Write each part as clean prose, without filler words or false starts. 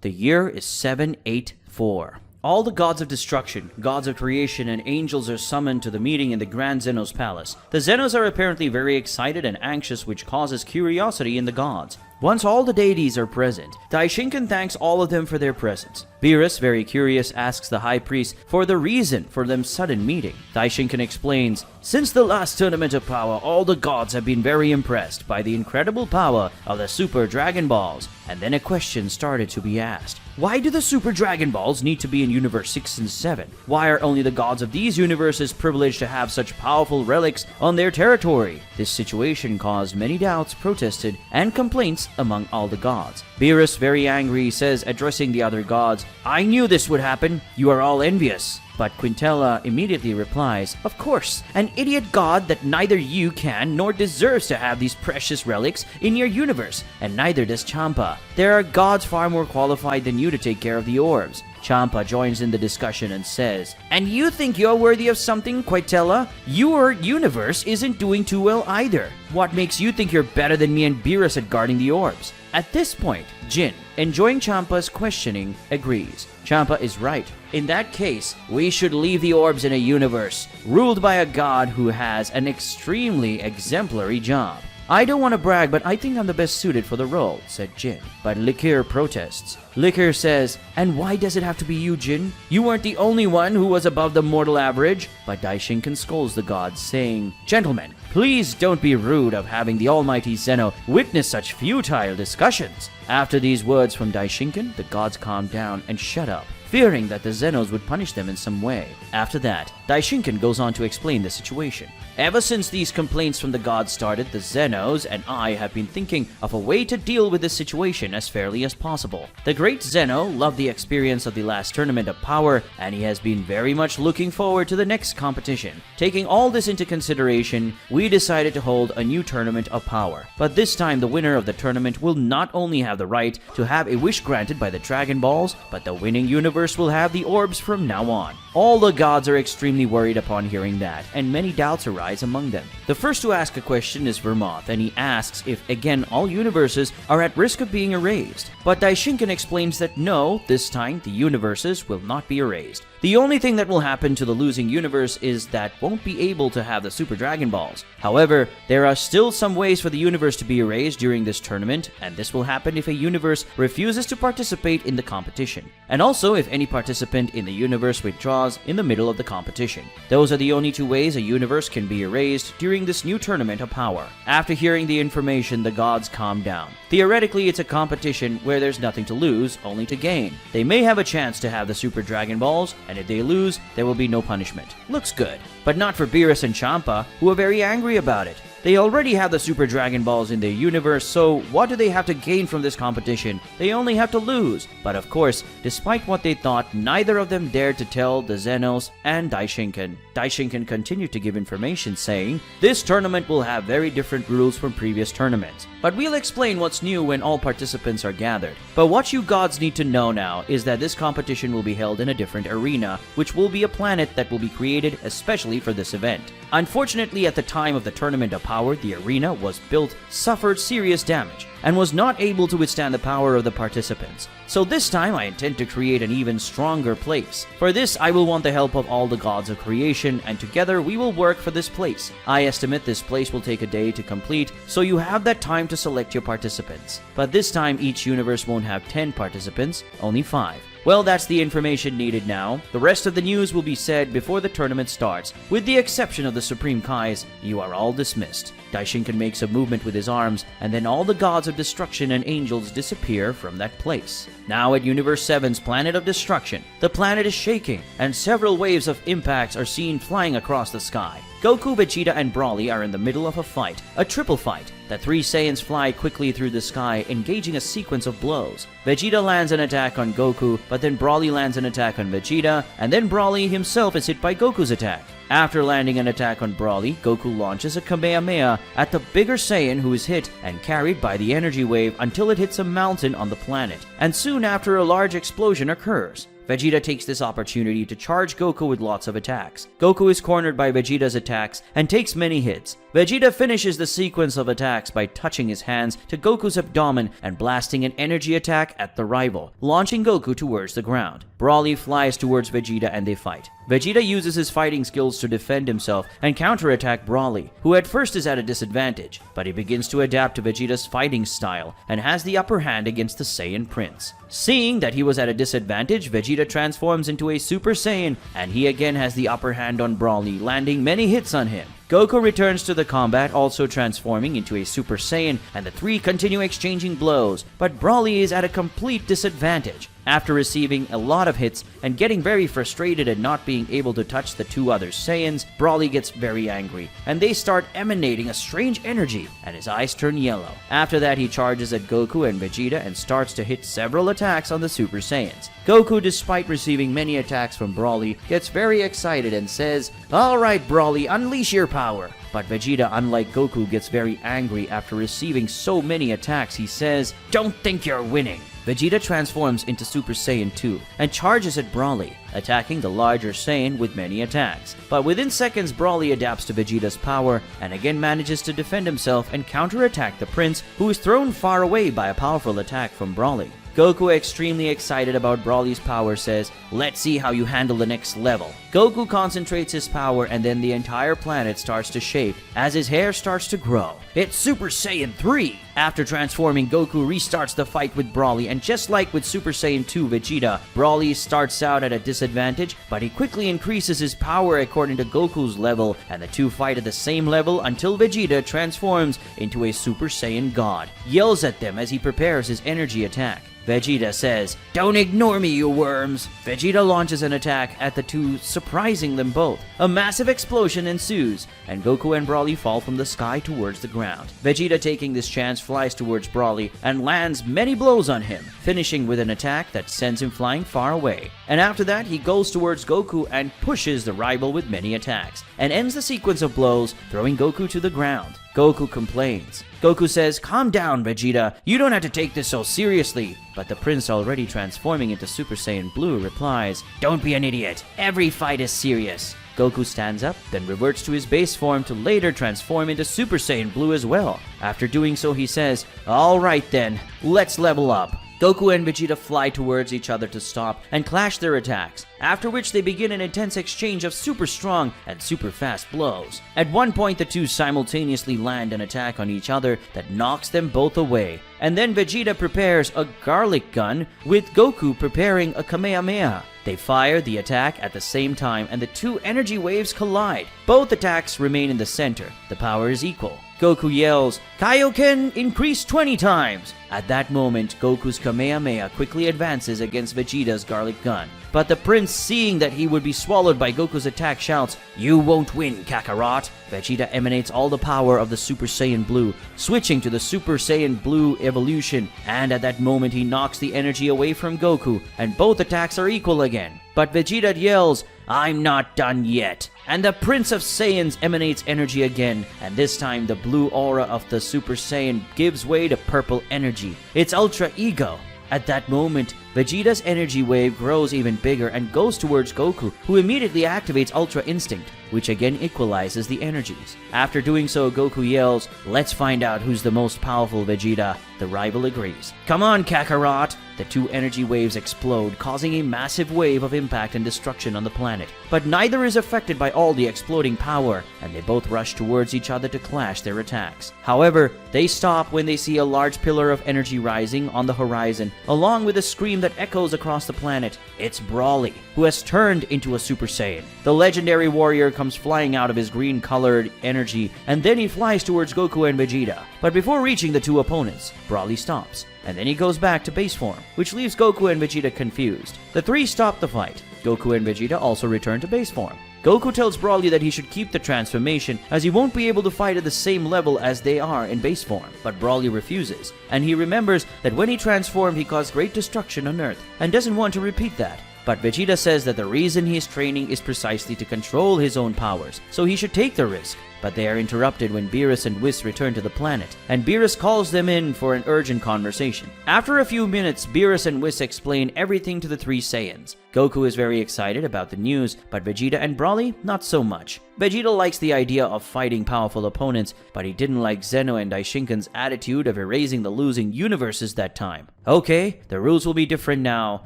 The year is 784. All the gods of destruction, gods of creation, and angels are summoned to the meeting in the Grand Zenos Palace. The Zenos are apparently very excited and anxious, which causes curiosity in the gods. Once all the deities are present, Daishinkan thanks all of them for their presence. Beerus, very curious, asks the high priest for the reason for them sudden meeting. Daishinkan explains, "Since the last tournament of power, all the gods have been very impressed by the incredible power of the Super Dragon Balls." And then a question started to be asked. Why do the Super Dragon Balls need to be in Universe 6 and 7? Why are only the gods of these universes privileged to have such powerful relics on their territory? This situation caused many doubts, protested, and complaints among all the gods. Beerus, very angry, says, addressing the other gods, "I knew this would happen. You are all envious." But Quintella immediately replies, "Of course, an idiot god that neither you can nor deserves to have these precious relics in your universe, and neither does Champa. There are gods far more qualified than you to take care of the orbs." Champa joins in the discussion and says, "And you think you're worthy of something, Quintella? Your universe isn't doing too well either. What makes you think you're better than me and Beerus at guarding the orbs?" At this point, Jin, enjoying Champa's questioning, agrees. Champa is right. In that case, we should leave the orbs in a universe ruled by a god who has an extremely exemplary job. "I don't want to brag, but I think I'm the best suited for the role," said Jin. But Likir protests. Likir says, "And why does it have to be you, Jin? You weren't the only one who was above the mortal average." But Daishinkan scolds the gods, saying, "Gentlemen, please don't be rude of having the almighty Zeno witness such futile discussions." After these words from Daishinkan, the gods calmed down and shut up, fearing that the Zenos would punish them in some way. After that, Daishinkan goes on to explain the situation. "Ever since these complaints from the gods started, the Zenos and I have been thinking of a way to deal with this situation as fairly as possible. The great Zeno loved the experience of the last tournament of power, and he has been very much looking forward to the next competition. Taking all this into consideration, we decided to hold a new tournament of power. But this time, the winner of the tournament will not only have the right to have a wish granted by the Dragon Balls, but the winning universe will have the orbs from now on." All the gods are extremely worried upon hearing that, and many doubts arise among them. The first to ask a question is Vermoth, and he asks if again all universes are at risk of being erased. But Daishinkan explains that no, this time the universes will not be erased. The only thing that will happen to the losing universe is that won't be able to have the Super Dragon Balls. However, there are still some ways for the universe to be erased during this tournament, and this will happen if a universe refuses to participate in the competition. And also if any participant in the universe withdraws in the middle of the competition. Those are the only two ways a universe can be erased during this new tournament of power. After hearing the information, the gods calm down. Theoretically, it's a competition where there's nothing to lose, only to gain. They may have a chance to have the Super Dragon Balls, and if they lose, there will be no punishment. Looks good. But not for Beerus and Champa, who are very angry about it. They already have the Super Dragon Balls in their universe, so what do they have to gain from this competition? They only have to lose. But of course, despite what they thought, neither of them dared to tell the Zenos and Daishinkan. Daishinkan continued to give information saying, "This tournament will have very different rules from previous tournaments. But we'll explain what's new when all participants are gathered. But what you gods need to know now is that this competition will be held in a different arena, which will be a planet that will be created especially for this event. Unfortunately, at the time of the tournament of power, the arena was built, suffered serious damage, and was not able to withstand the power of the participants. So this time I intend to create an even stronger place. For this, I will want the help of all the gods of creation, and together we will work for this place. I estimate this place will take a day to complete, so you have that time to select your participants. But this time each universe won't have 10 participants, only 5. Well, that's the information needed now. The rest of the news will be said before the tournament starts. With the exception of the Supreme Kais, you are all dismissed." Daishinkan makes a movement with his arms, and then all the gods of destruction and angels disappear from that place. Now at Universe 7's Planet of Destruction, the planet is shaking, and several waves of impacts are seen flying across the sky. Goku, Vegeta, and Broly are in the middle of a fight, a triple fight. The three Saiyans fly quickly through the sky, engaging a sequence of blows. Vegeta lands an attack on Goku, but then Broly lands an attack on Vegeta, and then Broly himself is hit by Goku's attack. After landing an attack on Broly, Goku launches a Kamehameha at the bigger Saiyan who is hit and carried by the energy wave until it hits a mountain on the planet, and soon after a large explosion occurs. Vegeta takes this opportunity to charge Goku with lots of attacks. Goku is cornered by Vegeta's attacks and takes many hits. Vegeta finishes the sequence of attacks by touching his hands to Goku's abdomen and blasting an energy attack at the rival, launching Goku towards the ground. Broly flies towards Vegeta and they fight. Vegeta uses his fighting skills to defend himself and counterattack Broly, who at first is at a disadvantage, but he begins to adapt to Vegeta's fighting style and has the upper hand against the Saiyan Prince. Seeing that he was at a disadvantage, Vegeta transforms into a Super Saiyan, and he again has the upper hand on Broly, landing many hits on him. Goku returns to the combat, also transforming into a Super Saiyan, and the three continue exchanging blows, but Broly is at a complete disadvantage. After receiving a lot of hits and getting very frustrated at not being able to touch the two other Saiyans, Broly gets very angry, and they start emanating a strange energy, and his eyes turn yellow. After that, he charges at Goku and Vegeta and starts to hit several attacks on the Super Saiyans. Goku, despite receiving many attacks from Broly, gets very excited and says, "Alright Broly, unleash your power." But Vegeta, unlike Goku, gets very angry after receiving so many attacks. He says, "Don't think you're winning." Vegeta transforms into Super Saiyan 2 and charges at Broly, attacking the larger Saiyan with many attacks. But within seconds, Broly adapts to Vegeta's power and again manages to defend himself and counterattack the Prince, who is thrown far away by a powerful attack from Broly. Goku, extremely excited about Broly's power, says, "Let's see how you handle the next level." Goku concentrates his power and then the entire planet starts to shape as his hair starts to grow. It's Super Saiyan 3! After transforming, Goku restarts the fight with Broly, and just like with Super Saiyan 2 Vegeta, Broly starts out at a disadvantage, but he quickly increases his power according to Goku's level, and the two fight at the same level until Vegeta transforms into a Super Saiyan God, yells at them as he prepares his energy attack. Vegeta says, "Don't ignore me, you worms!" Vegeta launches an attack at the two, surprising them both. A massive explosion ensues, and Goku and Broly fall from the sky towards the ground. Vegeta, taking this chance, flies towards Broly and lands many blows on him, finishing with an attack that sends him flying far away. And after that, he goes towards Goku and pushes the rival with many attacks, and ends the sequence of blows, throwing Goku to the ground. Goku complains. Goku says, "Calm down, Vegeta. You don't have to take this so seriously." But the Prince, already transforming into Super Saiyan Blue, replies, "Don't be an idiot. Every fight is serious." Goku stands up, then reverts to his base form to later transform into Super Saiyan Blue as well. After doing so, he says, "Alright then, let's level up." Goku and Vegeta fly towards each other to stop and clash their attacks, after which they begin an intense exchange of super strong and super fast blows. At one point, the two simultaneously land an attack on each other that knocks them both away, and then Vegeta prepares a garlic gun, with Goku preparing a Kamehameha. They fire the attack at the same time, and the two energy waves collide. Both attacks remain in the center. The power is equal. Goku yells, "Kaioken, increase 20 times!" At that moment, Goku's Kamehameha quickly advances against Vegeta's garlic gun. But the Prince, seeing that he would be swallowed by Goku's attack, shouts, "You won't win, Kakarot!" Vegeta emanates all the power of the Super Saiyan Blue, switching to the Super Saiyan Blue evolution, and at that moment he knocks the energy away from Goku, and both attacks are equal again. But Vegeta yells, "I'm not done yet!" And the Prince of Saiyans emanates energy again, and this time the blue aura of the Super Saiyan gives way to purple energy. It's Ultra Ego. At that moment, Vegeta's energy wave grows even bigger and goes towards Goku, who immediately activates Ultra Instinct, which again equalizes the energies. After doing so, Goku yells, "Let's find out who's the most powerful, Vegeta." The rival agrees. "Come on, Kakarot!" The two energy waves explode, causing a massive wave of impact and destruction on the planet. But neither is affected by all the exploding power, and they both rush towards each other to clash their attacks. However, they stop when they see a large pillar of energy rising on the horizon, along with a scream that echoes across the planet. It's Broly, who has turned into a Super Saiyan. The legendary warrior comes flying out of his green-colored energy, and then he flies towards Goku and Vegeta. But before reaching the two opponents, Broly stops, and then he goes back to base form, which leaves Goku and Vegeta confused. The three stop the fight. Goku and Vegeta also return to base form. Goku tells Broly that he should keep the transformation, as he won't be able to fight at the same level as they are in base form. But Broly refuses, and he remembers that when he transformed he caused great destruction on Earth, and doesn't want to repeat that. But Vegeta says that the reason he is training is precisely to control his own powers, so he should take the risk. but they are interrupted when Beerus and Whis return to the planet, and Beerus calls them in for an urgent conversation. After a few minutes, Beerus and Whis explain everything to the three Saiyans. Goku is very excited about the news, but Vegeta and Broly, not so much. Vegeta likes the idea of fighting powerful opponents, but he didn't like Zeno and Daishinkan's attitude of erasing the losing universes that time. Okay, the rules will be different now,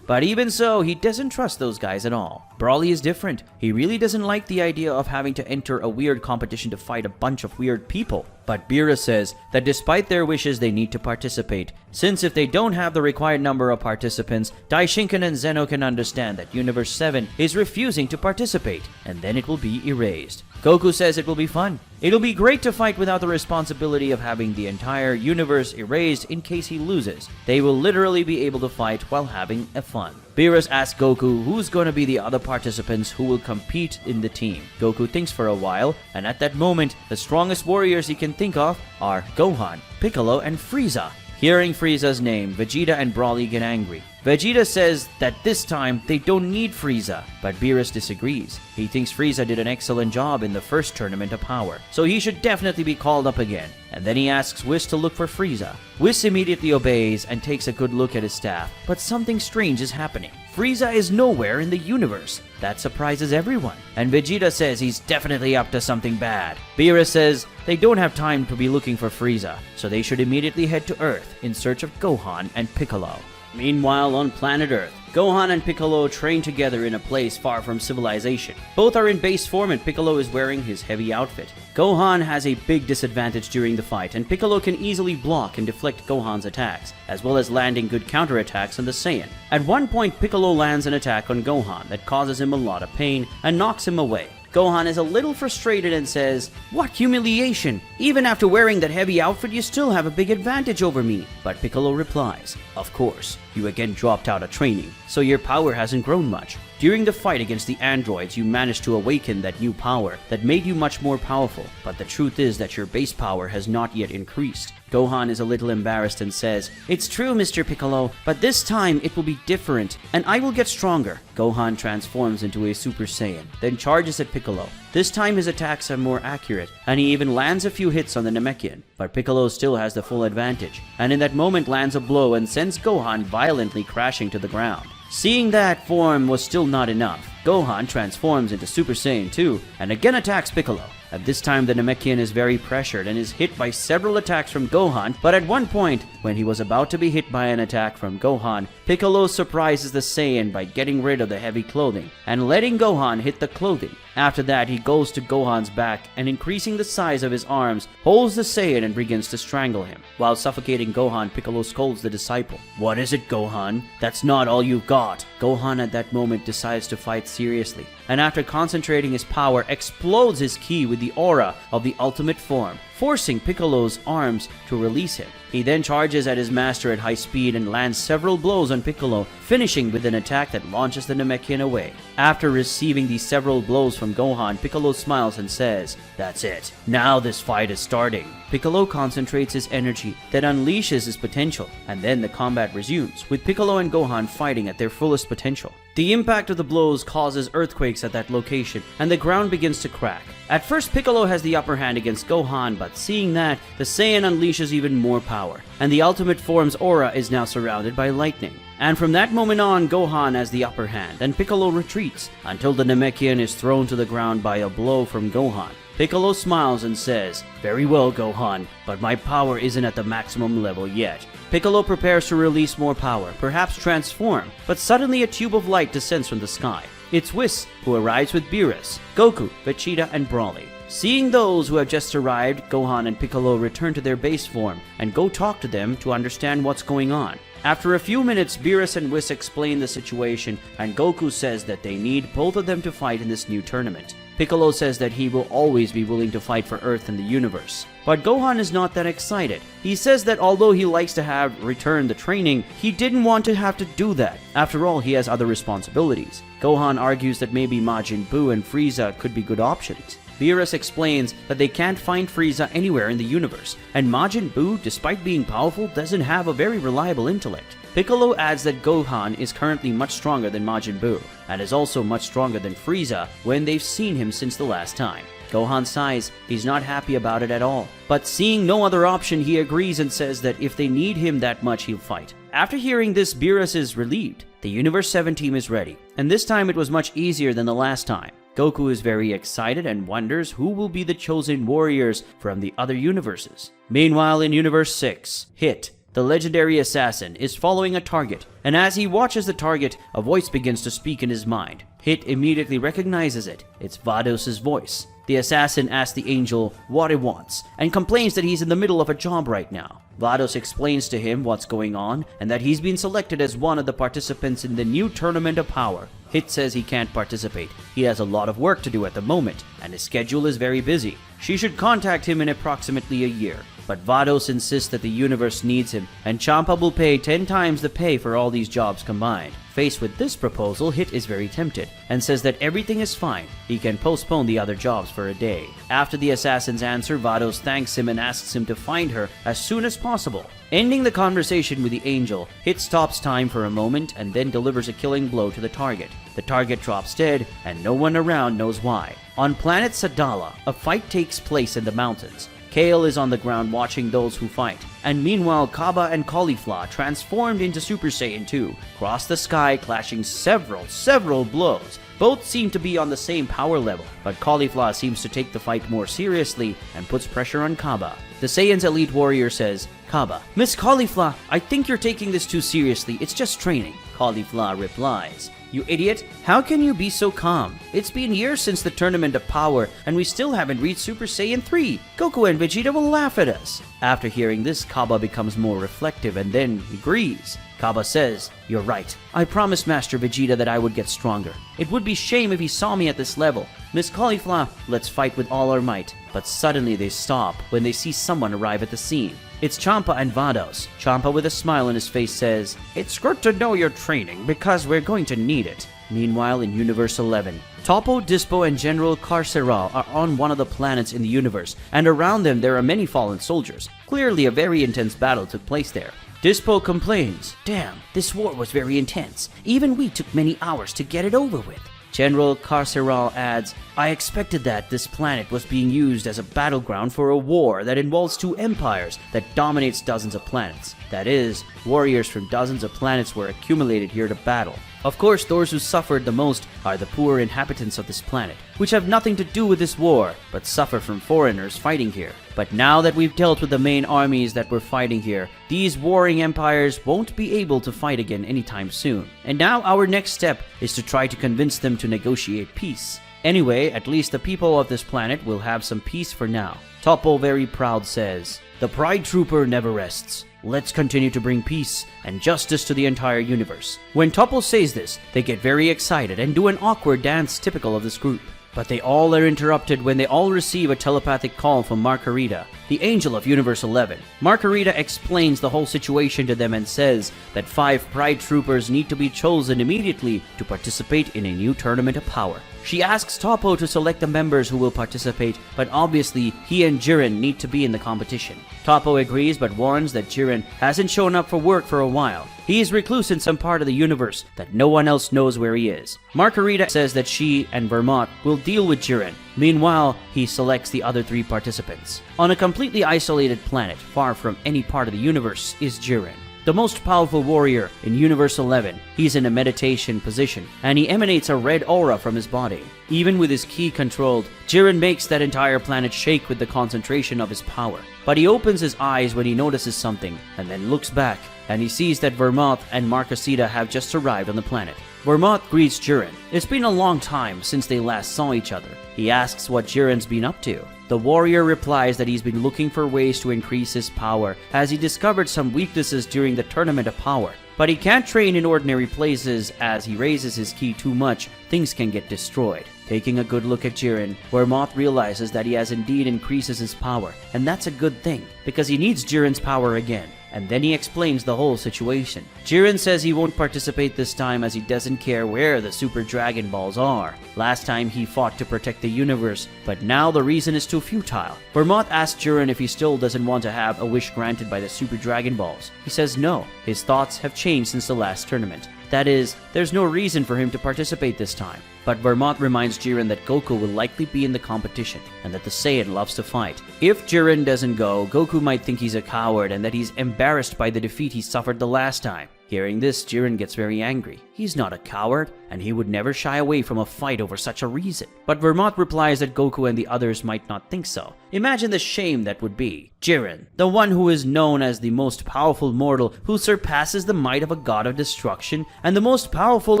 but even so, he doesn't trust those guys at all. Broly is different. He really doesn't like the idea of having to enter a weird competition to fight a bunch of weird people. But Beerus says that despite their wishes, they need to participate, since if they don't have the required number of participants, Daishinkan and Zeno can understand that Universe 7 is refusing to participate, and then it will be erased. Goku says it will be fun. It'll be great to fight without the responsibility of having the entire universe erased in case he loses. They will literally be able to fight while having a fun. Beerus asks Goku who's going to be the other participants who will compete in the team. Goku thinks for a while, and at that moment, the strongest warriors he can think of are Gohan, Piccolo, and Frieza. Hearing Frieza's name, Vegeta and Broly get angry. Vegeta says that this time they don't need Frieza, but Beerus disagrees. He thinks Frieza did an excellent job in the first Tournament of Power, so he should definitely be called up again. And then he asks Whis to look for Frieza. Whis immediately obeys and takes a good look at his staff, but something strange is happening. Frieza is nowhere in the universe. That surprises everyone. And Vegeta says he's definitely up to something bad. Beerus says they don't have time to be looking for Frieza, so they should immediately head to Earth in search of Gohan and Piccolo. Meanwhile, on planet Earth, Gohan and Piccolo train together in a place far from civilization. Both are in base form and Piccolo is wearing his heavy outfit. Gohan has a big disadvantage during the fight, and Piccolo can easily block and deflect Gohan's attacks, as well as landing good counterattacks on the Saiyan. At one point, Piccolo lands an attack on Gohan that causes him a lot of pain and knocks him away. Gohan is a little frustrated and says, "What humiliation! Even after wearing that heavy outfit, you still have a big advantage over me." But Piccolo replies, "Of course, you again dropped out of training, so your power hasn't grown much. During the fight against the androids, you managed to awaken that new power that made you much more powerful, but the truth is that your base power has not yet increased." Gohan is a little embarrassed and says, "It's true, Mr. Piccolo, but this time it will be different, and I will get stronger." Gohan transforms into a Super Saiyan, then charges at Piccolo. This time his attacks are more accurate, and he even lands a few hits on the Namekian, but Piccolo still has the full advantage, and in that moment lands a blow and sends Gohan violently crashing to the ground. Seeing that form was still not enough, Gohan transforms into Super Saiyan 2 and again attacks Piccolo. At this time, the Namekian is very pressured and is hit by several attacks from Gohan, but at one point, when he was about to be hit by an attack from Gohan, Piccolo surprises the Saiyan by getting rid of the heavy clothing and letting Gohan hit the clothing. After that, he goes to Gohan's back and, increasing the size of his arms, holds the Saiyan and begins to strangle him. While suffocating Gohan, Piccolo scolds the disciple. "What is it, Gohan? That's not all you've got." Gohan at that moment decides to fight seriously, and after concentrating his power, explodes his ki with the aura of the ultimate form, forcing Piccolo's arms to release him. He then charges at his master at high speed and lands several blows on Piccolo, finishing with an attack that launches the Namekian away. After receiving these several blows from Gohan, Piccolo smiles and says, "That's it. Now this fight is starting." Piccolo concentrates his energy that unleashes his potential, and then the combat resumes, with Piccolo and Gohan fighting at their fullest potential. The impact of the blows causes earthquakes at that location, and the ground begins to crack. At first, Piccolo has the upper hand against Gohan, but seeing that, the Saiyan unleashes even more power, and the ultimate form's aura is now surrounded by lightning. And from that moment on, Gohan has the upper hand, and Piccolo retreats, until the Namekian is thrown to the ground by a blow from Gohan. Piccolo smiles and says, "Very well, Gohan, but my power isn't at the maximum level yet." Piccolo prepares to release more power, perhaps transform, but suddenly a tube of light descends from the sky. It's Whis, who arrives with Beerus, Goku, Vegeta, and Broly. Seeing those who have just arrived, Gohan and Piccolo return to their base form and go talk to them to understand what's going on. After a few minutes, Beerus and Whis explain the situation, and Goku says that they need both of them to fight in this new tournament. Piccolo says that he will always be willing to fight for Earth and the universe. But Gohan is not that excited. He says that although he likes to have returned the training, he didn't want to have to do that. After all, he has other responsibilities. Gohan argues that maybe Majin Buu and Frieza could be good options. Beerus explains that they can't find Frieza anywhere in the universe, and Majin Buu, despite being powerful, doesn't have a very reliable intellect. Piccolo adds that Gohan is currently much stronger than Majin Buu, and is also much stronger than Frieza when they've seen him since the last time. Gohan sighs, he's not happy about it at all. But seeing no other option, he agrees and says that if they need him that much, he'll fight. After hearing this, Beerus is relieved. The Universe 7 team is ready, and this time it was much easier than the last time. Goku is very excited and wonders who will be the chosen warriors from the other universes. Meanwhile, in Universe 6, Hit, the legendary assassin, is following a target, and as he watches the target, a voice begins to speak in his mind. Hit immediately recognizes it. It's Vados' voice. The assassin asks the angel what he wants, and complains that he's in the middle of a job right now. Vados explains to him what's going on, and that he's been selected as one of the participants in the new Tournament of Power. Hit says he can't participate. He has a lot of work to do at the moment, and his schedule is very busy. She should contact him in approximately a year. But Vados insists that the universe needs him, and Champa will pay 10 times the pay for all these jobs combined. Faced with this proposal, Hit is very tempted, and says that everything is fine. He can postpone the other jobs for a day. After the assassin's answer, Vados thanks him and asks him to find her as soon as possible. Ending the conversation with the angel, Hit stops time for a moment and then delivers a killing blow to the target. The target drops dead, and no one around knows why. On planet Sadala, a fight takes place in the mountains. Kale is on the ground watching those who fight, and meanwhile Kaba and Caulifla, transformed into Super Saiyan 2, cross the sky clashing several blows. Both seem to be on the same power level, but Caulifla seems to take the fight more seriously and puts pressure on Kaba. The Saiyan's elite warrior says, "Kaba, Miss Caulifla, I think you're taking this too seriously, it's just training." Caulifla replies, "You idiot, how can you be so calm? It's been years since the Tournament of Power, and we still haven't reached Super Saiyan 3. Goku and Vegeta will laugh at us." After hearing this, Kaba becomes more reflective and then agrees. Kaba says, "You're right. I promised Master Vegeta that I would get stronger. It would be shame if he saw me at this level. Miss Caulifla, let's fight with all our might." But suddenly they stop when they see someone arrive at the scene. It's Champa and Vados. Champa, with a smile on his face, says, "It's good to know you're training because we're going to need it." Meanwhile, in Universe 11, Toppo, Dispo, and General Carceral are on one of the planets in the universe, and around them there are many fallen soldiers. Clearly a very intense battle took place there. Dispo complains, "Damn, this war was very intense. Even we took many hours to get it over with." General Carceral adds, "I expected that this planet was being used as a battleground for a war that involves two empires that dominates dozens of planets. That is, warriors from dozens of planets were accumulated here to battle. Of course, those who suffered the most are the poor inhabitants of this planet, which have nothing to do with this war, but suffer from foreigners fighting here. But now that we've dealt with the main armies that were fighting here, these warring empires won't be able to fight again anytime soon. And now our next step is to try to convince them to negotiate peace. Anyway, at least the people of this planet will have some peace for now." Toppo, very proud, says, "The Pride Trooper never rests. Let's continue to bring peace and justice to the entire universe." When Toppo says this, they get very excited and do an awkward dance typical of this group. But they all are interrupted when they all receive a telepathic call from Margarita, the angel of Universe 11. Margarita explains the whole situation to them and says that 5 Pride Troopers need to be chosen immediately to participate in a new Tournament of Power. She asks Toppo to select the members who will participate, but obviously he and Jiren need to be in the competition. Toppo agrees but warns that Jiren hasn't shown up for work for a while. He is recluse in some part of the universe that no one else knows where he is. Margarita says that she and Vermont will deal with Jiren. Meanwhile, he selects the other 3 participants. On a completely isolated planet, far from any part of the universe, is Jiren, the most powerful warrior in Universe 11. He's in a meditation position, and he emanates a red aura from his body. Even with his ki controlled, Jiren makes that entire planet shake with the concentration of his power. But he opens his eyes when he notices something, and then looks back, and he sees that Vermont and Marcasita have just arrived on the planet. Vermont greets Jiren. It's been a long time since they last saw each other. He asks what Jiren's been up to. The warrior replies that he's been looking for ways to increase his power, as he discovered some weaknesses during the Tournament of Power. But he can't train in ordinary places, as he raises his ki too much, things can get destroyed. Taking a good look at Jiren, Vermont realizes that he has indeed increases his power, and that's a good thing, because he needs Jiren's power again. and then he explains the whole situation. Jiren says he won't participate this time as he doesn't care where the Super Dragon Balls are. Last time he fought to protect the universe, but now the reason is too futile. Vermont asks Jiren if he still doesn't want to have a wish granted by the Super Dragon Balls. He says no, his thoughts have changed since the last tournament. That is, there's no reason for him to participate this time. But Vermont reminds Jiren that Goku will likely be in the competition, and that the Saiyan loves to fight. If Jiren doesn't go, Goku might think he's a coward and that he's embarrassed by the defeat he suffered the last time. Hearing this, Jiren gets very angry. He's not a coward, and he would never shy away from a fight over such a reason. But Vermont replies that Goku and the others might not think so. Imagine the shame that would be. Jiren, the one who is known as the most powerful mortal who surpasses the might of a god of destruction, and the most powerful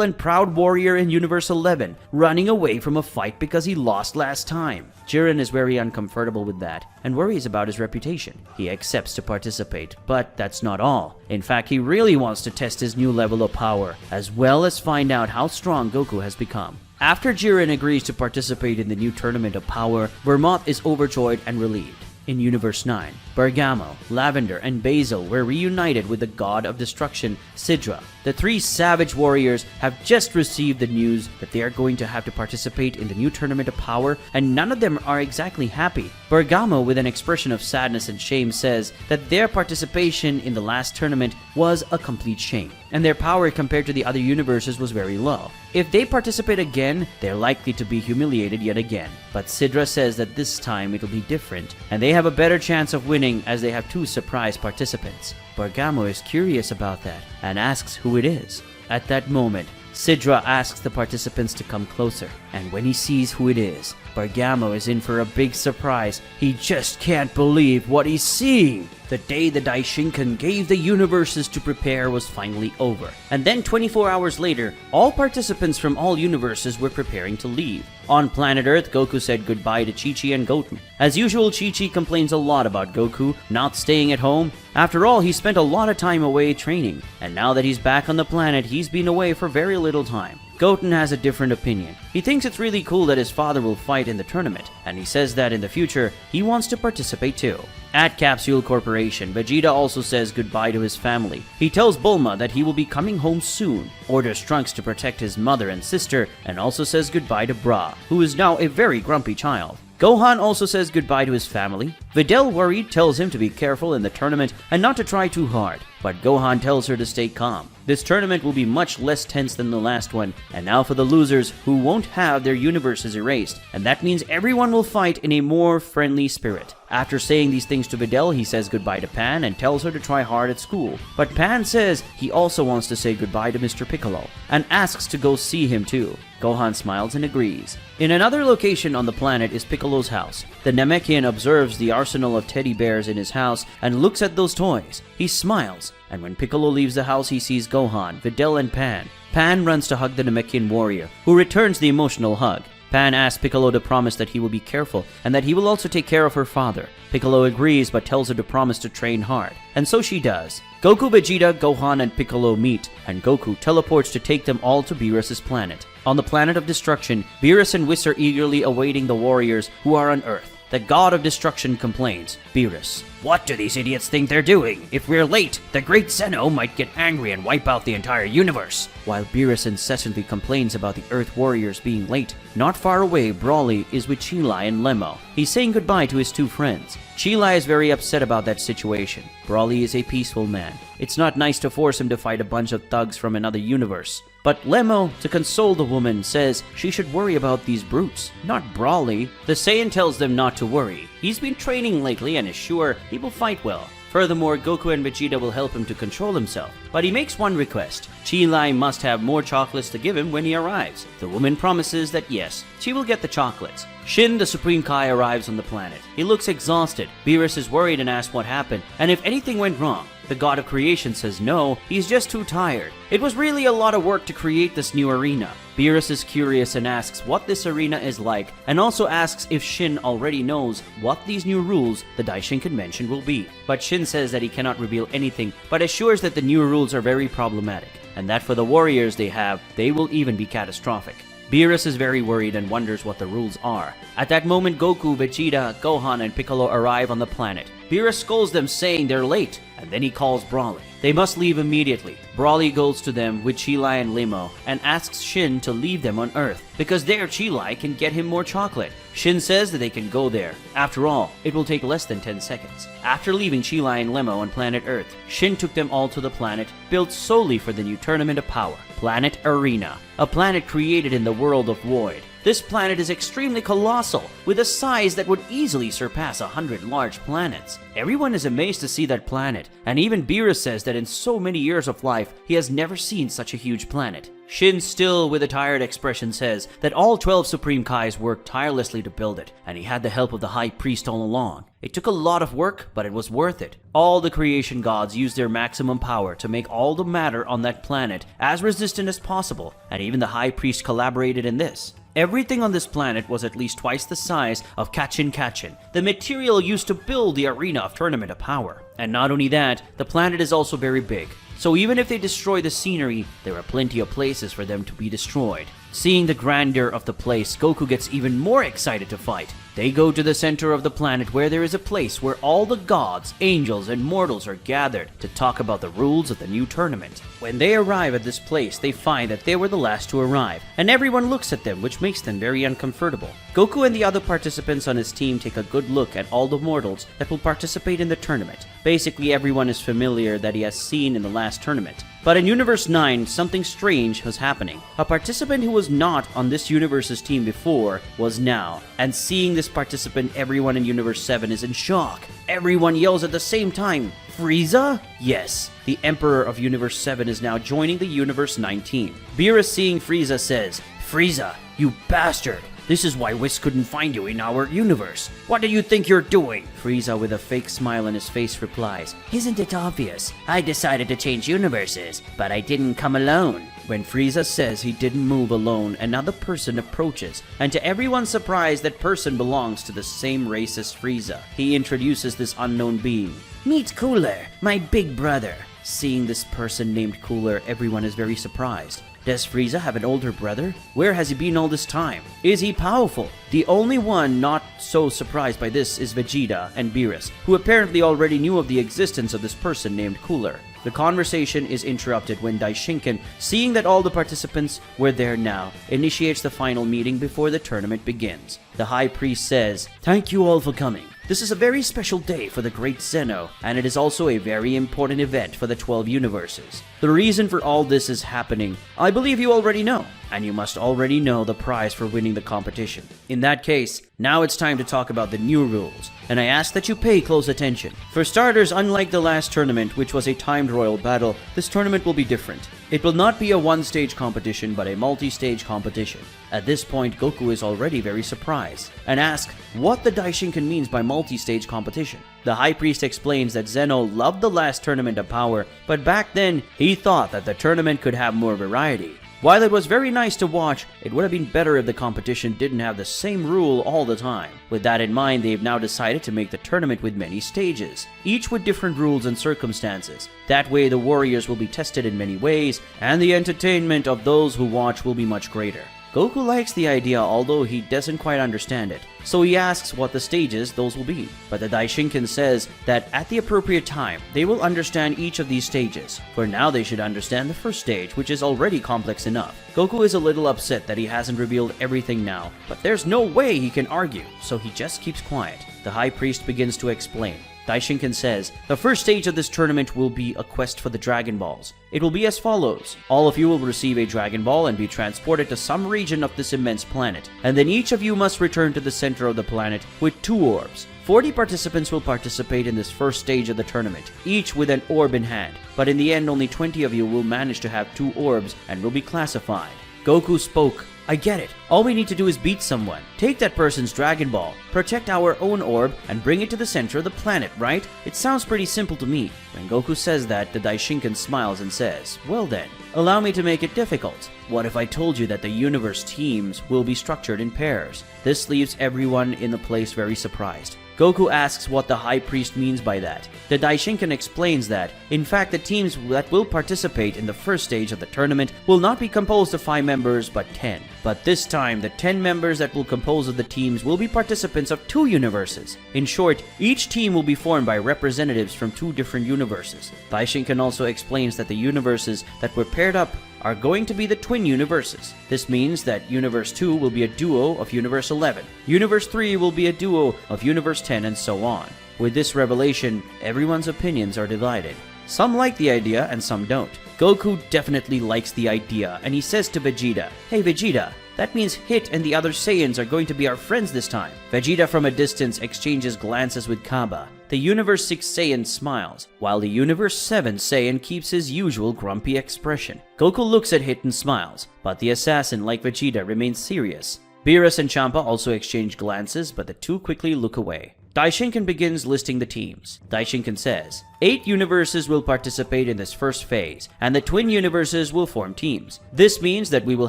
and proud warrior in Universe 11, running away from a fight because he lost last time. Jiren is very uncomfortable with that, and worries about his reputation. He accepts to participate, but that's not all. In fact, he really wants to test his new level of power, as well as find out how strong Goku has become. After Jiren agrees to participate in the new Tournament of Power, Vermont is overjoyed and relieved. In Universe 9, Bergamo, Lavender, and Basil were reunited with the god of destruction, Sidra. The three savage warriors have just received the news that they are going to have to participate in the new Tournament of Power, and none of them are exactly happy. Bergamo, with an expression of sadness and shame, says that their participation in the last tournament was a complete shame, and their power compared to the other universes was very low. If they participate again, they're likely to be humiliated yet again. But Sidra says that this time it'll be different, and they have a better chance of winning as they have two surprise participants. Bergamo is curious about that and asks who it is. At that moment, Sidra asks the participants to come closer, and when he sees who it is, Bergamo is in for a big surprise. He just can't believe what he's seeing. The day the Daishinkan gave the universes to prepare was finally over. And then 24 hours later, all participants from all universes were preparing to leave. On planet Earth, Goku said goodbye to Chi-Chi and Goten. As usual, Chi-Chi complains a lot about Goku not staying at home. After all, he spent a lot of time away training, and now that he's back on the planet, he's been away for very little time. Goten has a different opinion. He thinks it's really cool that his father will fight in the tournament, and he says that in the future, he wants to participate too. At Capsule Corporation, Vegeta also says goodbye to his family. He tells Bulma that he will be coming home soon, orders Trunks to protect his mother and sister, and also says goodbye to Bra, who is now a very grumpy child. Gohan also says goodbye to his family. Videl, worried, tells him to be careful in the tournament and not to try too hard, but Gohan tells her to stay calm. This tournament will be much less tense than the last one, and now for the losers who won't have their universes erased, and that means everyone will fight in a more friendly spirit. After saying these things to Videl, he says goodbye to Pan and tells her to try hard at school. But Pan says he also wants to say goodbye to Mr. Piccolo, and asks to go see him too. Gohan smiles and agrees. In another location on the planet is Piccolo's house. The Namekian observes the arsenal of teddy bears in his house and looks at those toys. He smiles, and when Piccolo leaves the house, he sees Gohan, Videl, and Pan. Pan runs to hug the Namekian warrior, who returns the emotional hug. Pan asks Piccolo to promise that he will be careful and that he will also take care of her father. Piccolo agrees but tells her to promise to train hard, and so she does. Goku, Vegeta, Gohan, and Piccolo meet, and Goku teleports to take them all to Beerus' planet. On the planet of destruction, Beerus and Whis are eagerly awaiting the warriors who are on Earth. The god of destruction complains. Beerus: "What do these idiots think they're doing? If we're late, the great Zeno might get angry and wipe out the entire universe." While Beerus incessantly complains about the Earth warriors being late, not far away, Broly is with Chilai and Lemmo. He's saying goodbye to his two friends. Chilai is very upset about that situation. Broly is a peaceful man. It's not nice to force him to fight a bunch of thugs from another universe. But Lemmo, to console the woman, says she should worry about these brutes, not Broly. The Saiyan tells them not to worry. He's been training lately and is sure he will fight well. Furthermore, Goku and Vegeta will help him to control himself. But he makes one request. Chilai must have more chocolates to give him when he arrives. The woman promises that yes, she will get the chocolates. Shin, the Supreme Kai, arrives on the planet. He looks exhausted. Beerus is worried and asks what happened, and if anything went wrong. The god of creation says no, he's just too tired. It was really a lot of work to create this new arena. Beerus is curious and asks what this arena is like, and also asks if Shin already knows what these new rules the Daishinkan mentioned will be. But Shin says that he cannot reveal anything, but assures that the new rules are very problematic, and that for the warriors they will even be catastrophic. Beerus is very worried and wonders what the rules are. At that moment, Goku, Vegeta, Gohan, and Piccolo arrive on the planet. Beerus scolds them, saying they're late. and then he calls Brawly. They must leave immediately. Brawly goes to them with Chilai and Limo and asks Shin to leave them on Earth because there Chilai can get him more chocolate. Shin says that they can go there. After all, it will take less than 10 seconds. After leaving Chilai and Limo on planet Earth, Shin took them all to the planet built solely for the new Tournament of Power, Planet Arena, a planet created in the world of Void. This planet is extremely colossal, with a size that would easily surpass 100 large planets. Everyone is amazed to see that planet, and even Beerus says that in so many years of life, he has never seen such a huge planet. Shin, still with a tired expression, says that all 12 Supreme Kais worked tirelessly to build it, and he had the help of the High Priest all along. It took a lot of work, but it was worth it. All the creation gods used their maximum power to make all the matter on that planet as resistant as possible, and even the High Priest collaborated in this. Everything on this planet was at least twice the size of Kachin Kachin, the material used to build the arena of Tournament of Power. And not only that, the planet is also very big. So even if they destroy the scenery, there are plenty of places for them to be destroyed. Seeing the grandeur of the place, Goku gets even more excited to fight. They go to the center of the planet where there is a place where all the gods, angels, and mortals are gathered to talk about the rules of the new tournament. When they arrive at this place, they find that they were the last to arrive, and everyone looks at them, which makes them very uncomfortable. Goku and the other participants on his team take a good look at all the mortals that will participate in the tournament. Basically, everyone is familiar that he has seen in the last tournament. But in Universe 9, something strange was happening. A participant who was not on this universe's team before was now. And seeing this participant, everyone in Universe 7 is in shock. Everyone yells at the same time, "Frieza?" Yes, the Emperor of Universe 7 is now joining the Universe 9 team. Beerus, seeing Frieza, says, "Frieza, you bastard! This is why Whis couldn't find you in our universe. What do you think you're doing?" Frieza, with a fake smile on his face, replies, "Isn't it obvious? I decided to change universes, but I didn't come alone." When Frieza says he didn't move alone, another person approaches, and to everyone's surprise, that person belongs to the same race as Frieza. He introduces this unknown being. "Meet Cooler, my big brother." Seeing this person named Cooler, everyone is very surprised. Does Frieza have an older brother? Where has he been all this time? Is he powerful? The only one not so surprised by this is Vegeta and Beerus, who apparently already knew of the existence of this person named Cooler. The conversation is interrupted when Daishinkan, seeing that all the participants were there now, initiates the final meeting before the tournament begins. The High Priest says, "Thank you all for coming. This is a very special day for the Great Zeno, and it is also a very important event for the 12 universes. The reason for all this is happening, I believe you already know, and you must already know the prize for winning the competition. In that case, now it's time to talk about the new rules, and I ask that you pay close attention. For starters, unlike the last tournament, which was a timed royal battle, this tournament will be different. It will not be a one-stage competition, but a multi-stage competition." At this point, Goku is already very surprised, and asks what the Daishinkan means by multi-stage competition. The High Priest explains that Zeno loved the last Tournament of Power, but back then, he thought that the tournament could have more variety. While it was very nice to watch, it would have been better if the competition didn't have the same rule all the time. With that in mind, they've now decided to make the tournament with many stages, each with different rules and circumstances. That way, the warriors will be tested in many ways, and the entertainment of those who watch will be much greater. Goku likes the idea, although he doesn't quite understand it, so he asks what the stages those will be. But the Daishinkan says that at the appropriate time, they will understand each of these stages. For now, they should understand the first stage, which is already complex enough. Goku is a little upset that he hasn't revealed everything now, but there's no way he can argue, so he just keeps quiet. The High Priest begins to explain. Daishinkan says, "The first stage of this tournament will be a quest for the Dragon Balls. It will be as follows. All of you will receive a Dragon Ball and be transported to some region of this immense planet, and then each of you must return to the center of the planet with 2 orbs. 40 participants will participate in this first stage of the tournament, each with an orb in hand, but in the end only 20 of you will manage to have 2 orbs and will be classified." Goku spoke. "I get it. All we need to do is beat someone, take that person's Dragon Ball, protect our own orb, and bring it to the center of the planet, right? It sounds pretty simple to me." When Goku says that, the Daishinkan smiles and says, "Well then, allow me to make it difficult. What if I told you that the universe teams will be structured in pairs?" This leaves everyone in the place very surprised. Goku asks what the High Priest means by that. The Daishinkan explains that, in fact, the teams that will participate in the first stage of the tournament will not be composed of 5 members, but 10. But this time, the 10 members that will compose of the teams will be participants of 2 universes. In short, each team will be formed by representatives from 2 different universes. Daishinkan also explains that the universes that were paired up are going to be the twin universes. This means that Universe 2 will be a duo of Universe 11, Universe 3 will be a duo of Universe 10, and so on. With this revelation, everyone's opinions are divided. Some like the idea and some don't. Goku definitely likes the idea, and he says to Vegeta, "Hey Vegeta, that means Hit and the other Saiyans are going to be our friends this time." Vegeta from a distance exchanges glances with Kaba. The Universe 6 Saiyan smiles, while the Universe 7 Saiyan keeps his usual grumpy expression. Goku looks at Hit and smiles, but the assassin, like Vegeta, remains serious. Beerus and Champa also exchange glances, but the two quickly look away. Daishinkan begins listing the teams. Daishinkan says, 8 universes will participate in this first phase, and the twin universes will form teams. This means that we will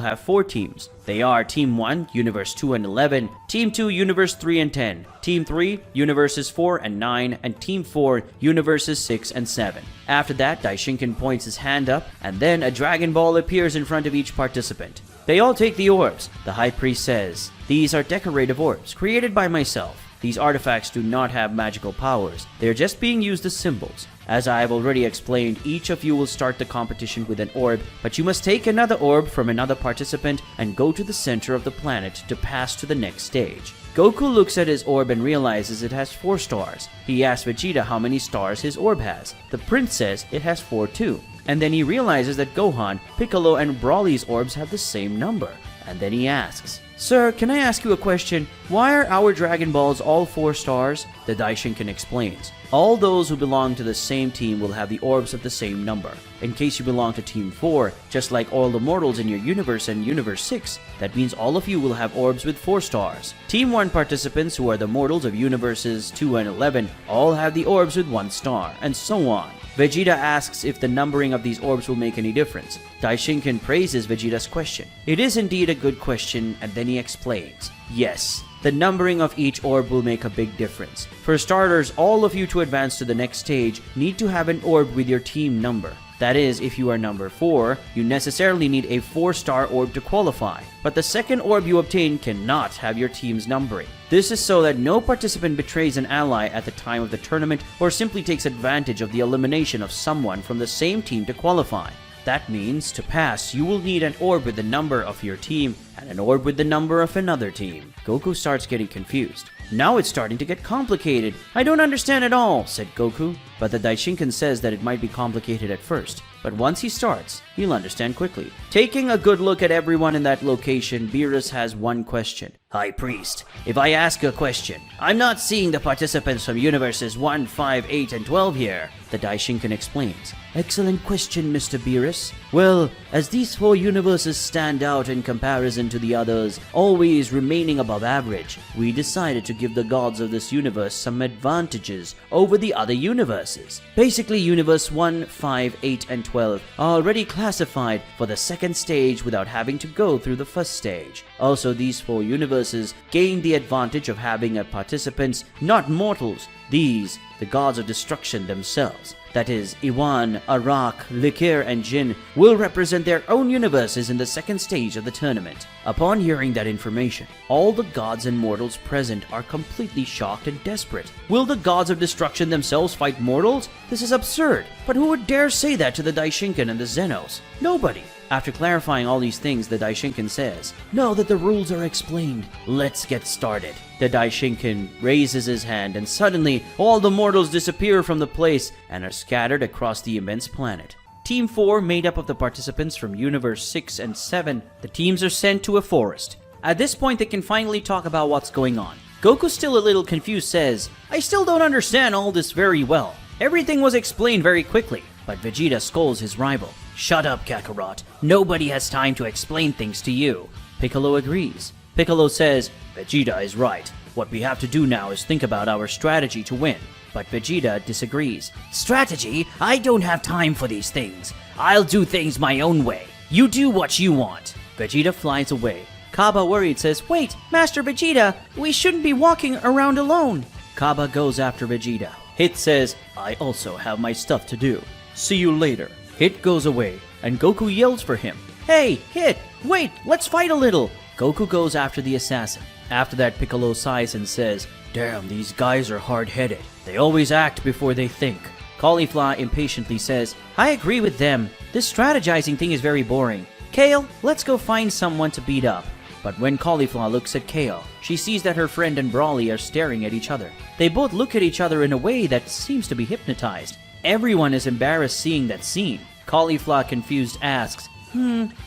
have 4 teams. They are Team 1, Universe 2 and 11, Team 2, Universe 3 and 10, Team 3, Universes 4 and 9, and Team 4, Universes 6 and 7. After that, Daishinkan points his hand up, and then a Dragon Ball appears in front of each participant. They all take the orbs. The High Priest says, "These are decorative orbs, created by myself. These artifacts do not have magical powers, they are just being used as symbols. As I have already explained, each of you will start the competition with an orb, but you must take another orb from another participant and go to the center of the planet to pass to the next stage." Goku looks at his orb and realizes it has 4 stars. He asks Vegeta how many stars his orb has. The prince says it has 4 too. And then he realizes that Gohan, Piccolo, and Broly's orbs have the same number. And then he asks, "Sir, can I ask you a question? Why are our Dragon Balls all 4 stars? The Daishinkan explains, "All those who belong to the same team will have the orbs of the same number. In case you belong to Team 4, just like all the mortals in your universe and Universe 6, that means all of you will have orbs with 4 stars. Team 1 participants, who are the mortals of Universes 2 and 11, all have the orbs with 1 star, and so on." Vegeta asks if the numbering of these orbs will make any difference. Daishinkan praises Vegeta's question. It is indeed a good question, and then he explains, "Yes, the numbering of each orb will make a big difference. For starters, all of you to advance to the next stage need to have an orb with your team number. That is, if you are number 4, you necessarily need a 4-star orb to qualify. But the second orb you obtain cannot have your team's numbering. This is so that no participant betrays an ally at the time of the tournament or simply takes advantage of the elimination of someone from the same team to qualify. That means, to pass, you will need an orb with the number of your team and an orb with the number of another team." Goku starts getting confused. "Now it's starting to get complicated. I don't understand at all," said Goku. But the Daishinkan says that it might be complicated at first, but once he starts, he'll understand quickly. Taking a good look at everyone in that location, Beerus has one question. "High Priest, if I ask a question, I'm not seeing the participants from Universes 1, 5, 8, and 12 here." The Daishinkan explains. "Excellent question, Mr. Beerus. Well, as these 4 universes stand out in comparison to the others, always remaining above average, we decided to give the gods of this universe some advantages over the other universes. Basically, Universe 1, 5, 8, and 12 are already classified for the second stage without having to go through the first stage. Also, these 4 universes gain the advantage of having as participants not mortals, these, the gods of destruction themselves. That is, Iwan, Arak, Likir, and Jin will represent their own universes in the second stage of the tournament." Upon hearing that information, all the gods and mortals present are completely shocked and desperate. Will the gods of destruction themselves fight mortals? This is absurd. But who would dare say that to the Daishinkan and the Zenos? Nobody. After clarifying all these things, the Daishinkan says, "Now that the rules are explained, let's get started." The Daishinkan raises his hand, and suddenly all the mortals disappear from the place and are scattered across the immense planet. Team 4, made up of the participants from Universe 6 and 7, the teams are sent to a forest. At this point, they can finally talk about what's going on. Goku, still a little confused, says, "I still don't understand all this very well. Everything was explained very quickly." But Vegeta scolds his rival. "Shut up, Kakarot. Nobody has time to explain things to you." Piccolo agrees. Piccolo says, "Vegeta is right. What we have to do now is think about our strategy to win." But Vegeta disagrees. "Strategy? I don't have time for these things. I'll do things my own way. You do what you want." Vegeta flies away. Kaba, worried, says, "Wait, Master Vegeta, we shouldn't be walking around alone." Kaba goes after Vegeta. Hit says, "I also have my stuff to do. See you later." Hit goes away, and Goku yells for him. "Hey, Hit, wait, let's fight a little." Goku goes after the assassin. After that, Piccolo sighs and says, "Damn, these guys are hard-headed. They always act before they think." Caulifla impatiently says, "I agree with them. This strategizing thing is very boring. Kale, let's go find someone to beat up." But when Caulifla looks at Kale, she sees that her friend and Brawly are staring at each other. They both look at each other in a way that seems to be hypnotized. Everyone is embarrassed seeing that scene. Caulifla, confused, asks,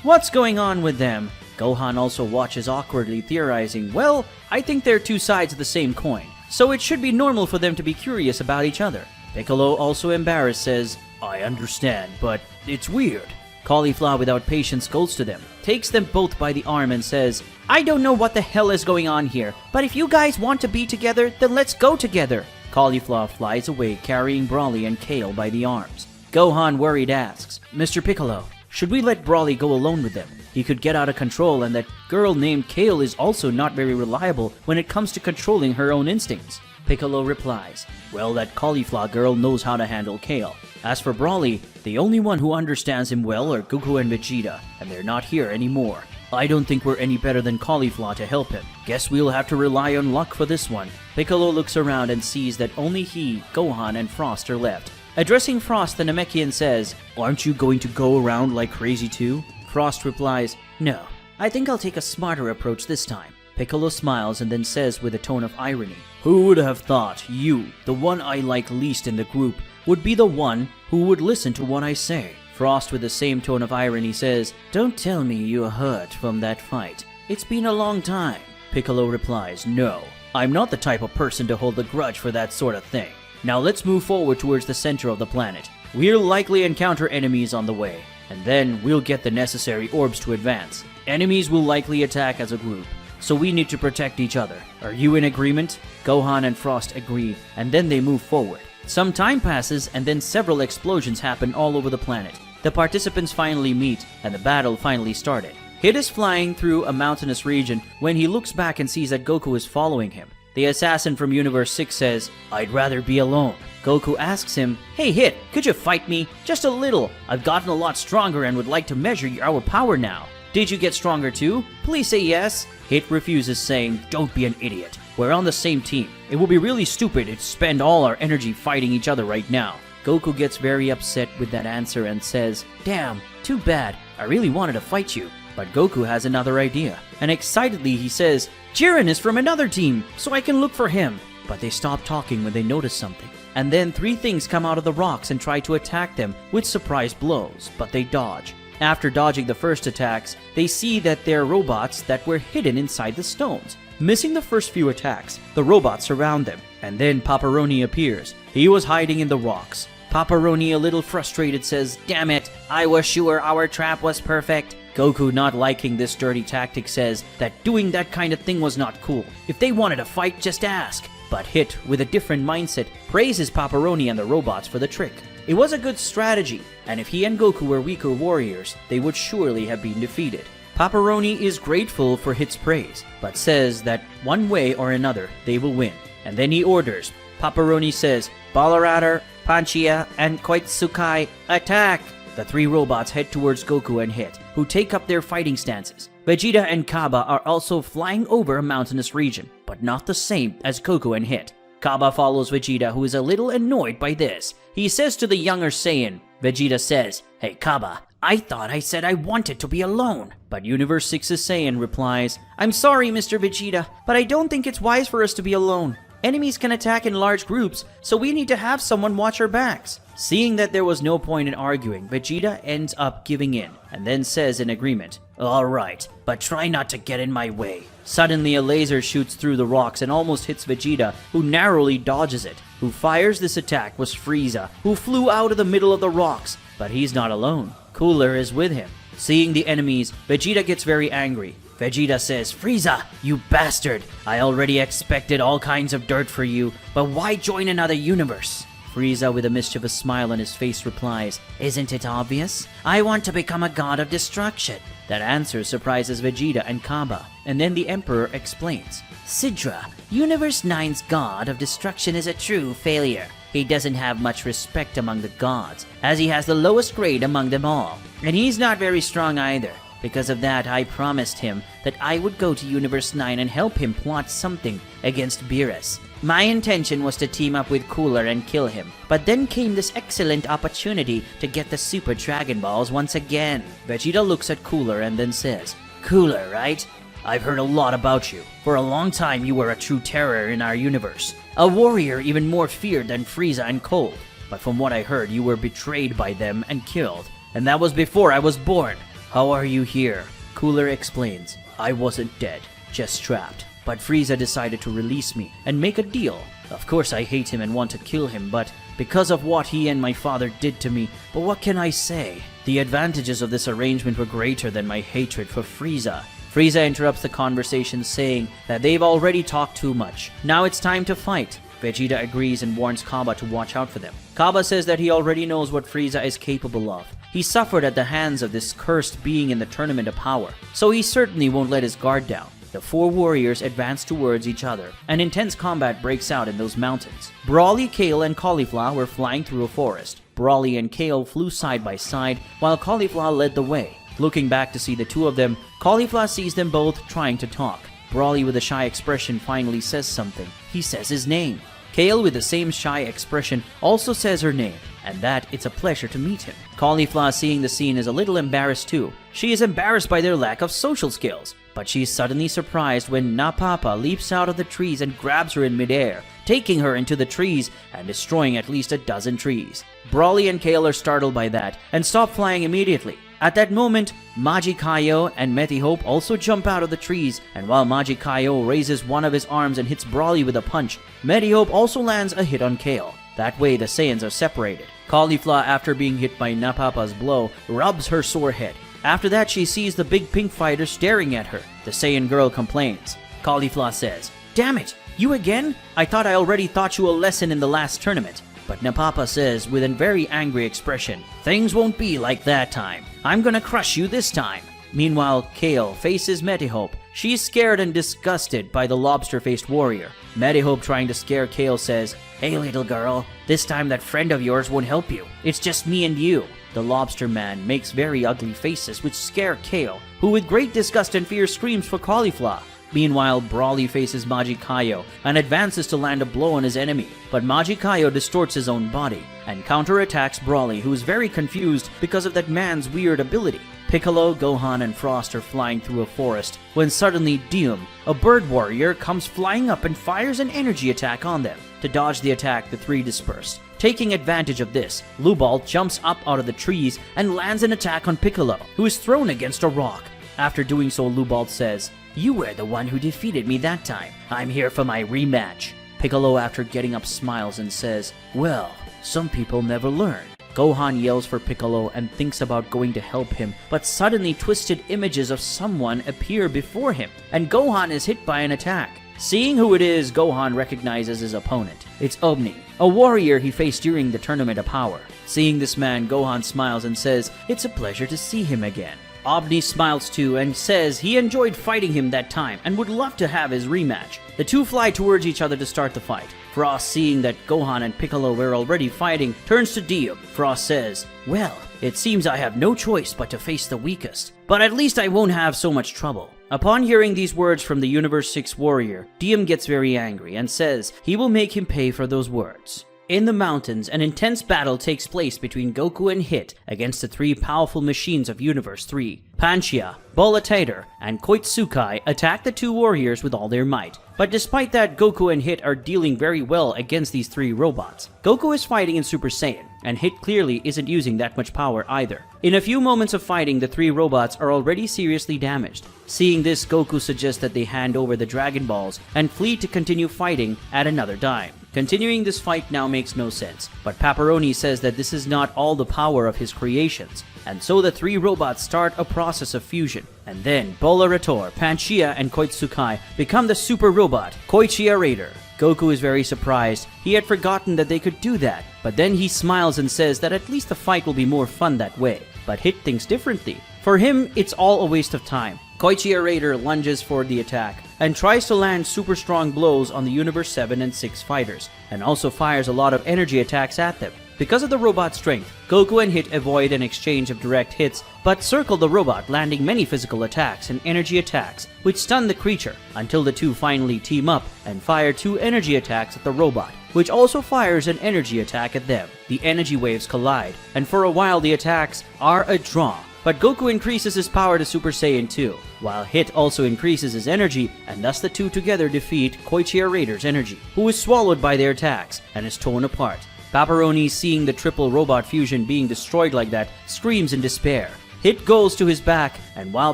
what's going on with them?" Gohan also watches awkwardly, theorizing, "Well, I think they're two sides of the same coin, so it should be normal for them to be curious about each other." Piccolo, also embarrassed, says, "I understand, but it's weird." Caulifla, without patience, goes to them, takes them both by the arm and says, "I don't know what the hell is going on here, but if you guys want to be together, then let's go together." Caulifla flies away, carrying Brawly and Kale by the arms. Gohan, worried, asks, "Mr. Piccolo, should we let Brawly go alone with them? He could get out of control, and that girl named Kale is also not very reliable when it comes to controlling her own instincts." Piccolo replies, "Well, that Caulifla girl knows how to handle Kale. As for Brawly, the only one who understands him well are Goku and Vegeta, and they're not here anymore. I don't think we're any better than Caulifla to help him. Guess we'll have to rely on luck for this one." Piccolo looks around and sees that only he, Gohan, and Frost are left. Addressing Frost, the Namekian says, "Aren't you going to go around like crazy too?" Frost replies, "No, I think I'll take a smarter approach this time." Piccolo smiles and then says with a tone of irony, "Who would have thought you, the one I like least in the group, would be the one who would listen to what I say?" Frost, with the same tone of irony, says, "Don't tell me you're hurt from that fight. It's been a long time." Piccolo replies, "No, I'm not the type of person to hold a grudge for that sort of thing. Now let's move forward towards the center of the planet. We'll likely encounter enemies on the way, and then we'll get the necessary orbs to advance. Enemies will likely attack as a group, so we need to protect each other. Are you in agreement?" Gohan and Frost agree, and then they move forward. Some time passes, and then several explosions happen all over the planet. The participants finally meet, and the battle finally started. Hit is flying through a mountainous region when he looks back and sees that Goku is following him. The assassin from Universe 6 says, "I'd rather be alone." Goku asks him, "Hey Hit, could you fight me? Just a little. I've gotten a lot stronger and would like to measure our power now." "Did you get stronger too? Please say yes." Hit refuses, saying, "Don't be an idiot. We're on the same team. It would be really stupid to spend all our energy fighting each other right now." Goku gets very upset with that answer and says, "Damn, too bad. I really wanted to fight you." But Goku has another idea, and excitedly he says, "Jiren is from another team, so I can look for him." But they stop talking when they notice something. And then three things come out of the rocks and try to attack them with surprise blows, but they dodge. After dodging the first attacks, they see that they're robots that were hidden inside the stones. Missing the first few attacks, the robots surround them, and then Paparoni appears. He was hiding in the rocks. Paparoni, a little frustrated, says, "Damn it, I was sure our trap was perfect." Goku, not liking this dirty tactic, says that doing that kind of thing was not cool. If they wanted to fight, just ask. But Hit, with a different mindset, praises Paparoni and the robots for the trick. It was a good strategy, and if he and Goku were weaker warriors, they would surely have been defeated. Paparoni is grateful for Hit's praise, but says that one way or another they will win. And then he orders. Paparoni says, "Ballaradar, Panchia, and Koitsukai, attack!" The three robots head towards Goku and Hit, who take up their fighting stances. Vegeta and Kaba are also flying over a mountainous region, but not the same as Goku and Hit. Kaba follows Vegeta, who is a little annoyed by this. He says to the younger Saiyan, Vegeta says, "Hey Kaba, I thought I said I wanted to be alone." But Universe 6's Saiyan replies, "I'm sorry, Mr. Vegeta, but I don't think it's wise for us to be alone. Enemies can attack in large groups, so we need to have someone watch our backs." Seeing that there was no point in arguing, Vegeta ends up giving in, and then says in agreement, "Alright, but try not to get in my way." Suddenly a laser shoots through the rocks and almost hits Vegeta, who narrowly dodges it. Who fires this attack was Frieza, who flew out of the middle of the rocks, but he's not alone. Cooler is with him. Seeing the enemies, Vegeta gets very angry. Vegeta says, "Frieza, you bastard! I already expected all kinds of dirt for you, but why join another universe?" Frieza, with a mischievous smile on his face, replies, "Isn't it obvious? I want to become a god of destruction." That answer surprises Vegeta and Kaba, and then the Emperor explains. "Sidra, Universe 9's god of destruction is a true failure. He doesn't have much respect among the gods, as he has the lowest grade among them all. And he's not very strong either. Because of that, I promised him that I would go to Universe 9 and help him plot something against Beerus. My intention was to team up with Cooler and kill him, but then came this excellent opportunity to get the Super Dragon Balls once again. Vegeta looks at Cooler and then says, Cooler, right? I've heard a lot about you. For a long time you were a true terror in our universe. A warrior even more feared than Frieza and Cold. But from what I heard, you were betrayed by them and killed. And that was before I was born. How are you here? Cooler explains, I wasn't dead, just trapped. But Frieza decided to release me and make a deal. Of course I hate him and want to kill him, but because of what he and my father did to me, but what can I say? The advantages of this arrangement were greater than my hatred for Frieza. Frieza interrupts the conversation saying that they've already talked too much. Now it's time to fight. Vegeta agrees and warns Kaba to watch out for them. Kaba says that he already knows what Frieza is capable of. He suffered at the hands of this cursed being in the Tournament of Power, so he certainly won't let his guard down. The four warriors advance towards each other, and intense combat breaks out in those mountains. Broly, Kale, and Caulifla were flying through a forest. Broly and Kale flew side by side, while Caulifla led the way. Looking back to see the two of them, Caulifla sees them both trying to talk. Broly with a shy expression finally says something. He says his name. Kale with the same shy expression also says her name, and that it's a pleasure to meet him. Caulifla, seeing the scene, is a little embarrassed too. She is embarrassed by their lack of social skills, but she's suddenly surprised when Napapa leaps out of the trees and grabs her in midair, taking her into the trees and destroying at least a dozen trees. Broly and Kale are startled by that and stop flying immediately. At that moment, Majikayo and Metihope also jump out of the trees, and while Majikayo raises one of his arms and hits Broly with a punch, Metihope also lands a hit on Kale. That way the Saiyans are separated. Caulifla, after being hit by Napapa's blow, rubs her sore head. After that, she sees the big pink fighter staring at her. The Saiyan girl complains. Caulifla says, Damn it, you again? I thought I already taught you a lesson in the last tournament. But Napapa says with a very angry expression, Things won't be like that time. I'm gonna crush you this time. Meanwhile, Kale faces Metihope. She's scared and disgusted by the lobster-faced warrior. Metihope, trying to scare Kale, says, Hey little girl, this time that friend of yours won't help you. It's just me and you. The lobster man makes very ugly faces which scare Kale, who with great disgust and fear screams for Caulifla. Meanwhile, Broly faces Majikayo and advances to land a blow on his enemy, but Majikayo distorts his own body and counterattacks Broly, who is very confused because of that man's weird ability. Piccolo, Gohan, and Frost are flying through a forest when suddenly Dium, a bird warrior, comes flying up and fires an energy attack on them. To dodge the attack, the three disperse. Taking advantage of this, Lubal jumps up out of the trees and lands an attack on Piccolo, who is thrown against a rock. After doing so, Lubal says, You were the one who defeated me that time. I'm here for my rematch. Piccolo, after getting up, smiles and says, Well, some people never learn. Gohan yells for Piccolo and thinks about going to help him, but suddenly twisted images of someone appear before him, and Gohan is hit by an attack. Seeing who it is, Gohan recognizes his opponent. It's Obni, a warrior he faced during the Tournament of Power. Seeing this man, Gohan smiles and says, It's a pleasure to see him again. Obni smiles too and says he enjoyed fighting him that time and would love to have his rematch. The two fly towards each other to start the fight. Frost, seeing that Gohan and Piccolo were already fighting, turns to Dium. Frost says, Well, it seems I have no choice but to face the weakest, but at least I won't have so much trouble. Upon hearing these words from the Universe 6 warrior, Dium gets very angry and says he will make him pay for those words. In the mountains, an intense battle takes place between Goku and Hit against the three powerful machines of Universe 3. Panchia, Bolitator, and Koitsukai attack the two warriors with all their might. But despite that, Goku and Hit are dealing very well against these three robots. Goku is fighting in Super Saiyan, and Hit clearly isn't using that much power either. In a few moments of fighting, the three robots are already seriously damaged. Seeing this, Goku suggests that they hand over the Dragon Balls and flee to continue fighting at another time. Continuing this fight now makes no sense, but Pepperoni says that this is not all the power of his creations, and so the three robots start a process of fusion, and then Bolerator, Panchia, and Koitsukai become the super robot, Koichia Raider. Goku is very surprised. He had forgotten that they could do that, but then he smiles and says that at least the fight will be more fun that way. But Hit thinks differently. For him, it's all a waste of time. Koichia Raider lunges for the attack and tries to land super strong blows on the Universe 7 and 6 fighters, and also fires a lot of energy attacks at them. Because of the robot's strength, Goku and Hit avoid an exchange of direct hits, but circle the robot, landing many physical attacks and energy attacks, which stun the creature, until the two finally team up and fire 2 energy attacks at the robot, which also fires an energy attack at them. The energy waves collide, and for a while the attacks are a draw. But Goku increases his power to Super Saiyan 2, while Hit also increases his energy, and thus the two together defeat Koichia Raider's energy, who is swallowed by their attacks and is torn apart. Pepperoni, seeing the triple robot fusion being destroyed like that, screams in despair. Hit goes to his back, and while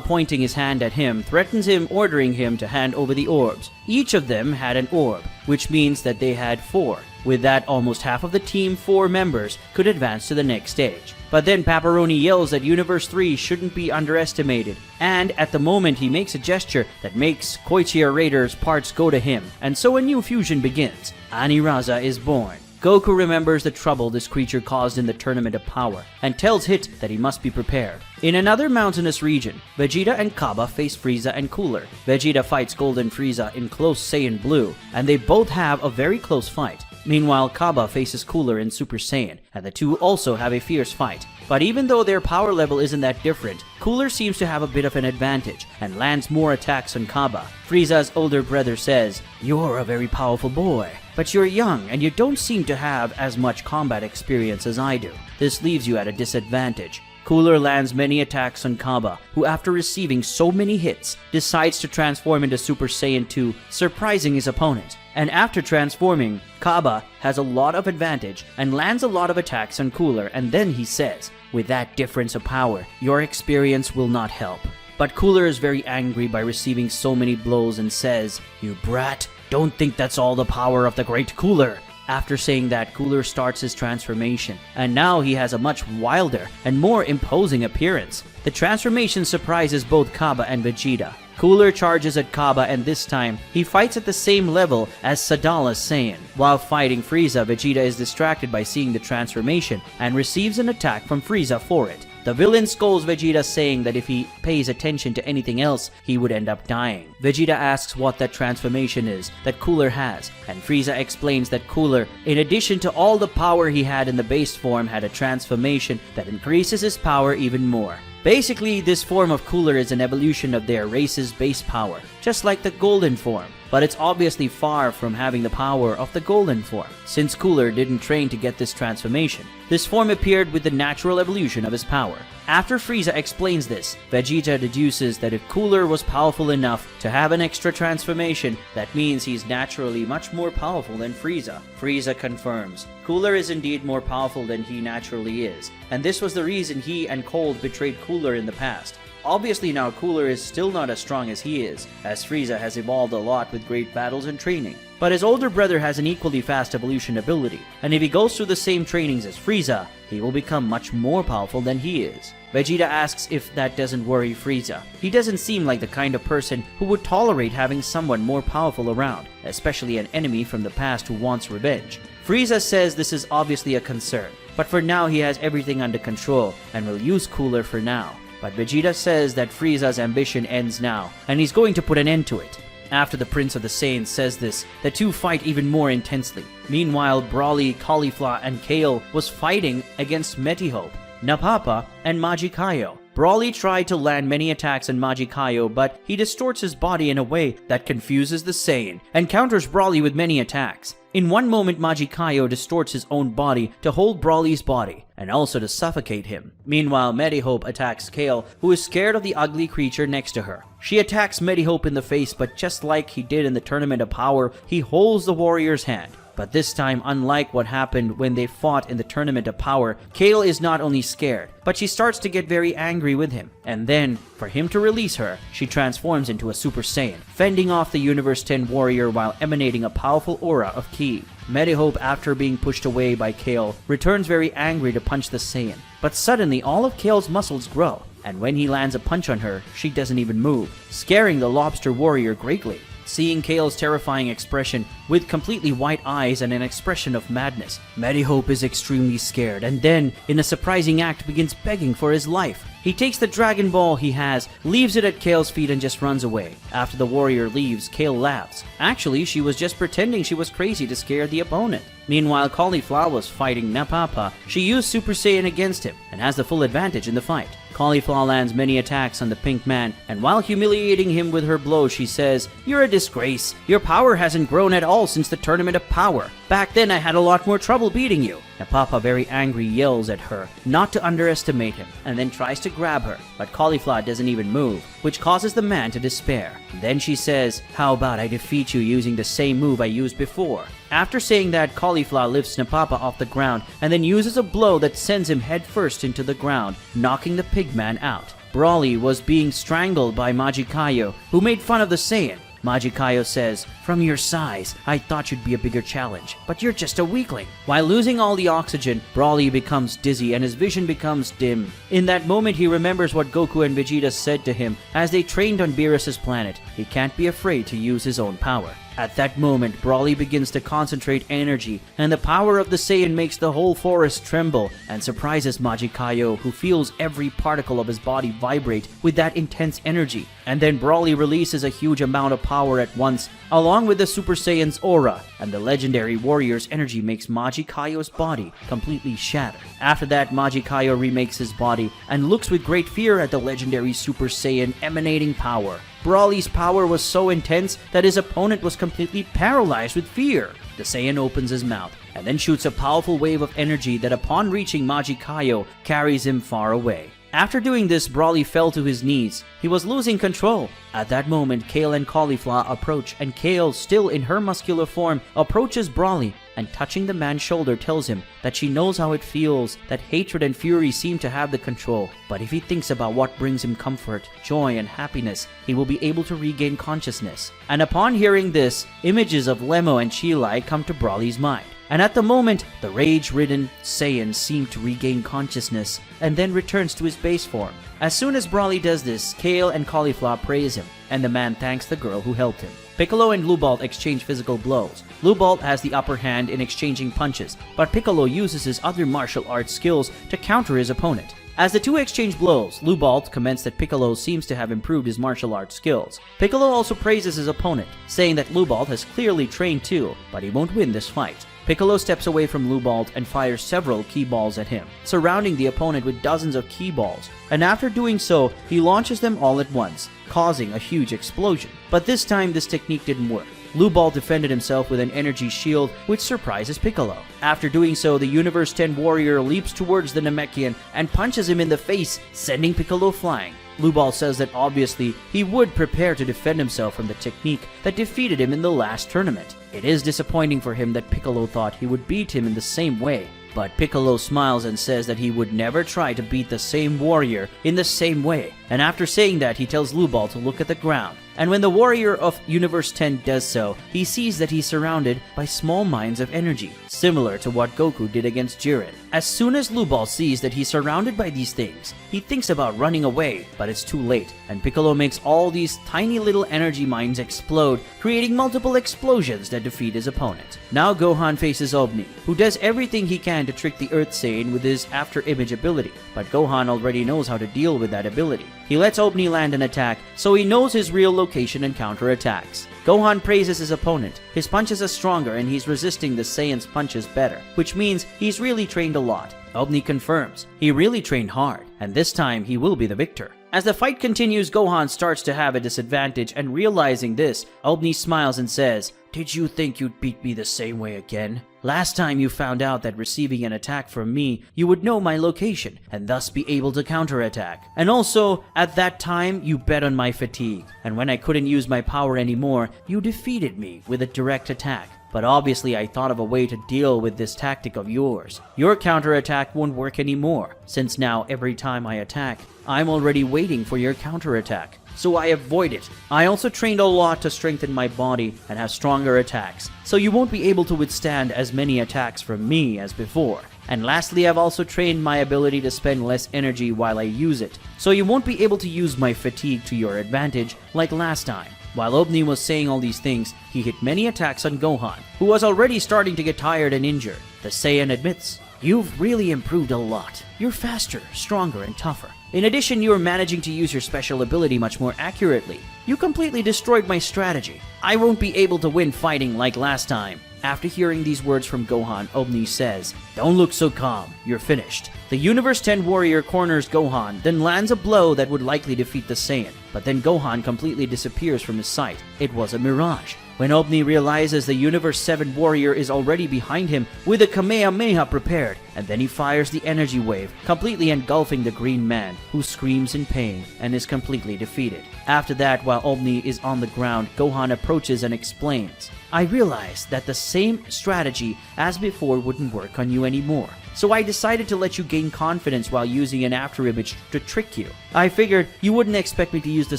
pointing his hand at him, threatens him, ordering him to hand over the orbs. Each of them had an orb, which means that they had 4. With that, almost half of the team 4 members could advance to the next stage. But then Pepperoni yells that Universe 3 shouldn't be underestimated, and at the moment he makes a gesture that makes Koichia Raider's parts go to him, and so a new fusion begins. Aniraza is born. Goku remembers the trouble this creature caused in the Tournament of Power, and tells Hit that he must be prepared. In another mountainous region, Vegeta and Kaba face Frieza and Cooler. Vegeta fights Golden Frieza in close Saiyan Blue, and they both have a very close fight. Meanwhile, Kaba faces Cooler in Super Saiyan, and the two also have a fierce fight. But even though their power level isn't that different, Cooler seems to have a bit of an advantage, and lands more attacks on Kaba. Frieza's older brother says, "You're a very powerful boy, but you're young and you don't seem to have as much combat experience as I do. This leaves you at a disadvantage." Cooler lands many attacks on Kaba, who after receiving so many hits, decides to transform into Super Saiyan 2, surprising his opponent. And after transforming, Kaba has a lot of advantage and lands a lot of attacks on Cooler, and then he says, "With that difference of power, your experience will not help." But Cooler is very angry by receiving so many blows and says, "You brat, don't think that's all the power of the great Cooler." After saying that, Cooler starts his transformation, and now he has a much wilder and more imposing appearance. The transformation surprises both Kaba and Vegeta. Cooler charges at Kaba, and this time, he fights at the same level as Sadala's Saiyan. While fighting Frieza, Vegeta is distracted by seeing the transformation and receives an attack from Frieza for it. The villain scolds Vegeta, saying that if he pays attention to anything else, he would end up dying. Vegeta asks what that transformation is that Cooler has, and Frieza explains that Cooler, in addition to all the power he had in the base form, had a transformation that increases his power even more. Basically, this form of Cooler is an evolution of their race's base power, just like the Golden form, but it's obviously far from having the power of the Golden form, since Cooler didn't train to get this transformation. This form appeared with the natural evolution of his power. After Frieza explains this, Vegeta deduces that if Cooler was powerful enough to have an extra transformation, that means he's naturally much more powerful than Frieza. Frieza confirms, Cooler is indeed more powerful than he naturally is, and this was the reason he and Cold betrayed Cooler in the past. Obviously now Cooler is still not as strong as he is, as Frieza has evolved a lot with great battles and training. But his older brother has an equally fast evolution ability, and if he goes through the same trainings as Frieza, he will become much more powerful than he is. Vegeta asks if that doesn't worry Frieza. He doesn't seem like the kind of person who would tolerate having someone more powerful around, especially an enemy from the past who wants revenge. Frieza says this is obviously a concern, but for now he has everything under control and will use Cooler for now. But Vegeta says that Frieza's ambition ends now, and he's going to put an end to it. After the Prince of the Saiyans says this, the two fight even more intensely. Meanwhile, Broly, Caulifla, and Kale was fighting against Metihope, Napapa, and Majikayo. Broly tried to land many attacks on Majikayo, but he distorts his body in a way that confuses the Saiyan, and counters Broly with many attacks. In one moment, Majikayo distorts his own body to hold Broly's body, and also to suffocate him. Meanwhile, Metihope attacks Kale, who is scared of the ugly creature next to her. She attacks Metihope in the face, but just like he did in the Tournament of Power, he holds the warrior's hand. But this time, unlike what happened when they fought in the Tournament of Power, Kale is not only scared, but she starts to get very angry with him. And then, for him to release her, she transforms into a Super Saiyan, fending off the Universe 10 warrior while emanating a powerful aura of ki. Metihope, after being pushed away by Kale, returns very angry to punch the Saiyan. But suddenly, all of Kale's muscles grow, and when he lands a punch on her, she doesn't even move, scaring the Lobster warrior greatly. seeing Kale's terrifying expression with completely white eyes and an expression of madness. Medihope is extremely scared and then, in a surprising act, begins begging for his life. He takes the Dragon Ball he has, leaves it at Kale's feet and just runs away. After the warrior leaves, Kale laughs. Actually, she was just pretending she was crazy to scare the opponent. Meanwhile, Cauliflower was fighting Napapa. She used Super Saiyan against him and has the full advantage in the fight. Cauliflower lands many attacks on the Pink Man, and while humiliating him with her blow, she says, "You're a disgrace. Your power hasn't grown at all since the Tournament of Power. Back then I had a lot more trouble beating you." Napapa, very angry, yells at her not to underestimate him, and then tries to grab her, but Cauliflower doesn't even move, which causes the man to despair. Then she says, "How about I defeat you using the same move I used before?" After saying that, Cauliflower lifts Napapa off the ground and then uses a blow that sends him headfirst into the ground, knocking the Pigman out. Broly was being strangled by Majikayo, who made fun of the Saiyan. Majikayo says, "From your size, I thought you'd be a bigger challenge, but you're just a weakling." While losing all the oxygen, Broly becomes dizzy and his vision becomes dim. In that moment, he remembers what Goku and Vegeta said to him as they trained on Beerus's planet. He can't be afraid to use his own power. At that moment, Broly begins to concentrate energy, and the power of the Saiyan makes the whole forest tremble and surprises Majikayo, who feels every particle of his body vibrate with that intense energy. And then Broly releases a huge amount of power at once, along with the Super Saiyan's aura, and the legendary warrior's energy makes Majikayo's body completely shatter. After that, Majikayo remakes his body and looks with great fear at the legendary Super Saiyan emanating power. Broly's power was so intense that his opponent was completely paralyzed with fear. The Saiyan opens his mouth and then shoots a powerful wave of energy that upon reaching Majikayo carries him far away. After doing this, Broly fell to his knees. He was losing control. At that moment, Kale and Cauliflower approach, and Kale, still in her muscular form, approaches Broly and touching the man's shoulder tells him that she knows how it feels, that hatred and fury seem to have the control, but if he thinks about what brings him comfort, joy, and happiness, he will be able to regain consciousness. And upon hearing this, images of Lemo and Chilai come to Broly's mind. And at the moment, the rage-ridden Saiyan seems to regain consciousness and then returns to his base form. As soon as Broly does this, Kale and Cauliflower praise him, and the man thanks the girl who helped him. Piccolo and Lubalt exchange physical blows. Lubalt has the upper hand in exchanging punches, but Piccolo uses his other martial arts skills to counter his opponent. As the two exchange blows, Lubalt comments that Piccolo seems to have improved his martial arts skills. Piccolo also praises his opponent, saying that Lubalt has clearly trained too, but he won't win this fight. Piccolo steps away from Lubalt and fires several key balls at him, surrounding the opponent with dozens of key balls, and after doing so, he launches them all at once, causing a huge explosion. But this time, this technique didn't work. Lubalt defended himself with an energy shield, which surprises Piccolo. After doing so, the Universe 10 warrior leaps towards the Namekian and punches him in the face, sending Piccolo flying. Lubalt says that obviously he would prepare to defend himself from the technique that defeated him in the last tournament. It is disappointing for him that Piccolo thought he would beat him in the same way, but Piccolo smiles and says that he would never try to beat the same warrior in the same way. And after saying that, he tells Lubalt to look at the ground. And when the warrior of Universe 10 does so, he sees that he's surrounded by small mines of energy, similar to what Goku did against Jiren. As soon as Lubalt sees that he's surrounded by these things, he thinks about running away, but it's too late, and Piccolo makes all these tiny little energy mines explode, creating multiple explosions that defeat his opponent. Now Gohan faces Obni, who does everything he can to trick the Earth Saiyan with his after-image ability, but Gohan already knows how to deal with that ability. He lets Obni land an attack, so he knows his real location and counterattacks. Gohan praises his opponent. His punches are stronger and he's resisting the Saiyan's punches better, which means he's really trained a lot. Obni confirms he really trained hard, and this time he will be the victor. As the fight continues, Gohan starts to have a disadvantage, and realizing this, Obni smiles and says, "Did you think you'd beat me the same way again? Last time you found out that receiving an attack from me, you would know my location, and thus be able to counterattack. And also, at that time, you bet on my fatigue, and when I couldn't use my power anymore, you defeated me with a direct attack. But obviously I thought of a way to deal with this tactic of yours. Your counterattack won't work anymore, since now every time I attack, I'm already waiting for your counterattack. So I avoid it. I also trained a lot to strengthen my body and have stronger attacks, so you won't be able to withstand as many attacks from me as before. And lastly, I've also trained my ability to spend less energy while I use it, so you won't be able to use my fatigue to your advantage like last time. While Obni was saying all these things, he hit many attacks on Gohan, who was already starting to get tired and injured. The Saiyan admits, "You've really improved a lot. You're faster, stronger, and tougher. In addition, you are managing to use your special ability much more accurately. You completely destroyed my strategy. I won't be able to win fighting like last time." After hearing these words from Gohan, Obni says, "Don't look so calm. You're finished." The Universe 10 warrior corners Gohan, then lands a blow that would likely defeat the Saiyan. But then Gohan completely disappears from his sight. It was a mirage. When Obni realizes the Universe 7 warrior is already behind him with a Kamehameha prepared, and then he fires the energy wave, completely engulfing the Green Man, who screams in pain and is completely defeated. After that, while Obni is on the ground, Gohan approaches and explains, "I realized that the same strategy as before wouldn't work on you anymore. So I decided to let you gain confidence while using an afterimage to trick you. I figured you wouldn't expect me to use the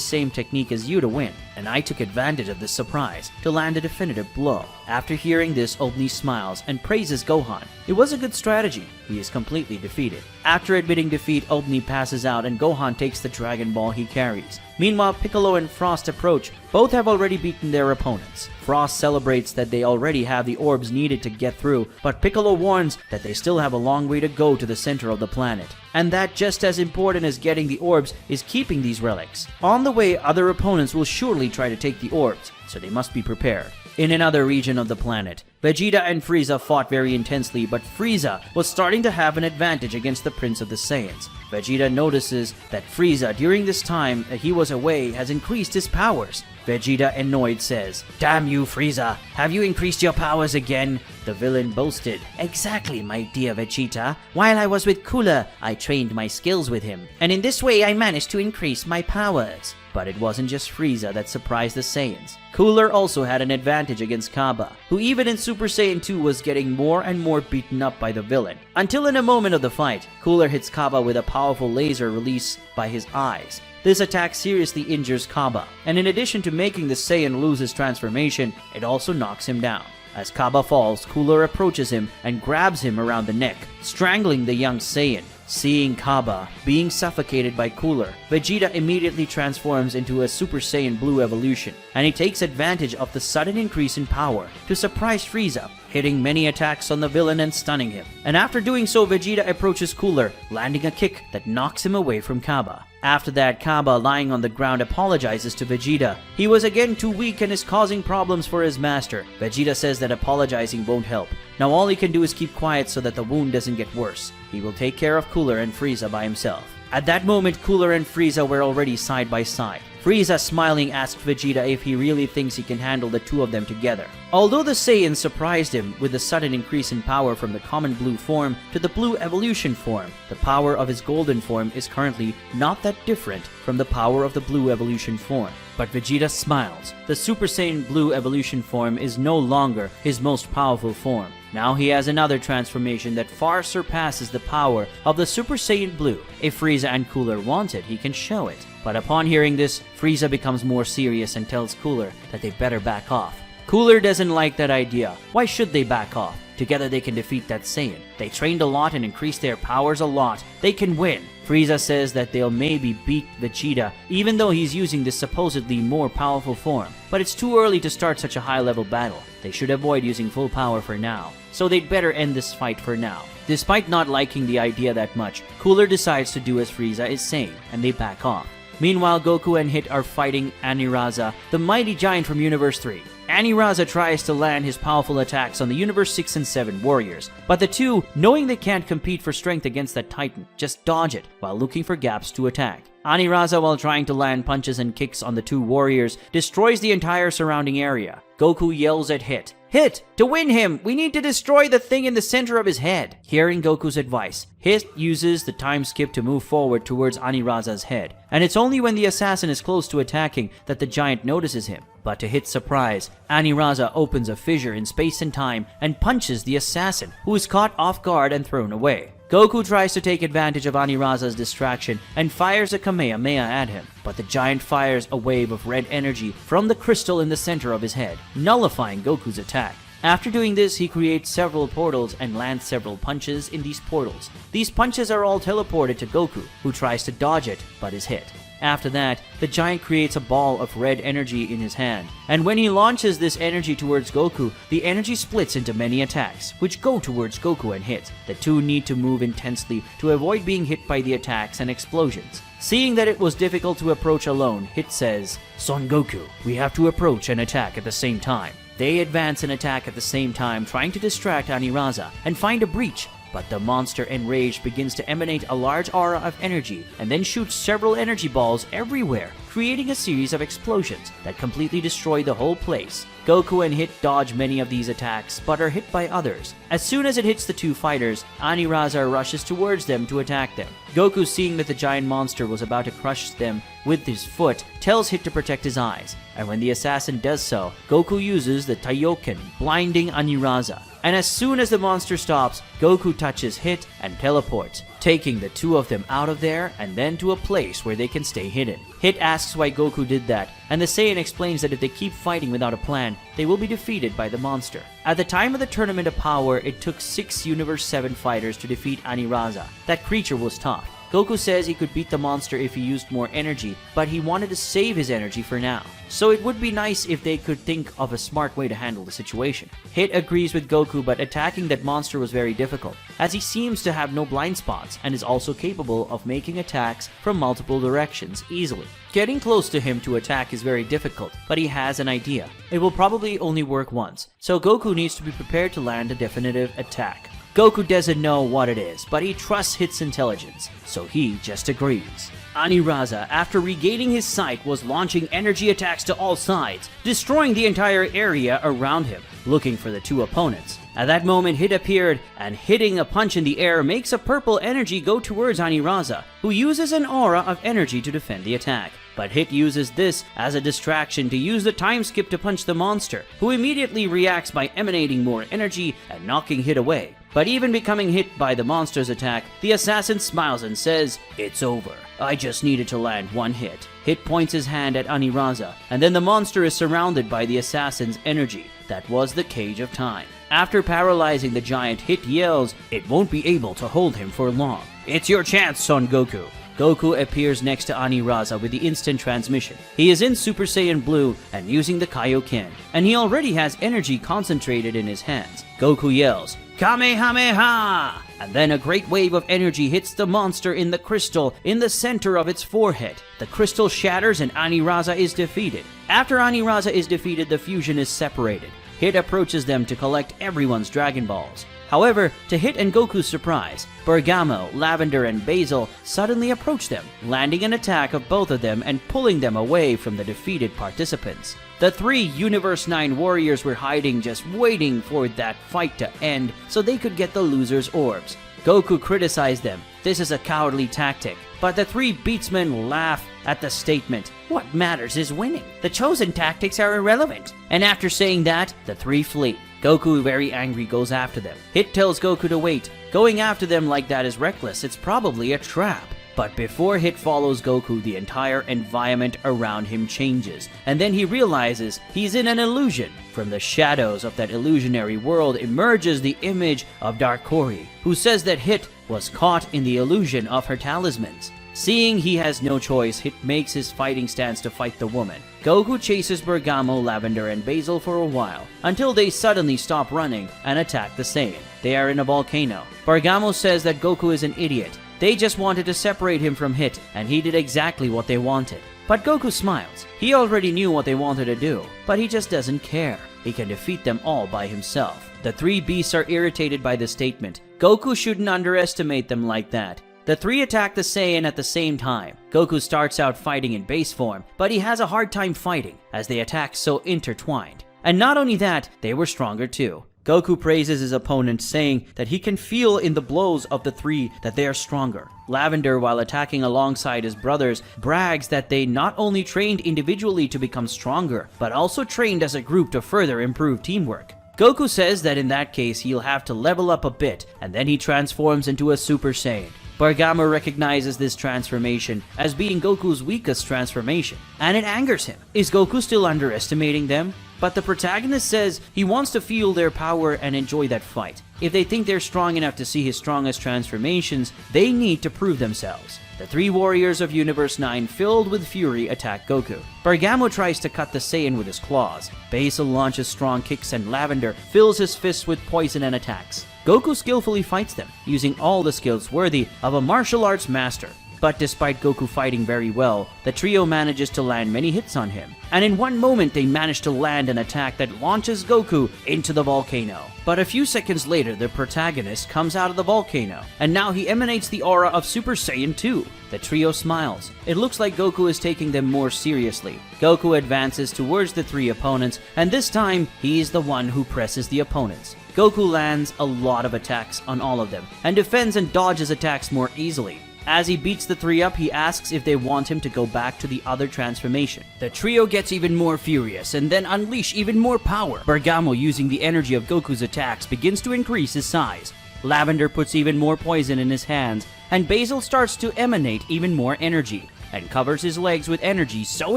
same technique as you to win, and I took advantage of this surprise to land a definitive blow." After hearing this, Obni smiles and praises Gohan. It was a good strategy. He is completely defeated. After admitting defeat, Obni passes out and Gohan takes the Dragon Ball he carries. Meanwhile, Piccolo and Frost approach. Both have already beaten their opponents. Frost celebrates that they already have the orbs needed to get through, but Piccolo warns that they still have a long way to go to the center of the planet, and that just as important as getting the orbs is keeping these relics. On the way, other opponents will surely try to take the orbs, so they must be prepared. In another region of the planet, Vegeta and Frieza fought very intensely, but Frieza was starting to have an advantage against the Prince of the Saiyans. Vegeta notices that Frieza, during this time that he was away, has increased his powers. Vegeta, annoyed, says, "Damn you, Frieza! Have you increased your powers again?" The villain boasted, "Exactly, my dear Vegeta. While I was with Cooler, I trained my skills with him, and in this way I managed to increase my powers." But it wasn't just Frieza that surprised the Saiyans. Cooler also had an advantage against Kaba, who even in Super Saiyan 2 was getting more and more beaten up by the villain. Until in a moment of the fight, Cooler hits Kaba with a powerful laser released by his eyes. This attack seriously injures Kaba, and in addition to making the Saiyan lose his transformation, it also knocks him down. As Kaba falls, Cooler approaches him and grabs him around the neck, strangling the young Saiyan. Seeing Kaba being suffocated by Cooler, Vegeta immediately transforms into a Super Saiyan Blue evolution, and he takes advantage of the sudden increase in power to surprise Frieza, hitting many attacks on the villain and stunning him. And after doing so, Vegeta approaches Cooler, landing a kick that knocks him away from Kaba. After that, Kaba, lying on the ground, apologizes to Vegeta. He was again too weak and is causing problems for his master. Vegeta says that apologizing won't help. Now all he can do is keep quiet so that the wound doesn't get worse. He will take care of Cooler and Frieza by himself. At that moment, Cooler and Frieza were already side by side. Frieza, smiling, asked Vegeta if he really thinks he can handle the two of them together. Although the Saiyans surprised him with the sudden increase in power from the common blue form to the blue evolution form, the power of his golden form is currently not that different from the power of the blue evolution form. But Vegeta smiles. The Super Saiyan Blue evolution form is no longer his most powerful form. Now he has another transformation that far surpasses the power of the Super Saiyan Blue. If Frieza and Cooler want it, he can show it. But upon hearing this, Frieza becomes more serious and tells Cooler that they better back off. Cooler doesn't like that idea. Why should they back off? Together they can defeat that Saiyan. They trained a lot and increased their powers a lot. They can win. Frieza says that they'll maybe beat Vegeta, even though he's using this supposedly more powerful form. But it's too early to start such a high-level battle. They should avoid using full power for now. So they'd better end this fight for now. Despite not liking the idea that much, Cooler decides to do as Frieza is saying, and they back off. Meanwhile, Goku and Hit are fighting Aniraza, the mighty giant from Universe 3. Aniraza tries to land his powerful attacks on the Universe 6 and 7 warriors, but the two, knowing they can't compete for strength against that Titan, just dodge it while looking for gaps to attack. Aniraza, while trying to land punches and kicks on the two warriors, destroys the entire surrounding area. Goku yells at Hit, "Hit! To win him, we need to destroy the thing in the center of his head." Hearing Goku's advice, Hit uses the time skip to move forward towards Aniraza's head, and it's only when the assassin is close to attacking that the giant notices him. But to Hit's surprise, Aniraza opens a fissure in space and time and punches the assassin, who is caught off guard and thrown away. Goku tries to take advantage of Aniraza's distraction and fires a Kamehameha at him, but the giant fires a wave of red energy from the crystal in the center of his head, nullifying Goku's attack. After doing this, he creates several portals and lands several punches in these portals. These punches are all teleported to Goku, who tries to dodge it, but is hit. After that, the giant creates a ball of red energy in his hand, and when he launches this energy towards Goku, the energy splits into many attacks, which go towards Goku and hit. The two need to move intensely to avoid being hit by the attacks and explosions. Seeing that it was difficult to approach alone, Hit says, "Son Goku, we have to approach and attack at the same time." They advance and attack at the same time, trying to distract Aniraza and find a breach. But the monster, enraged, begins to emanate a large aura of energy and then shoots several energy balls everywhere, creating a series of explosions that completely destroy the whole place. Goku and Hit dodge many of these attacks, but are hit by others. As soon as it hits the two fighters, Aniraza rushes towards them to attack them. Goku, seeing that the giant monster was about to crush them with his foot, tells Hit to protect his eyes, and when the assassin does so, Goku uses the Taiyoken, blinding Aniraza. And as soon as the monster stops, Goku touches Hit and teleports, taking the two of them out of there and then to a place where they can stay hidden. Hit asks why Goku did that, and the Saiyan explains that if they keep fighting without a plan, they will be defeated by the monster. At the time of the Tournament of Power, it took 6 Universe 7 fighters to defeat Aniraza. That creature was tough. Goku says he could beat the monster if he used more energy, but he wanted to save his energy for now. So it would be nice if they could think of a smart way to handle the situation. Hit agrees with Goku, but attacking that monster was very difficult, as he seems to have no blind spots and is also capable of making attacks from multiple directions easily. Getting close to him to attack is very difficult, but he has an idea. It will probably only work once, so Goku needs to be prepared to land a definitive attack. Goku doesn't know what it is, but he trusts Hit's intelligence, so he just agrees. Aniraza, after regaining his sight, was launching energy attacks to all sides, destroying the entire area around him, looking for the two opponents. At that moment, Hit appeared, and hitting a punch in the air makes a purple energy go towards Aniraza, who uses an aura of energy to defend the attack. But Hit uses this as a distraction to use the time skip to punch the monster, who immediately reacts by emanating more energy and knocking Hit away. But even becoming hit by the monster's attack, the assassin smiles and says, "It's over. I just needed to land one hit." Hit points his hand at Aniraza, and then the monster is surrounded by the assassin's energy. That was the Cage of Time. After paralyzing the giant, Hit yells, "It won't be able to hold him for long. It's your chance, Son Goku." Goku appears next to Aniraza with the instant transmission. He is in Super Saiyan Blue and using the Kaioken, and he already has energy concentrated in his hands. Goku yells, "Kamehameha!" And then a great wave of energy hits the monster in the crystal in the center of its forehead. The crystal shatters and Aniraza is defeated. After Aniraza is defeated, the fusion is separated. Hit approaches them to collect everyone's Dragon Balls. However, to Hit and Goku's surprise, Bergamo, Lavender, and Basil suddenly approach them, landing an attack of both of them and pulling them away from the defeated participants. The 3 Universe 9 warriors were hiding, just waiting for that fight to end so they could get the losers' orbs. Goku criticized them. This is a cowardly tactic. But the 3 beatsmen laugh at the statement. What matters is winning. The chosen tactics are irrelevant. And after saying that, the 3 flee. Goku, very angry, goes after them. Hit tells Goku to wait. Going after them like that is reckless. It's probably a trap. But before Hit follows Goku, the entire environment around him changes, and then he realizes he's in an illusion. From the shadows of that illusionary world emerges the image of Dark Kori, who says that Hit was caught in the illusion of her talismans. Seeing he has no choice, Hit makes his fighting stance to fight the woman. Goku chases Bergamo, Lavender, and Basil for a while, until they suddenly stop running and attack the Saiyan. They are in a volcano. Bergamo says that Goku is an idiot. They just wanted to separate him from Hit, and he did exactly what they wanted. But Goku smiles. He already knew what they wanted to do, but he just doesn't care. He can defeat them all by himself. The 3 beasts are irritated by the statement. Goku shouldn't underestimate them like that. The 3 attack the Saiyan at the same time. Goku starts out fighting in base form, but he has a hard time fighting, as they attack so intertwined. And not only that, they were stronger too. Goku praises his opponent, saying that he can feel in the blows of the 3 that they are stronger. Lavender, while attacking alongside his brothers, brags that they not only trained individually to become stronger, but also trained as a group to further improve teamwork. Goku says that in that case he'll have to level up a bit, and then he transforms into a Super Saiyan. Bergamo recognizes this transformation as being Goku's weakest transformation, and it angers him. Is Goku still underestimating them? but the protagonist says he wants to feel their power and enjoy that fight. If they think they're strong enough to see his strongest transformations, they need to prove themselves. The three warriors of Universe 9, filled with fury, attack Goku. Bergamo tries to cut the Saiyan with his claws. Basil launches strong kicks and Lavender fills his fists with poison and attacks. Goku skillfully fights them, using all the skills worthy of a martial arts master. But despite Goku fighting very well, the trio manages to land many hits on him. And in one moment they manage to land an attack that launches Goku into the volcano. But a few seconds later, the protagonist comes out of the volcano, and now he emanates the aura of Super Saiyan 2. The trio smiles. It looks like Goku is taking them more seriously. Goku advances towards the three opponents, and this time, he's the one who presses the opponents. Goku lands a lot of attacks on all of them, and defends and dodges attacks more easily. As he beats the three up, he asks if they want him to go back to the other transformation. The trio gets even more furious and then unleash even more power. Bergamo, using the energy of Goku's attacks, begins to increase his size. Lavender puts even more poison in his hands, and Basil starts to emanate even more energy, and covers his legs with energy so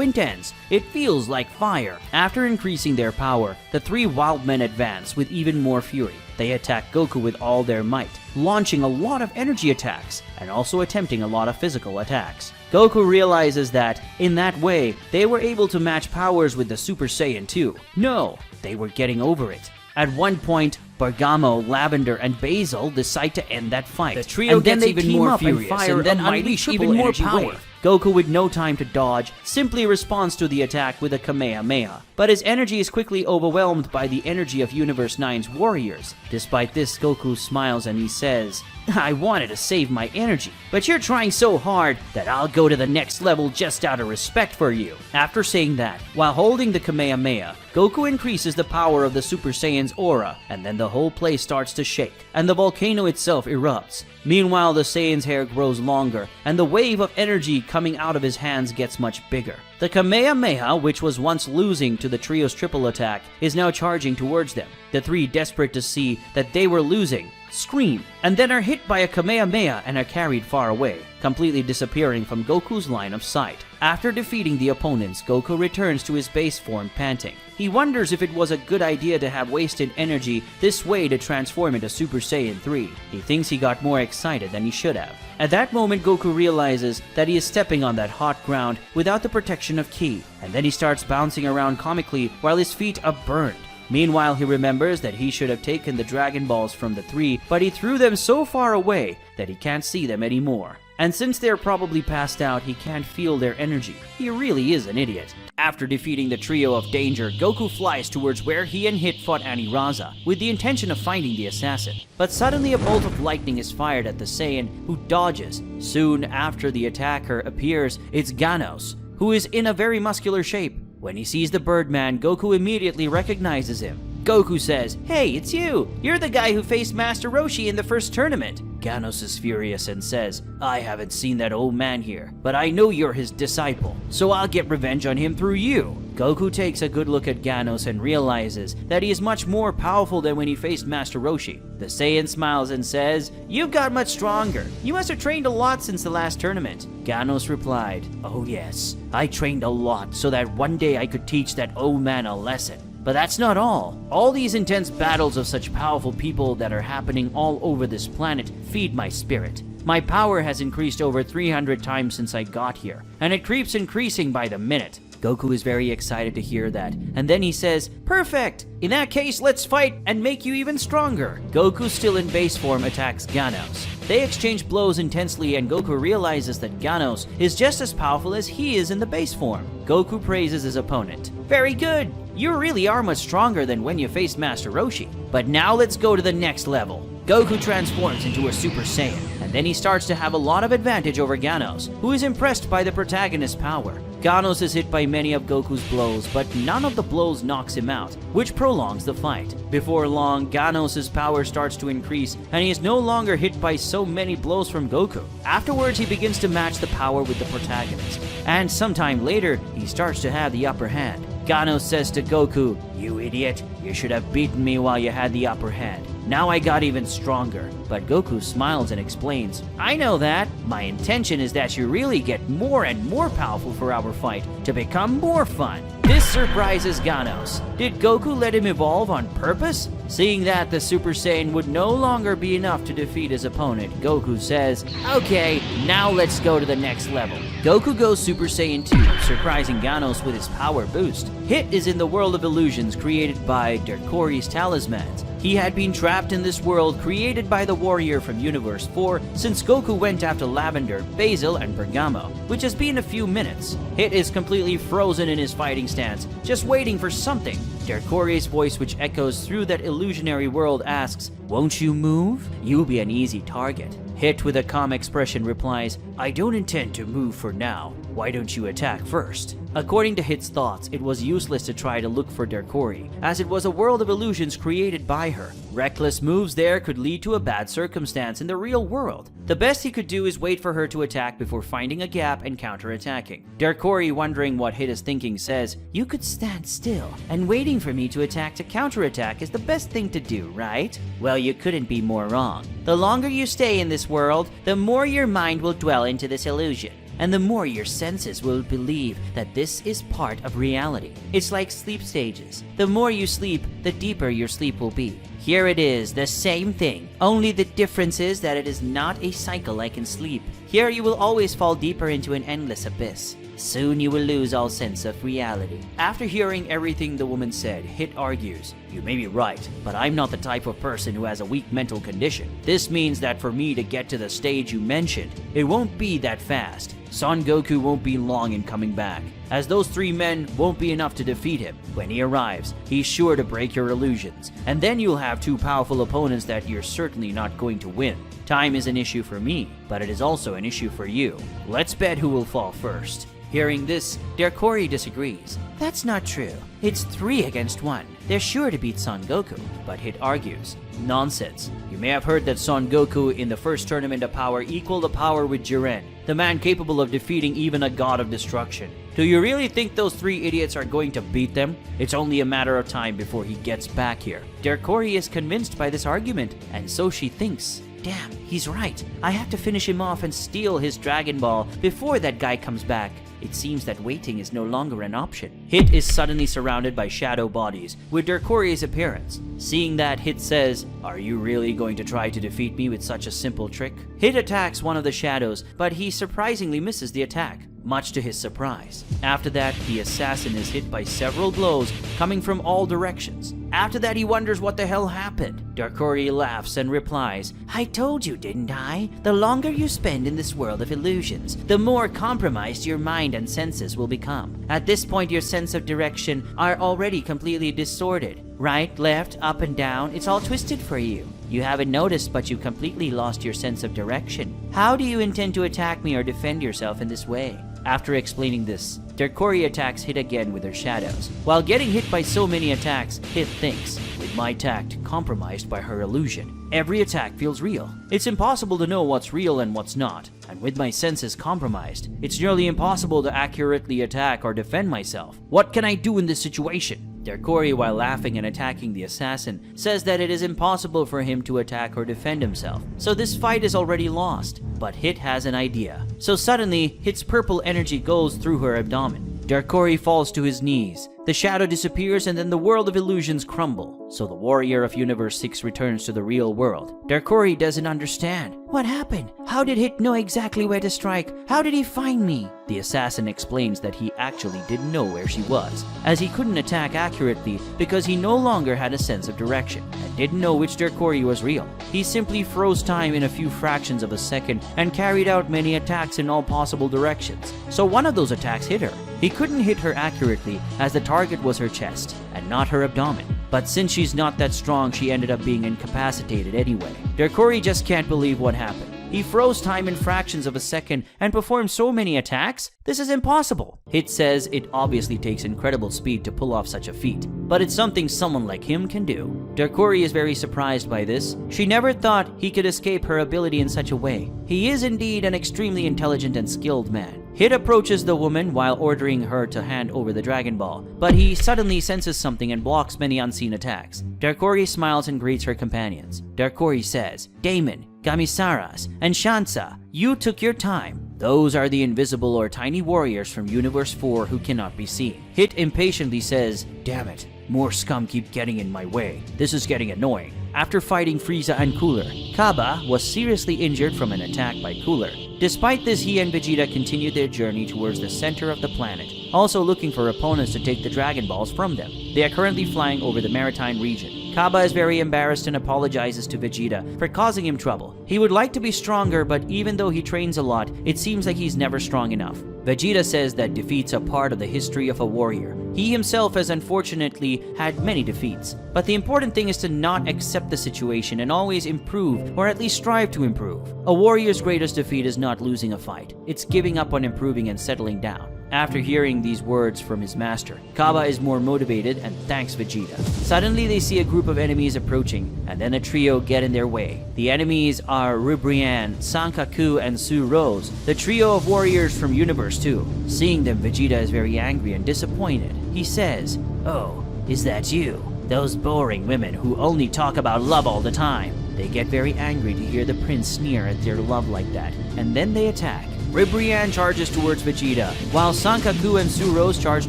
intense it feels like fire. After increasing their power, the three wild men advance with even more fury. They attack Goku with all their might, launching a lot of energy attacks and also attempting a lot of physical attacks. Goku realizes that, in that way, they were able to match powers with the Super Saiyan 2. No, they were getting over it. At one point, Bergamo, Lavender, and Basil decide to end that fight. The trio gets even more furious and then unleash even more power. Goku, with no time to dodge, simply responds to the attack with a Kamehameha. But his energy is quickly overwhelmed by the energy of Universe 9's warriors. Despite this, Goku smiles and he says, "I wanted to save my energy, but you're trying so hard that I'll go to the next level just out of respect for you." After saying that, while holding the Kamehameha, Goku increases the power of the Super Saiyan's aura, and then the whole place starts to shake, and the volcano itself erupts. Meanwhile, the Saiyan's hair grows longer, and the wave of energy coming out of his hands gets much bigger. The Kamehameha, which was once losing to the trio's triple attack, is now charging towards them. The three, desperate to see that they were losing, scream, and then are hit by a Kamehameha and are carried far away, completely disappearing from Goku's line of sight. After defeating the opponents, Goku returns to his base form panting. He wonders if it was a good idea to have wasted energy this way to transform into Super Saiyan 3. He thinks he got more excited than he should have. At that moment, Goku realizes that he is stepping on that hot ground without the protection of Ki, and then he starts bouncing around comically while his feet are burned. Meanwhile, he remembers that he should have taken the Dragon Balls from the three, but he threw them so far away that he can't see them anymore. And since they're probably passed out, he can't feel their energy. He really is an idiot. After defeating the trio of danger, Goku flies towards where he and Hit fought Aniraza, with the intention of finding the assassin. But suddenly a bolt of lightning is fired at the Saiyan, who dodges. Soon after the attacker appears, it's Ganos, who is in a very muscular shape. When he sees the Birdman, Goku immediately recognizes him. Goku says, "Hey, it's you! You're the guy who faced Master Roshi in the first tournament." Ganos is furious and says, "I haven't seen that old man here, but I know you're his disciple, so I'll get revenge on him through you." Goku takes a good look at Ganos and realizes that he is much more powerful than when he faced Master Roshi. The Saiyan smiles and says, "You've got much stronger. You must have trained a lot since the last tournament." Ganos replied, "Oh yes, I trained a lot so that one day I could teach that old man a lesson. But that's not all. All these intense battles of such powerful people that are happening all over this planet feed my spirit. My power has increased over 300 times since I got here, and it keeps increasing by the minute." Goku is very excited to hear that, and then he says, "Perfect! In that case, let's fight and make you even stronger." Goku, still in base form, attacks Ganos. They exchange blows intensely, and Goku realizes that Ganos is just as powerful as he is in the base form. Goku praises his opponent. "Very good! You really are much stronger than when you faced Master Roshi. But now let's go to the next level." Goku transforms into a Super Saiyan, and then he starts to have a lot of advantage over Ganos, who is impressed by the protagonist's power. Ganos is hit by many of Goku's blows, but none of the blows knocks him out, which prolongs the fight. Before long, Ganos' power starts to increase, and he is no longer hit by so many blows from Goku. Afterwards, he begins to match the power with the protagonist, and sometime later, he starts to have the upper hand. Ganos says to Goku, "You idiot, you should have beaten me while you had the upper hand. Now I got even stronger." But Goku smiles and explains, "I know that. My intention is that you really get more and more powerful for our fight to become more fun." This This surprises Ganos. Did Goku let him evolve on purpose? Seeing that the Super Saiyan would no longer be enough to defeat his opponent, Goku says, "Okay, now let's go to the next level." Goku goes Super Saiyan 2, surprising Ganos with his power boost. Hit is in the world of illusions created by Derkori's talismans. He had been trapped in this world created by the warrior from Universe 4 since Goku went after Lavender, Basil, and Bergamo, which has been a few minutes. Hit is completely frozen in his fighting stance, just waiting for something. Derkori's voice, which echoes through that illusionary world, asks, "Won't you move? You'll be an easy target." Hit, with a calm expression, replies, "I don't intend to move for now. Why don't you attack first?" According to Hit's thoughts, it was useless to try to look for Derkori, as it was a world of illusions created by her. Reckless moves there could lead to a bad circumstance in the real world. The best he could do is wait for her to attack before finding a gap and counter-attacking. Derkori, wondering what Hit is thinking, says, "You could stand still, and waiting for me to attack to counter-attack is the best thing to do, right?" Well, you couldn't be more wrong. The longer you stay in this world, the more your mind will dwell into this illusion, and the more your senses will believe that this is part of reality. It's like sleep stages. The more you sleep, the deeper your sleep will be. Here it is, the same thing, only the difference is that it is not a cycle like in sleep. Here you will always fall deeper into an endless abyss. Soon you will lose all sense of reality. After hearing everything the woman said, Hit argues, "You may be right, but I'm not the type of person who has a weak mental condition. This means that for me to get to the stage you mentioned, it won't be that fast. Son Goku won't be long in coming back, as those 3 men won't be enough to defeat him. When he arrives, he's sure to break your illusions, and then you'll have 2 powerful opponents that you're certainly not going to win. Time is an issue for me, but it is also an issue for you. Let's bet who will fall first." Hearing this, Derkori disagrees. "That's not true. It's 3 against 1. They're sure to beat Son Goku." But Hit argues, "Nonsense. You may have heard that Son Goku in the first tournament of power equaled the power with Jiren, the man capable of defeating even a god of destruction. Do you really think those 3 idiots are going to beat them? It's only a matter of time before he gets back here." Derkori is convinced by this argument, and so she thinks, "Damn, he's right. I have to finish him off and steal his Dragon Ball before that guy comes back." It seems that waiting is no longer an option. Hit is suddenly surrounded by shadow bodies, with Derkori's appearance. Seeing that, Hit says, "Are you really going to try to defeat me with such a simple trick?" Hit attacks one of the shadows, but he surprisingly misses the attack, much to his surprise. After that, the assassin is hit by several blows coming from all directions. After that, he wonders what the hell happened. Derkori laughs and replies, "I told you, didn't I? The longer you spend in this world of illusions, the more compromised your mind and senses will become. At this point, your sense of direction are already completely distorted. Right, left, up and down, it's all twisted for you. You haven't noticed, but you completely lost your sense of direction. How do you intend to attack me or defend yourself in this way?" After explaining this, Derkori attacks Hit again with her shadows. While getting hit by so many attacks, Hit thinks, "With my tact compromised by her illusion, every attack feels real. It's impossible to know what's real and what's not, and with my senses compromised, it's nearly impossible to accurately attack or defend myself. What can I do in this situation?" Derkori, while laughing and attacking the assassin, says that it is impossible for him to attack or defend himself, so this fight is already lost. But Hit has an idea. So suddenly, Hit's purple energy goes through her abdomen. Derkori falls to his knees. The shadow disappears and then the world of illusions crumble. So the warrior of Universe 6 returns to the real world. Derkori doesn't understand. What happened? How did Hit know exactly where to strike? How did he find me? The assassin explains that he actually didn't know where she was, as he couldn't attack accurately because he no longer had a sense of direction and didn't know which Derkori was real. He simply froze time in a few fractions of a second and carried out many attacks in all possible directions. So one of those attacks hit her. He couldn't hit her accurately as the target was her chest and not her abdomen. But since she's not that strong, she ended up being incapacitated anyway. Derkori just can't believe what happened. He froze time in fractions of a second and performed so many attacks? This is impossible. Hit says it obviously takes incredible speed to pull off such a feat, but it's something someone like him can do. Derkori is very surprised by this. She never thought he could escape her ability in such a way. He is indeed an extremely intelligent and skilled man. Hit approaches the woman while ordering her to hand over the Dragon Ball, but he suddenly senses something and blocks many unseen attacks. Derkori smiles and greets her companions. Derkori says, "Damon, Gamisaras, and Shansa, you took your time. Those are the invisible or tiny warriors from Universe 4 who cannot be seen. Hit impatiently says, "Damn it, more scum keep getting in my way. This is getting annoying." After fighting Frieza and Cooler, Kaba was seriously injured from an attack by Cooler. Despite this, he and Vegeta continued their journey towards the center of the planet, also looking for opponents to take the Dragon Balls from them. They are currently flying over the maritime region. Kaba is very embarrassed and apologizes to Vegeta for causing him trouble. He would like to be stronger, but even though he trains a lot, it seems like he's never strong enough. Vegeta says that defeats are part of the history of a warrior. He himself has unfortunately had many defeats, but the important thing is to not accept the situation and always improve, or at least strive to improve. A warrior's greatest defeat is not losing a fight. It's giving up on improving and settling down. After hearing these words from his master, Kaba is more motivated and thanks Vegeta. Suddenly they see a group of enemies approaching, and then the trio get in their way. The enemies are Ribrianne, Sankaku, and Su-Rose, the trio of warriors from Universe 2. Seeing them, Vegeta is very angry and disappointed. He says, "Oh, is that you? Those boring women who only talk about love all the time." They get very angry to hear the prince sneer at their love like that, and then they attack. Ribrianne charges towards Vegeta, while Sankaku and Su-Rose charge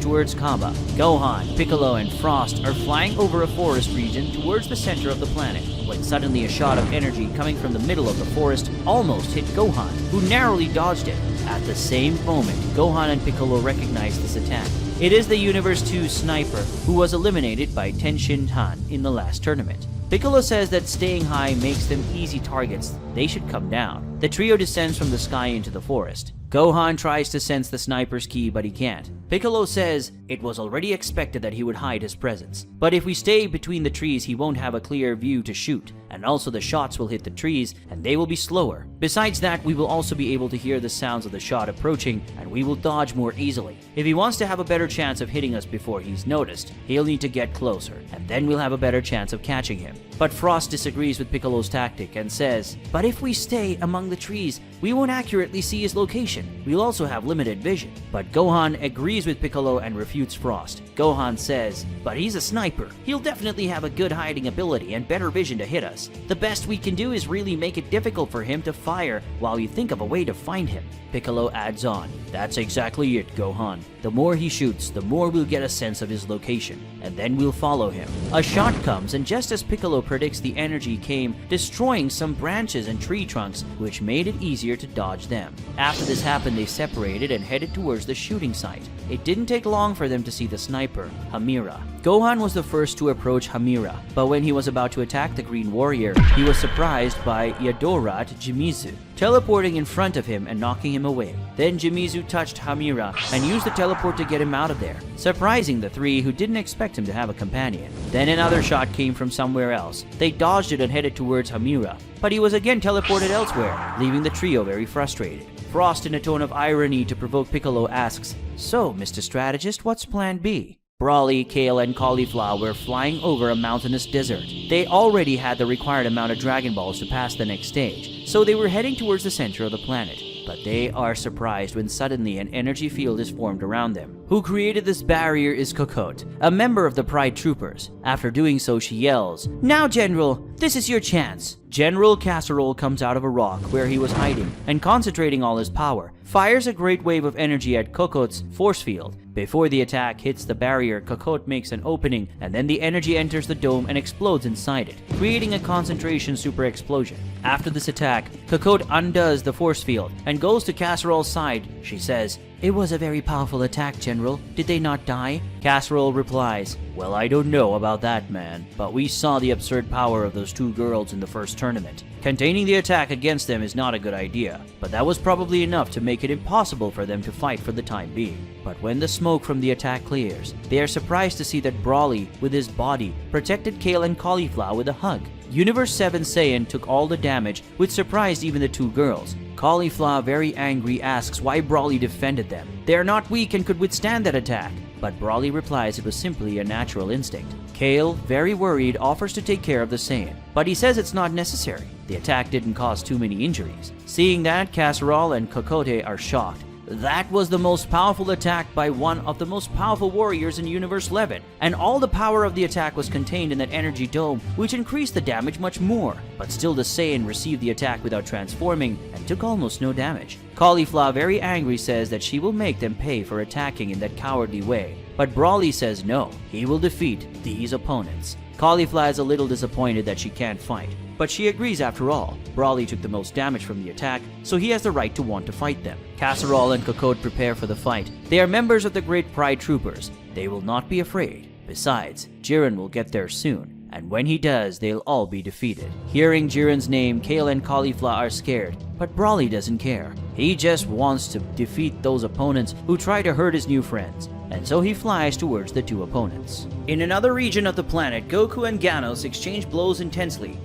towards Kaba. Gohan, Piccolo, and Frost are flying over a forest region towards the center of the planet, when suddenly a shot of energy coming from the middle of the forest almost hit Gohan, who narrowly dodged it. At the same moment, Gohan and Piccolo recognize this attack. It is the Universe 2 sniper who was eliminated by Tenshin Han in the last tournament. Piccolo says that staying high makes them easy targets. They should come down. The trio descends from the sky into the forest. Gohan tries to sense the sniper's key, but he can't. Piccolo says it was already expected that he would hide his presence, but if we stay between the trees he won't have a clear view to shoot, and also the shots will hit the trees and they will be slower. Besides that, we will also be able to hear the sounds of the shot approaching and we will dodge more easily. If he wants to have a better chance of hitting us before he's noticed, he'll need to get closer, and then we'll have a better chance of catching him. But Frost disagrees with Piccolo's tactic and says, "But if we stay among the trees, we won't accurately see his location. We'll also have limited vision." But Gohan agrees with Piccolo and refutes Frost. Gohan says, "But he's a sniper. He'll definitely have a good hiding ability and better vision to hit us. The best we can do is really make it difficult for him to fire while we think of a way to find him." Piccolo adds on, "That's exactly it, Gohan. The more he shoots, the more we'll get a sense of his location, and then we'll follow him." A shot comes, and just as Piccolo predicts, the energy came, destroying some branches and tree trunks, which made it easier to dodge them. After this happened, they separated and headed towards the shooting site. It didn't take long for them to see the sniper, Hamira. Gohan was the first to approach Hamira, but when he was about to attack the Green Warrior, he was surprised by Yadorat Jimizu, teleporting in front of him and knocking him away. Then Jimizu touched Hamira and used the teleport to get him out of there, surprising the three who didn't expect him to have a companion. Then another shot came from somewhere else. They dodged it and headed towards Hamira, but he was again teleported elsewhere, leaving the trio very frustrated. Frost, in a tone of irony to provoke Piccolo, asks, "So, Mr. Strategist, what's plan B?" Broly, Kale, and Cauliflower were flying over a mountainous desert. They already had the required amount of Dragon Balls to pass the next stage, so they were heading towards the center of the planet. But they are surprised when suddenly an energy field is formed around them. Who created this barrier is Cocotte, a member of the Pride Troopers. After doing so, she yells, "Now, General, this is your chance." General Casserole comes out of a rock where he was hiding and, concentrating all his power, fires a great wave of energy at Cocotte's force field. Before the attack hits the barrier, Cocotte makes an opening, and then the energy enters the dome and explodes inside it, creating a concentration super explosion. After this attack, Cocotte undoes the force field and goes to Casserole's side. She says, "It was a very powerful attack, General. Did they not die?" Casserole replies, "Well, I don't know about that, man, but we saw the absurd power of those two girls in the first tournament. Containing the attack against them is not a good idea, but that was probably enough to make it impossible for them to fight for the time being." But when the smoke from the attack clears, they are surprised to see that Broly, with his body, protected Kale and Cauliflower with a hug. Universe 7 Saiyan took all the damage, which surprised even the two girls. Cauliflower, very angry, asks why Broly defended them. They are not weak and could withstand that attack. But Broly replies it was simply a natural instinct. Kale, very worried, offers to take care of the Saiyan, but he says it's not necessary. The attack didn't cause too many injuries. Seeing that, Casserole and Cocotte are shocked. That was the most powerful attack by one of the most powerful warriors in Universe 11, and all the power of the attack was contained in that energy dome, which increased the damage much more. But still the Saiyan received the attack without transforming and took almost no damage. Caulifla, very angry, says that she will make them pay for attacking in that cowardly way. But Broly says no, he will defeat these opponents. Caulifla is a little disappointed that she can't fight, but she agrees after all. Broly took the most damage from the attack, so he has the right to want to fight them. Casserole and Cocotte prepare for the fight. They are members of the Great Pride Troopers. They will not be afraid. Besides, Jiren will get there soon, and when he does, they'll all be defeated. Hearing Jiren's name, Kale and Caulifla are scared, but Broly doesn't care. He just wants to defeat those opponents who try to hurt his new friends, and so he flies towards the two opponents. In another region of the planet, Goku and Ganos exchange blows intensely.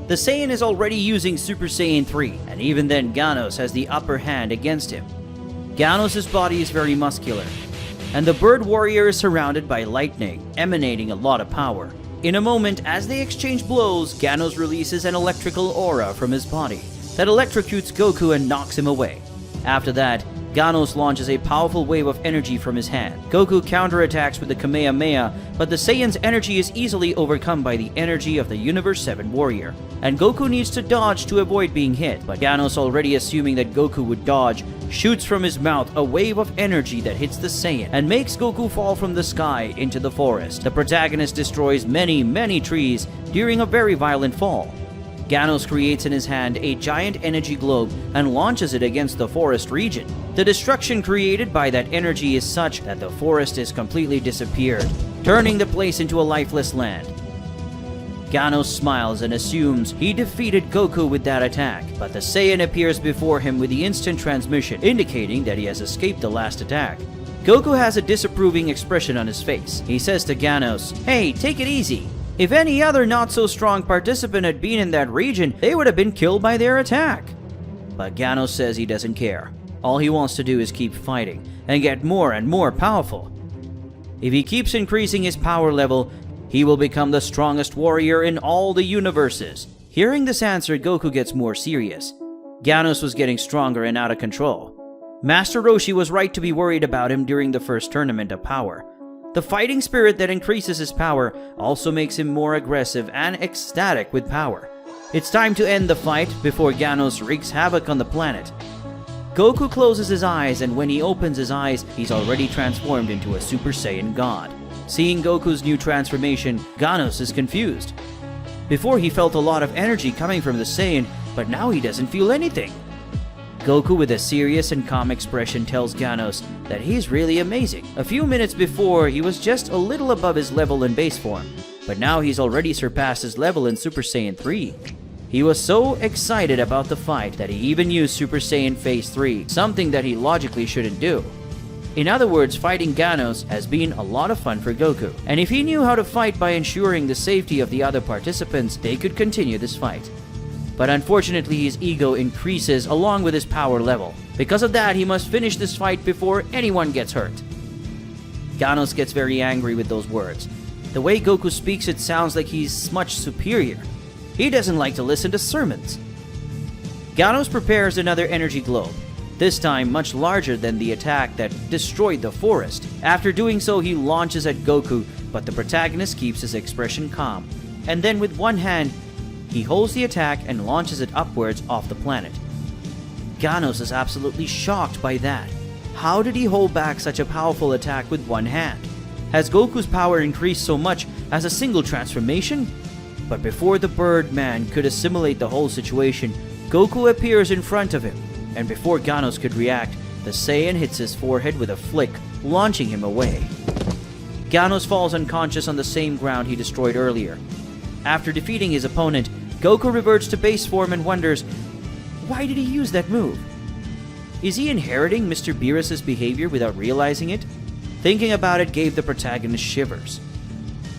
The Saiyan is already using Super Saiyan 3, and even then Ganos has the upper hand against him. Ganos' body is very muscular, and the bird warrior is surrounded by lightning, emanating a lot of power. In a moment, as they exchange blows, Ganos releases an electrical aura from his body that electrocutes Goku and knocks him away. After that, Ganos launches a powerful wave of energy from his hand. Goku counterattacks with the Kamehameha, but the Saiyan's energy is easily overcome by the energy of the Universe 7 warrior, and Goku needs to dodge to avoid being hit. But Ganos, already assuming that Goku would dodge, shoots from his mouth a wave of energy that hits the Saiyan and makes Goku fall from the sky into the forest. The protagonist destroys many trees during a very violent fall. Ganos creates in his hand a giant energy globe and launches it against the forest region. The destruction created by that energy is such that the forest is completely disappeared, turning the place into a lifeless land. Ganos smiles and assumes he defeated Goku with that attack, but the Saiyan appears before him with the instant transmission, indicating that he has escaped the last attack. Goku has a disapproving expression on his face. He says to Ganos, "Hey, take it easy. If any other not-so-strong participant had been in that region, they would have been killed by their attack." But Ganos says he doesn't care. All he wants to do is keep fighting and get more and more powerful. If he keeps increasing his power level, he will become the strongest warrior in all the universes. Hearing this answer, Goku gets more serious. Ganos was getting stronger and out of control. Master Roshi was right to be worried about him during the first tournament of power. The fighting spirit that increases his power also makes him more aggressive and ecstatic with power. It's time to end the fight before Ganos wreaks havoc on the planet. Goku closes his eyes, and when he opens his eyes, he's already transformed into a Super Saiyan God. Seeing Goku's new transformation, Ganos is confused. Before he felt a lot of energy coming from the Saiyan, but now he doesn't feel anything. Goku, with a serious and calm expression, tells Ganos that he's really amazing. A few minutes before, he was just a little above his level in base form, but now he's already surpassed his level in Super Saiyan 3. He was so excited about the fight that he even used Super Saiyan Phase 3, something that he logically shouldn't do. In other words, fighting Ganos has been a lot of fun for Goku, and if he knew how to fight by ensuring the safety of the other participants, they could continue this fight. But unfortunately, his ego increases along with his power level. Because of that, he must finish this fight before anyone gets hurt. Ganos gets very angry with those words. The way Goku speaks, it sounds like he's much superior. He doesn't like to listen to sermons. Ganos prepares another energy globe, this time much larger than the attack that destroyed the forest. After doing so, he launches at Goku, but the protagonist keeps his expression calm. And then with one hand, he holds the attack and launches it upwards off the planet. Ganos is absolutely shocked by that. How did he hold back such a powerful attack with one hand? Has Goku's power increased so much as a single transformation? But before the bird man could assimilate the whole situation, Goku appears in front of him, and before Ganos could react, the Saiyan hits his forehead with a flick, launching him away. Ganos falls unconscious on the same ground he destroyed earlier. After defeating his opponent, Goku reverts to base form and wonders, why did he use that move? Is he inheriting Mr. Beerus' behavior without realizing it? Thinking about it gave the protagonist shivers.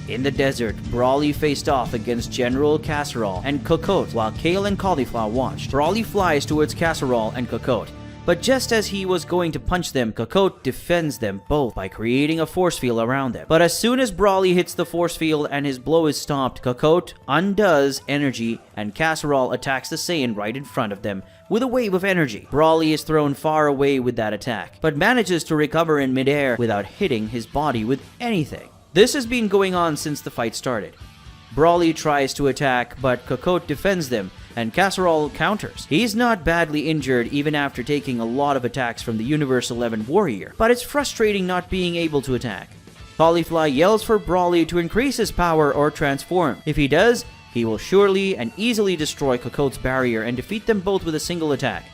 In the desert, Broly faced off against General Casserole and Cocotte while Kale and Caulifla watched. Broly flies towards Casserole and Cocotte, But just as he was going to punch them, Cocotte defends them both by creating a force field around them. But as soon as Brawly hits the force field and his blow is stopped, Cocotte undoes energy and Casserole attacks the Saiyan right in front of them with a wave of energy. Brawly is thrown far away with that attack, but manages to recover in midair without hitting his body with anything. This has been going on since the fight started. Brawly tries to attack, but Cocotte defends them, and Casserole counters. He's not badly injured even after taking a lot of attacks from the Universe 11 warrior, but it's frustrating not being able to attack. Caulifla yells for Brawly to increase his power or transform. If he does, he will surely and easily destroy Cocotte's barrier and defeat them both with a single attack.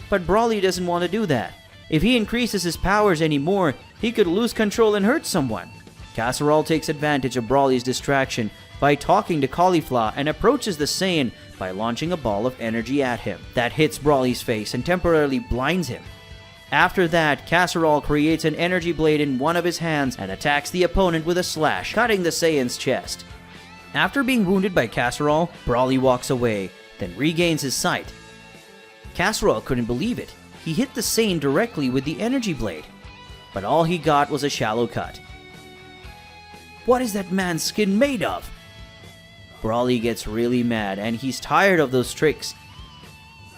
But Brawly doesn't want to do that. If he increases his powers anymore, he could lose control and hurt someone. Casserole takes advantage of Brawly's distraction by talking to Caulifla and approaches the Saiyan by launching a ball of energy at him. That hits Brawly's face and temporarily blinds him. After that, Casserole creates an energy blade in one of his hands and attacks the opponent with a slash, cutting the Saiyan's chest. After being wounded by Casserole, Brawly walks away, then regains his sight. Casserole couldn't believe it. He hit the Saiyan directly with the energy blade, but all he got was a shallow cut. What is that man's skin made of? Brawly gets really mad and he's tired of those tricks.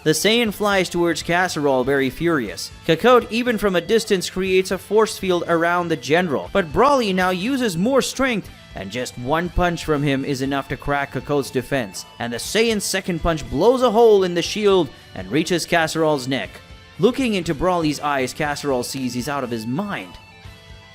The Saiyan flies towards Casserole very furious. Cocotte, even from a distance, creates a force field around the general, but Brawly now uses more strength, and just one punch from him is enough to crack Cocotte's defense, and the Saiyan's second punch blows a hole in the shield and reaches Casserole's neck. Looking into Brawly's eyes, Casserole sees he's out of his mind.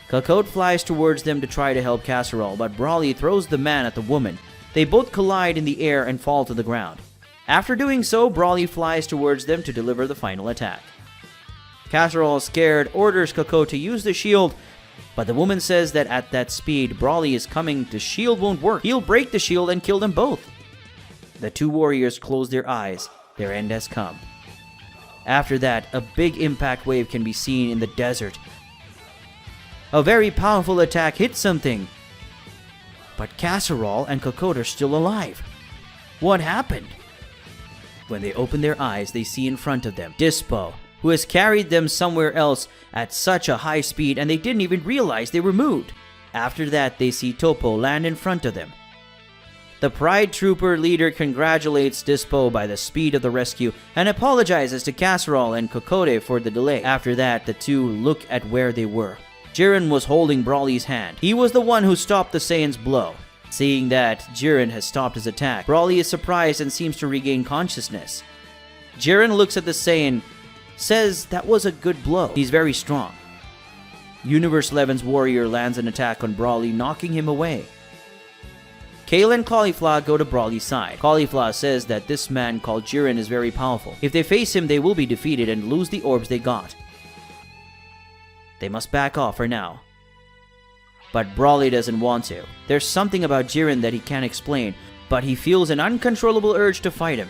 Cocotte flies towards them to try to help Casserole, but Brawly throws the man at the woman. They both collide in the air and fall to the ground. After doing so, Brawly flies towards them to deliver the final attack. Casserole, scared, orders Cocotte to use the shield, but the woman says that at that speed Brawly is coming, the shield won't work. He'll break the shield and kill them both. The two warriors close their eyes. Their end has come. After that, a big impact wave can be seen in the desert. A very powerful attack hits something. But Casserole and Cocotte are still alive. What happened? When they open their eyes, they see in front of them Dispo, who has carried them somewhere else at such a high speed and they didn't even realize they were moved. After that, they see Topo land in front of them. The Pride Trooper leader congratulates Dispo by the speed of the rescue and apologizes to Casserole and Cocotte for the delay. After that, the two look at where they were. Jiren was holding Brawly's hand. He was the one who stopped the Saiyan's blow. Seeing that Jiren has stopped his attack, Brawly is surprised and seems to regain consciousness. Jiren looks at the Saiyan, says that was a good blow. He's very strong. Universe 11's warrior lands an attack on Brawly, knocking him away. Kale and Caulifla go to Brawly's side. Caulifla says that this man called Jiren is very powerful. If they face him, they will be defeated and lose the orbs they got. They must back off for now. But Brawly doesn't want to. There's something about Jiren that he can't explain, but he feels an uncontrollable urge to fight him.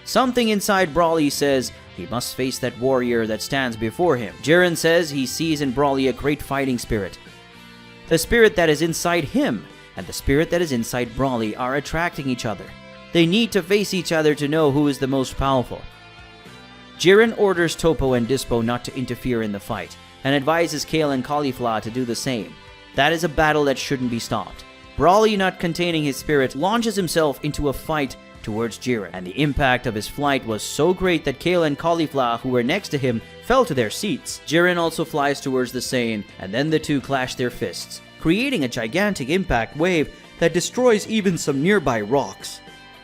Something inside Brawly says he must face that warrior that stands before him. Jiren says he sees in Brawly a great fighting spirit. The spirit that is inside him and the spirit that is inside Brawly are attracting each other. They need to face each other to know who is the most powerful. Jiren orders Topo and Dispo not to interfere in the fight, and advises Kale and Caulifla to do the same. That is a battle that shouldn't be stopped. Brawly, not containing his spirit, launches himself into a fight towards Jiren, and the impact of his flight was so great that Kale and Caulifla, who were next to him, fell to their seats. Jiren also flies towards the Saiyan, and then the two clash their fists, creating a gigantic impact wave that destroys even some nearby rocks.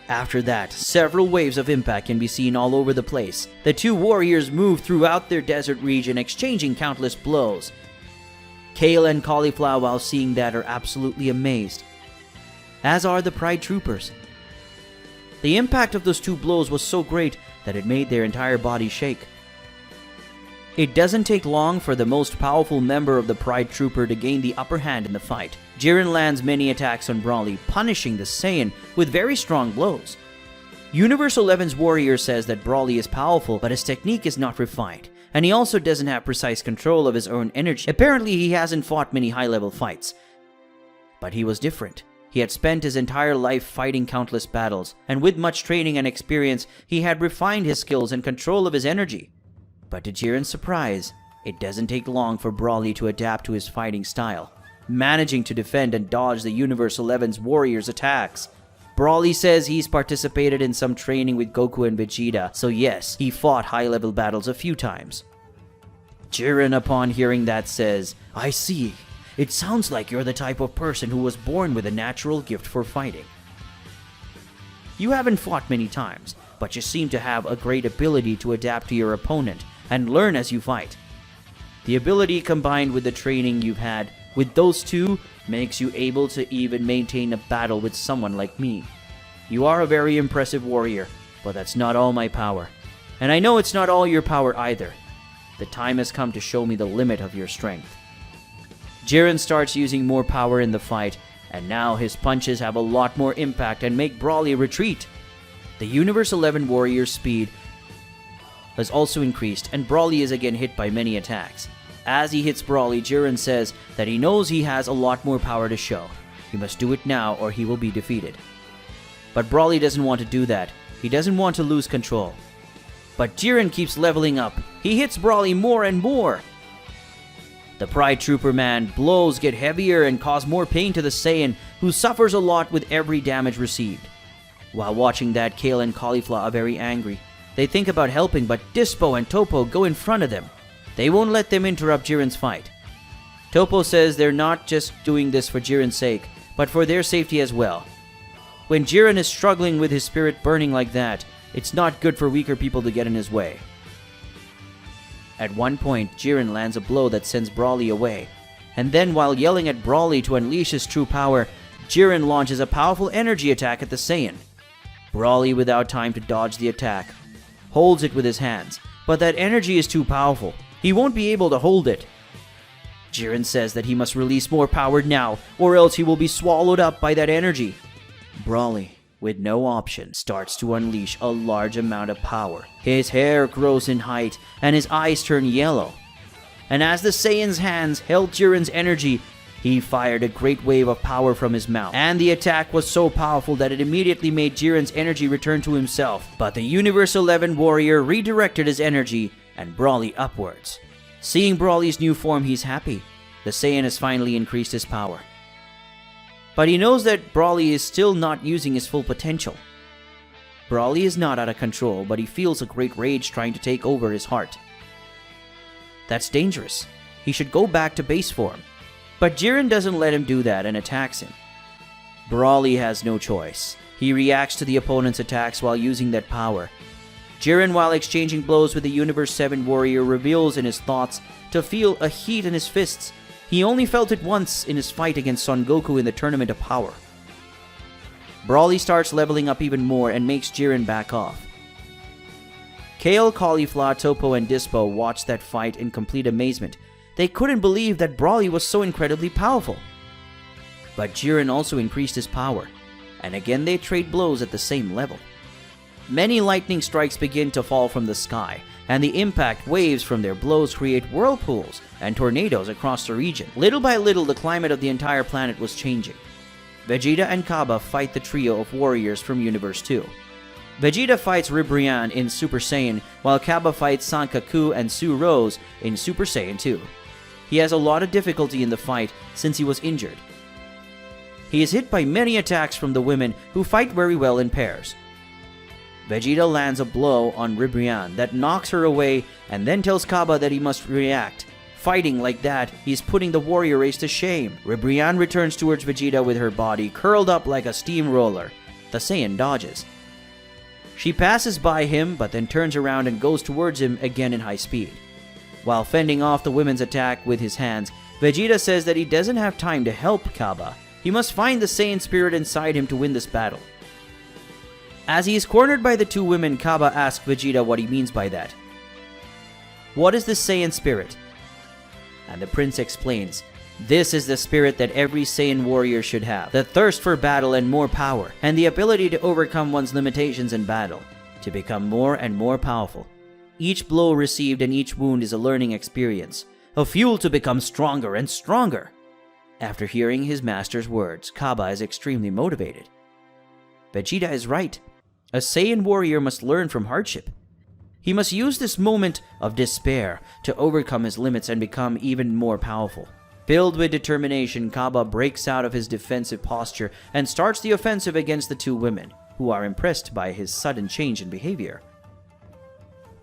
After that, several waves of impact can be seen all over the place. The two warriors move throughout their desert region, exchanging countless blows. Kale and Caulifla, while seeing that, are absolutely amazed, as are the Pride Troopers. The impact of those two blows was so great that it made their entire body shake. It doesn't take long for the most powerful member of the Pride Trooper to gain the upper hand in the fight. Jiren lands many attacks on Brawly, punishing the Saiyan with very strong blows. Universe 11's warrior says that Brawly is powerful, but his technique is not refined, and he also doesn't have precise control of his own energy. Apparently, he hasn't fought many high-level fights. But he was different. He had spent his entire life fighting countless battles, and with much training and experience, he had refined his skills and control of his energy. But to Jiren's surprise, it doesn't take long for Broly to adapt to his fighting style, managing to defend and dodge the Universe 11's warriors' attacks. Broly says he's participated in some training with Goku and Vegeta, so yes, he fought high-level battles a few times. Jiren, upon hearing that, says, "I see. It sounds like you're the type of person who was born with a natural gift for fighting. You haven't fought many times, but you seem to have a great ability to adapt to your opponent and learn as you fight. The ability combined with the training you've had with those two makes you able to even maintain a battle with someone like me. You are a very impressive warrior, but that's not all my power. And I know it's not all your power either. The time has come to show me the limit of your strength." Jiren starts using more power in the fight, and now his punches have a lot more impact and make Broly retreat. The Universe 11 warrior's speed has also increased, and Broly is again hit by many attacks. As he hits Broly, Jiren says that he knows he has a lot more power to show. He must do it now or he will be defeated. But Broly doesn't want to do that. He doesn't want to lose control. But Jiren keeps leveling up. He hits Broly more and more. The Pride Trooper man blows get heavier and cause more pain to the Saiyan, who suffers a lot with every damage received. While watching that, Kale and Caulifla are very angry. They think about helping, but Dispo and Topo go in front of them. They won't let them interrupt Jiren's fight. Topo says they're not just doing this for Jiren's sake, but for their safety as well. When Jiren is struggling with his spirit burning like that, it's not good for weaker people to get in his way. At one point, Jiren lands a blow that sends Broly away. And then, while yelling at Broly to unleash his true power, Jiren launches a powerful energy attack at the Saiyan. Broly, without time to dodge the attack, holds it with his hands, but that energy is too powerful. He won't be able to hold it. Jiren says that he must release more power now, or else he will be swallowed up by that energy. Broly, with no option, starts to unleash a large amount of power. His hair grows in height, and his eyes turn yellow. And as the Saiyan's hands held Jiren's energy, he fired a great wave of power from his mouth. And the attack was so powerful that it immediately made Jiren's energy return to himself. But the Universe 11 warrior redirected his energy and Broly upwards. Seeing Broly's new form, he's happy. The Saiyan has finally increased his power. But he knows that Broly is still not using his full potential. Broly is not out of control, but he feels a great rage trying to take over his heart. That's dangerous. He should go back to base form. But Jiren doesn't let him do that and attacks him. Broly has no choice. He reacts to the opponent's attacks while using that power. Jiren, while exchanging blows with the Universe 7 warrior, reveals in his thoughts to feel a heat in his fists. He only felt it once in his fight against Son Goku in the Tournament of Power. Broly starts leveling up even more and makes Jiren back off. Kale, Caulifla, Topo, and Dispo watched that fight in complete amazement. They couldn't believe that Broly was so incredibly powerful. But Jiren also increased his power, and again they trade blows at the same level. Many lightning strikes begin to fall from the sky, and the impact waves from their blows create whirlpools and tornadoes across the region. Little by little, the climate of the entire planet was changing. Vegeta and Kaba fight the trio of warriors from Universe 2. Vegeta fights Ribrianne in Super Saiyan, while Kaba fights Sankaku and Su Rose in Super Saiyan 2. He has a lot of difficulty in the fight since he was injured. He is hit by many attacks from the women, who fight very well in pairs. Vegeta lands a blow on Ribrianne that knocks her away and then tells Kaba that he must react. Fighting like that, he's putting the warrior race to shame. Ribrianne returns towards Vegeta with her body curled up like a steamroller. The Saiyan dodges. She passes by him, but then turns around and goes towards him again in high speed. While fending off the women's attack with his hands, Vegeta says that he doesn't have time to help Kaba. He must find the Saiyan spirit inside him to win this battle. As he is cornered by the two women, Kaba asks Vegeta what he means by that. What is the Saiyan spirit? And the prince explains, this is the spirit that every Saiyan warrior should have. The thirst for battle and more power, and the ability to overcome one's limitations in battle, to become more and more powerful. Each blow received and each wound is a learning experience, a fuel to become stronger and stronger. After hearing his master's words, Kaba is extremely motivated. Vegeta is right. A Saiyan warrior must learn from hardship. He must use this moment of despair to overcome his limits and become even more powerful. Filled with determination, Kaba breaks out of his defensive posture and starts the offensive against the two women, who are impressed by his sudden change in behavior.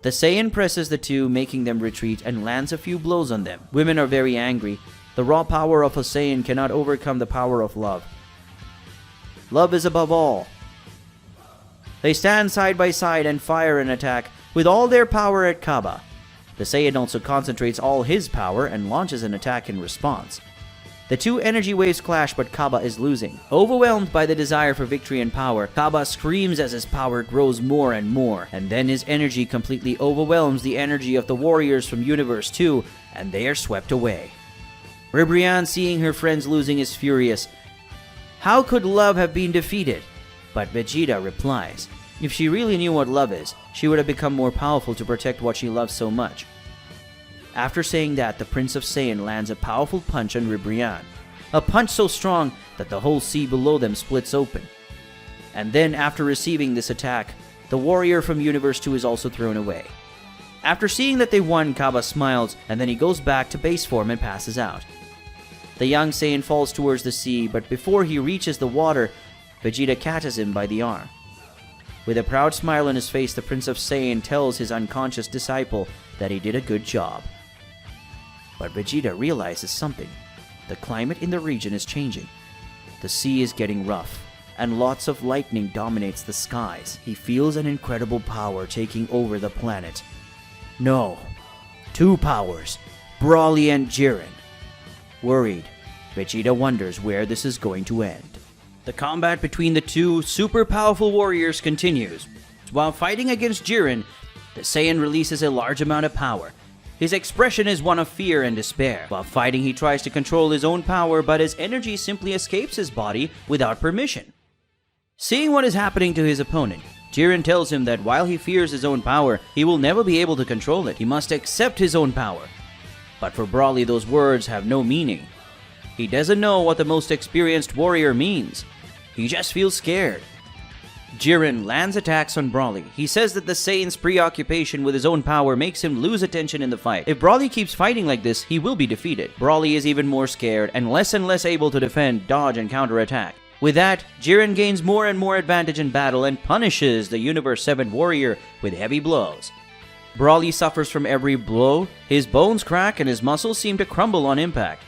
The Saiyan presses the two, making them retreat, and lands a few blows on them. Women are very angry. The raw power of a Saiyan cannot overcome the power of love. Love is above all. They stand side by side and fire an attack with all their power at Kaba. The Saiyan also concentrates all his power and launches an attack in response. The two energy waves clash, but Kaba is losing. Overwhelmed by the desire for victory and power, Kaba screams as his power grows more and more, and then his energy completely overwhelms the energy of the warriors from Universe 2, and they are swept away. Ribrianne, seeing her friends losing, is furious. How could love have been defeated? But Vegeta replies, if she really knew what love is, she would have become more powerful to protect what she loves so much. After saying that, the Prince of Saiyan lands a powerful punch on Ribrianne. A punch so strong that the whole sea below them splits open. And then, after receiving this attack, the warrior from Universe 2 is also thrown away. After seeing that they won, Kaba smiles, and then he goes back to base form and passes out. The young Saiyan falls towards the sea, but before he reaches the water, Vegeta catches him by the arm. With a proud smile on his face, the Prince of Saiyan tells his unconscious disciple that he did a good job. But Vegeta realizes something. The climate in the region is changing. The sea is getting rough, and lots of lightning dominates the skies. He feels an incredible power taking over the planet. No, two powers, Broly and Jiren. Worried, Vegeta wonders where this is going to end. The combat between the two super powerful warriors continues. While fighting against Jiren, the Saiyan releases a large amount of power. His expression is one of fear and despair. While fighting, he tries to control his own power, but his energy simply escapes his body without permission. Seeing what is happening to his opponent, Jiren tells him that while he fears his own power, he will never be able to control it. He must accept his own power. But for Broly, those words have no meaning. He doesn't know what the most experienced warrior means. He just feels scared. Jiren lands attacks on Broly. He says that the Saiyan's preoccupation with his own power makes him lose attention in the fight. If Broly keeps fighting like this, he will be defeated. Broly is even more scared and less able to defend, dodge, and counterattack. With that, Jiren gains more and more advantage in battle and punishes the Universe 7 warrior with heavy blows. Broly suffers from every blow, his bones crack and his muscles seem to crumble on impact.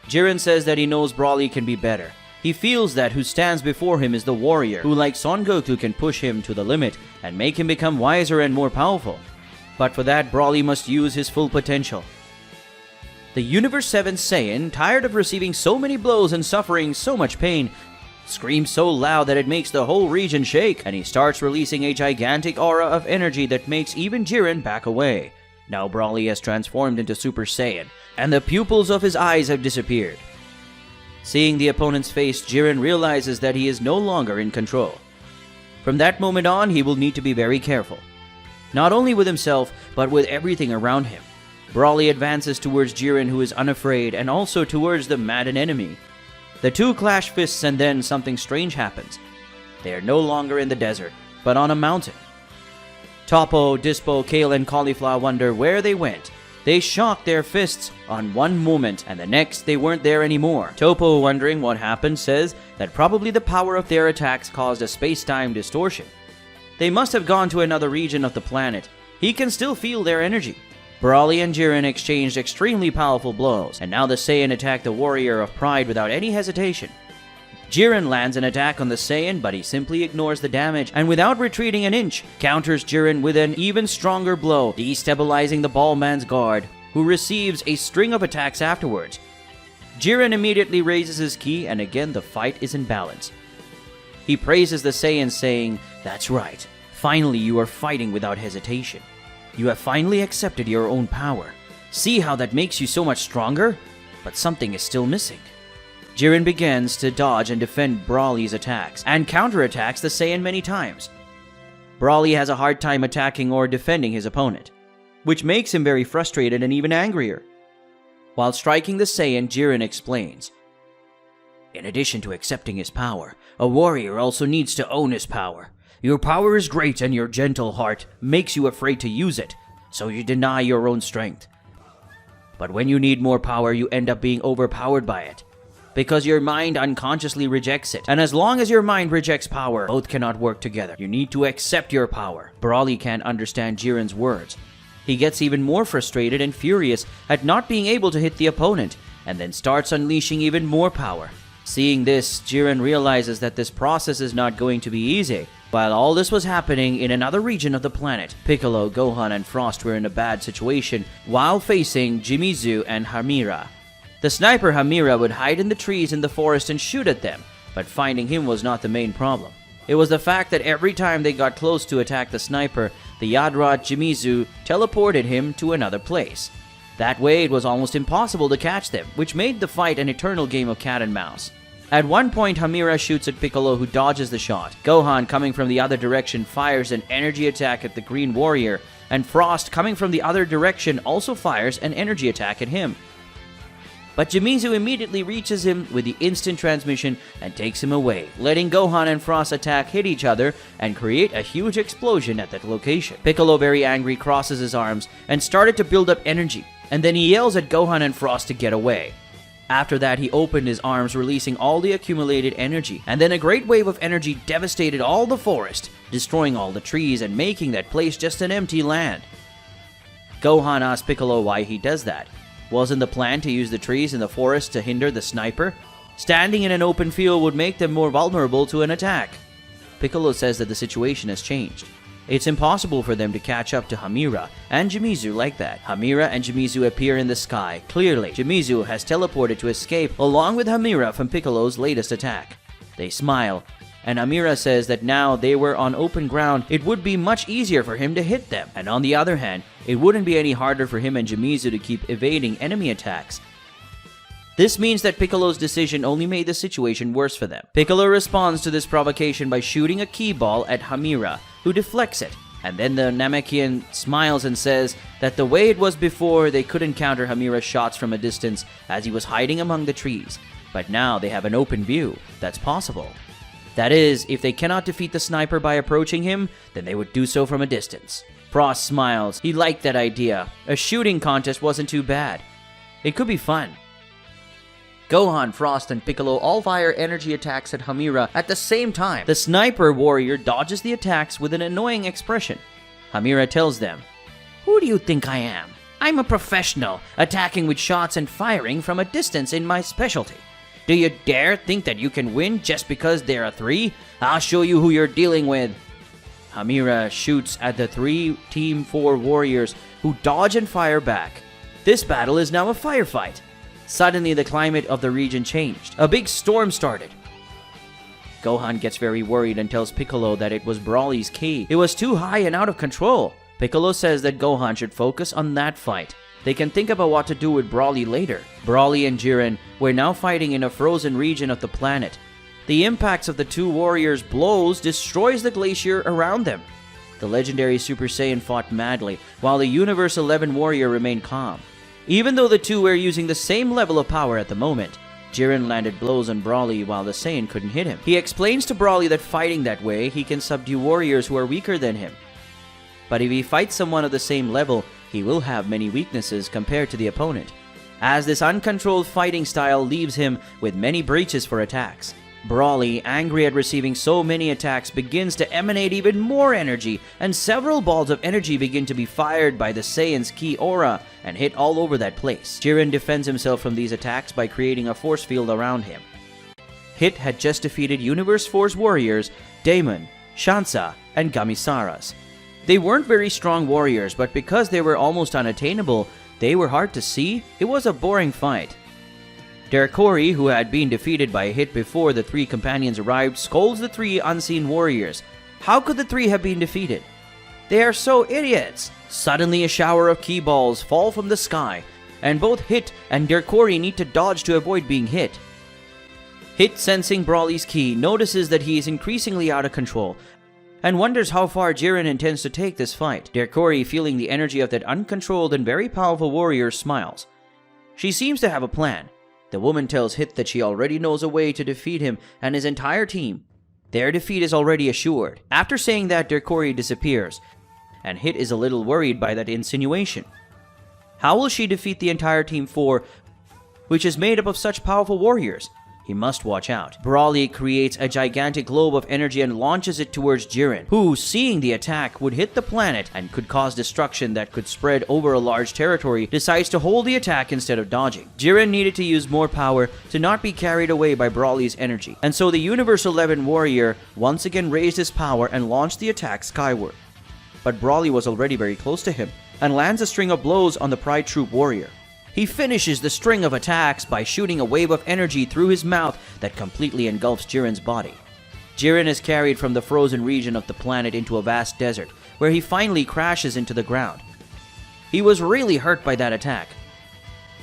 Jiren says that he knows Broly can be better. He feels that who stands before him is the warrior, who like Son Goku can push him to the limit and make him become wiser and more powerful. But for that, Broly must use his full potential. The Universe 7 Saiyan, tired of receiving so many blows and suffering so much pain, screams so loud that it makes the whole region shake, and he starts releasing a gigantic aura of energy that makes even Jiren back away. Now Broly has transformed into Super Saiyan, and the pupils of his eyes have disappeared. Seeing the opponent's face, Jiren realizes that he is no longer in control. From that moment on, he will need to be very careful. Not only with himself, but with everything around him. Broly advances towards Jiren, who is unafraid, and also towards the maddened enemy. The two clash fists, and then something strange happens. They are no longer in the desert, but on a mountain. Toppo, Dispo, Kale, and Cauliflower wonder where they went. They shock their fists on one moment, and the next they weren't there anymore. Toppo, wondering what happened, says that probably the power of their attacks caused a space-time distortion. They must have gone to another region of the planet. He can still feel their energy. Broly and Jiren exchanged extremely powerful blows, and now the Saiyan attack the warrior of pride without any hesitation. Jiren lands an attack on the Saiyan, but he simply ignores the damage, and without retreating an inch, counters Jiren with an even stronger blow, destabilizing the ball man's guard, who receives a string of attacks afterwards. Jiren immediately raises his ki, and again the fight is in balance. He praises the Saiyan, saying, "That's right. Finally you are fighting without hesitation. You have finally accepted your own power. See how that makes you so much stronger? But something is still missing." Jiren begins to dodge and defend Broly's attacks, and counterattacks the Saiyan many times. Broly has a hard time attacking or defending his opponent, which makes him very frustrated and even angrier. While striking the Saiyan, Jiren explains, "In addition to accepting his power, a warrior also needs to own his power. Your power is great and your gentle heart makes you afraid to use it, so you deny your own strength. But when you need more power, you end up being overpowered by it, because your mind unconsciously rejects it. And as long as your mind rejects power, both cannot work together. You need to accept your power. Broly can't understand Jiren's words. He gets even more frustrated and furious at not being able to hit the opponent, and then starts unleashing even more power. Seeing this, Jiren realizes that this process is not going to be easy. While all this was happening in another region of the planet, Piccolo, Gohan, and Frost were in a bad situation while facing Jimizu and Hamira. The sniper Hamira would hide in the trees in the forest and shoot at them, but finding him was not the main problem. It was the fact that every time they got close to attack the sniper, the Yadrat Jimizu teleported him to another place. That way it was almost impossible to catch them, which made the fight an eternal game of cat and mouse. At one point, Hamira shoots at Piccolo, who dodges the shot. Gohan, coming from the other direction, fires an energy attack at the Green Warrior, and Frost, coming from the other direction, also fires an energy attack at him. But Jimizu immediately reaches him with the instant transmission and takes him away, letting Gohan and Frost's attack hit each other and create a huge explosion at that location. Piccolo, very angry, crosses his arms and started to build up energy, and then he yells at Gohan and Frost to get away. After that, he opened his arms, releasing all the accumulated energy, and then a great wave of energy devastated all the forest, destroying all the trees and making that place just an empty land. Gohan asked Piccolo why he does that. Wasn't the plan to use the trees in the forest to hinder the sniper? Standing in an open field would make them more vulnerable to an attack. Piccolo says that the situation has changed. It's impossible for them to catch up to Hamira and Jimizu like that. Hamira and Jimizu appear in the sky. Clearly, Jimizu has teleported to escape along with Hamira from Piccolo's latest attack. They smile, and Hamira says that now they were on open ground, it would be much easier for him to hit them. And on the other hand, it wouldn't be any harder for him and Jimizu to keep evading enemy attacks. This means that Piccolo's decision only made the situation worse for them. Piccolo responds to this provocation by shooting a key ball at Hamira, who deflects it. And then the Namekian smiles and says that the way it was before, they couldn't counter Hamira's shots from a distance as he was hiding among the trees. But now they have an open view. That's possible. That is, if they cannot defeat the sniper by approaching him, then they would do so from a distance. Frost smiles. He liked that idea. A shooting contest wasn't too bad. It could be fun. Gohan, Frost, and Piccolo all fire energy attacks at Hamira at the same time. The sniper warrior dodges the attacks with an annoying expression. Hamira tells them, "Who do you think I am? I'm a professional, attacking with shots and firing from a distance in my specialty. Do you dare think that you can win just because there are three? I'll show you who you're dealing with." Hamira shoots at the three Team 4 warriors who dodge and fire back. This battle is now a firefight. Suddenly, the climate of the region changed. A big storm started. Gohan gets very worried and tells Piccolo that it was Broly's ki. It was too high and out of control. Piccolo says that Gohan should focus on that fight. They can think about what to do with Broly later. Broly and Jiren were now fighting in a frozen region of the planet. The impacts of the two warriors' blows destroys the glacier around them. The legendary Super Saiyan fought madly, while the Universe 11 warrior remained calm. Even though the two were using the same level of power at the moment, Jiren landed blows on Broly while the Saiyan couldn't hit him. He explains to Broly that fighting that way, he can subdue warriors who are weaker than him. But if he fights someone of the same level, he will have many weaknesses compared to the opponent, as this uncontrolled fighting style leaves him with many breaches for attacks. Broly, angry at receiving so many attacks, begins to emanate even more energy, and several balls of energy begin to be fired by the Saiyan's ki aura and hit all over that place. Jiren defends himself from these attacks by creating a force field around him. Hit had just defeated Universe Force warriors Daemon, Shansa, and Gamisaras. They weren't very strong warriors, but because they were almost unattainable, they were hard to see. It was a boring fight. Derkori, who had been defeated by a hit before the three companions arrived, scolds the three unseen warriors. How could the three have been defeated? They are so idiots! Suddenly a shower of ki balls fall from the sky, and both Hit and Derkori need to dodge to avoid being hit. Hit, sensing Broly's ki, notices that he is increasingly out of control, and wonders how far Jiren intends to take this fight. Derkori, feeling the energy of that uncontrolled and very powerful warrior, smiles. She seems to have a plan. The woman tells Hit that she already knows a way to defeat him and his entire team. Their defeat is already assured. After saying that, Derkori disappears, and Hit is a little worried by that insinuation. How will she defeat the entire Team 4, which is made up of such powerful warriors? He must watch out. Broly creates a gigantic globe of energy and launches it towards Jiren, who, seeing the attack would hit the planet and could cause destruction that could spread over a large territory, decides to hold the attack instead of dodging. Jiren needed to use more power to not be carried away by Broly's energy, and so the Universe 11 warrior once again raised his power and launched the attack skyward. But Broly was already very close to him, and lands a string of blows on the Pride Troop warrior. He finishes the string of attacks by shooting a wave of energy through his mouth that completely engulfs Jiren's body. Jiren is carried from the frozen region of the planet into a vast desert, where he finally crashes into the ground. He was really hurt by that attack.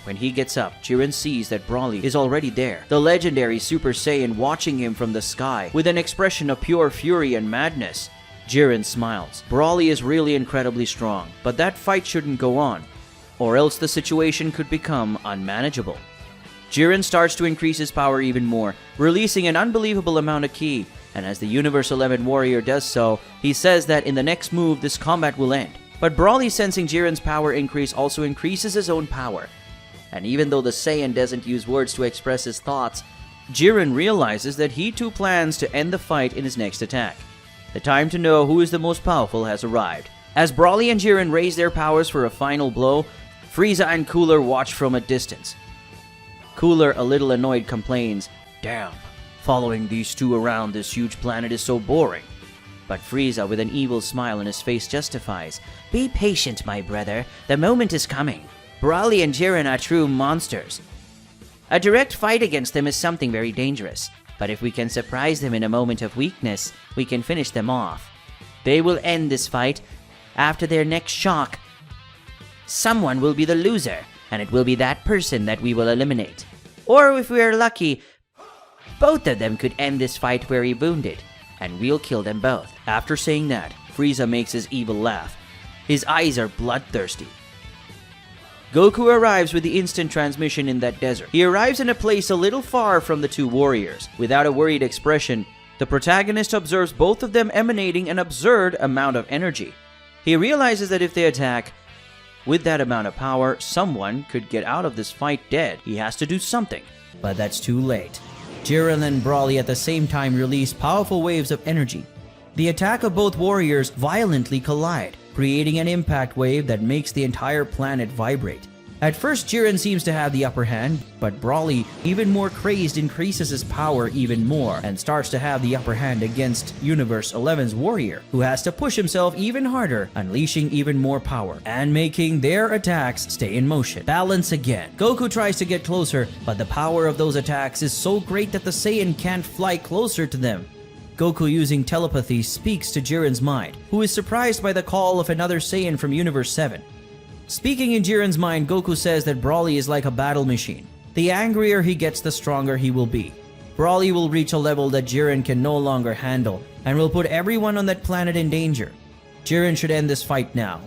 When he gets up, Jiren sees that Broly is already there, the legendary Super Saiyan watching him from the sky with an expression of pure fury and madness. Jiren smiles. Broly is really incredibly strong, but that fight shouldn't go on, or else the situation could become unmanageable. Jiren starts to increase his power even more, releasing an unbelievable amount of ki, and as the Universe 11 warrior does so, he says that in the next move this combat will end. But Broly, sensing Jiren's power increase, also increases his own power. And even though the Saiyan doesn't use words to express his thoughts, Jiren realizes that he too plans to end the fight in his next attack. The time to know who is the most powerful has arrived. As Broly and Jiren raise their powers for a final blow, Frieza and Cooler watch from a distance. Cooler, a little annoyed, complains, "Damn, following these two around this huge planet is so boring." But Frieza, with an evil smile on his face, justifies, "Be patient, my brother. The moment is coming. Broly and Jiren are true monsters. A direct fight against them is something very dangerous. But if we can surprise them in a moment of weakness, we can finish them off. They will end this fight. After their next shock, someone will be the loser, and it will be that person that we will eliminate. Or if we are lucky, both of them could end this fight very wounded, and we'll kill them both." After saying that, Frieza makes his evil laugh. His eyes are bloodthirsty. Goku arrives with the instant transmission in that desert. He arrives in a place a little far from the two warriors. Without a worried expression, the protagonist observes both of them emanating an absurd amount of energy. He realizes that if they attack with that amount of power, someone could get out of this fight dead. He has to do something. But that's too late. Jiren and Broly at the same time release powerful waves of energy. The attack of both warriors violently collide, creating an impact wave that makes the entire planet vibrate. At first, Jiren seems to have the upper hand, but Broly, even more crazed, increases his power even more and starts to have the upper hand against Universe 11's warrior, who has to push himself even harder, unleashing even more power and making their attacks stay in motion. Balance again. Goku tries to get closer, but the power of those attacks is so great that the Saiyan can't fly closer to them. Goku, using telepathy, speaks to Jiren's mind, who is surprised by the call of another Saiyan from Universe 7. Speaking in Jiren's mind, Goku says that Broly is like a battle machine. The angrier he gets, the stronger he will be. Broly will reach a level that Jiren can no longer handle, and will put everyone on that planet in danger. Jiren should end this fight now.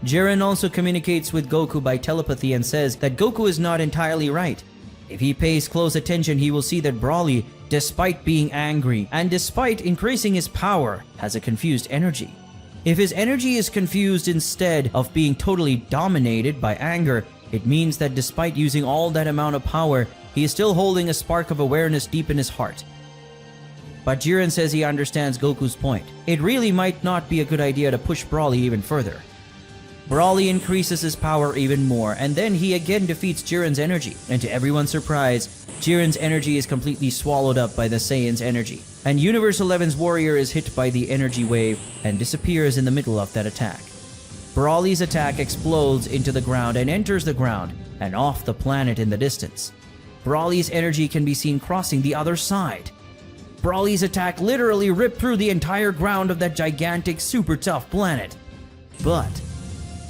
Jiren also communicates with Goku by telepathy and says that Goku is not entirely right. If he pays close attention, he will see that Broly, despite being angry and despite increasing his power, has a confused energy. If his energy is confused instead of being totally dominated by anger, it means that despite using all that amount of power, he is still holding a spark of awareness deep in his heart. But Jiren says he understands Goku's point. It really might not be a good idea to push Broly even further. Broly increases his power even more, and then he again defeats Jiren's energy. And to everyone's surprise, Jiren's energy is completely swallowed up by the Saiyan's energy. And Universe 11's warrior is hit by the energy wave and disappears in the middle of that attack. Broly's attack explodes into the ground and enters the ground and off the planet in the distance. Broly's energy can be seen crossing the other side. Broly's attack literally ripped through the entire ground of that gigantic, super tough planet. But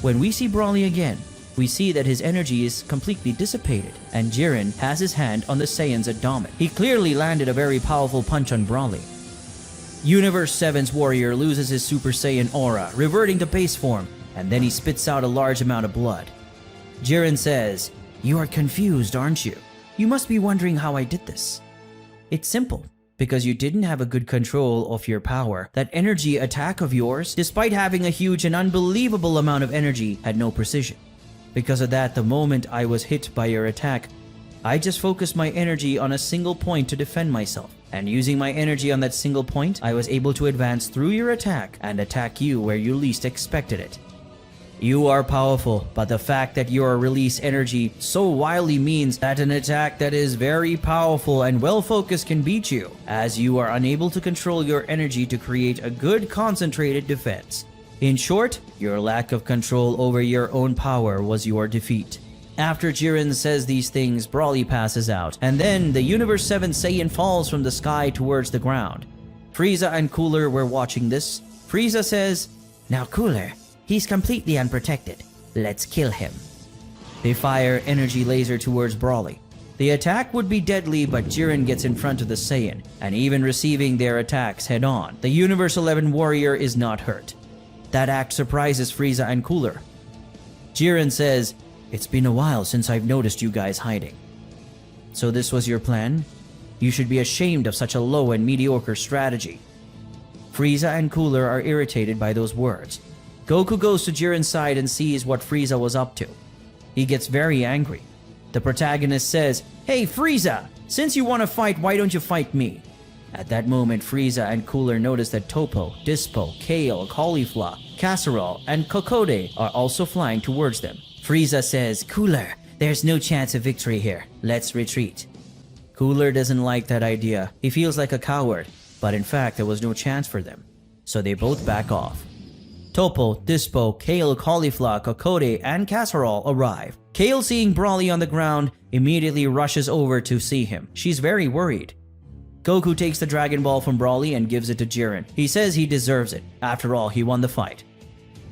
when we see Broly again, we see that his energy is completely dissipated, and Jiren has his hand on the Saiyan's abdomen. He clearly landed a very powerful punch on Broly. Universe 7's warrior loses his Super Saiyan aura, reverting to base form, and then he spits out a large amount of blood. Jiren says, "You are confused, aren't you? You must be wondering how I did this. It's simple. because you didn't have a good control of your power. That energy attack of yours, despite having a huge and unbelievable amount of energy, had no precision. Because of that, the moment I was hit by your attack, I just focused my energy on a single point to defend myself. And using my energy on that single point, I was able to advance through your attack and attack you where you least expected it. You are powerful, but the fact that your release energy so wildly means that an attack that is very powerful and well focused can beat you, as you are unable to control your energy to create a good concentrated defense. In short, your lack of control over your own power was your defeat. After Jiren says these things, Broly passes out, and then the Universe 7 Saiyan falls from the sky towards the ground. Frieza and Cooler were watching this. Frieza says, "Now Cooler, he's completely unprotected. Let's kill him." They fire energy laser towards Broly. The attack would be deadly, but Jiren gets in front of the Saiyan, and even receiving their attacks head on, the Universe 11 warrior is not hurt. That act surprises Frieza and Cooler. Jiren says, "It's been a while since I've noticed you guys hiding. So this was your plan? You should be ashamed of such a low and mediocre strategy." Frieza and Cooler are irritated by those words. Goku goes to Jiren's side and sees what Frieza was up to. He gets very angry. The protagonist says, "Hey Frieza, since you want to fight, why don't you fight me?" At that moment, Frieza and Cooler notice that Topo, Dispo, Kale, Cauliflower, Casserole, and Kokode are also flying towards them. Frieza says, "Cooler, there's no chance of victory here. Let's retreat." Cooler doesn't like that idea. He feels like a coward, but in fact there was no chance for them. So they both back off. Topo, Dispo, Kale, Cauliflower, Kokode, and Casserole arrive. Kale, seeing Broly on the ground, immediately rushes over to see him. She's very worried. Goku takes the Dragon Ball from Broly and gives it to Jiren. He says he deserves it. After all, he won the fight.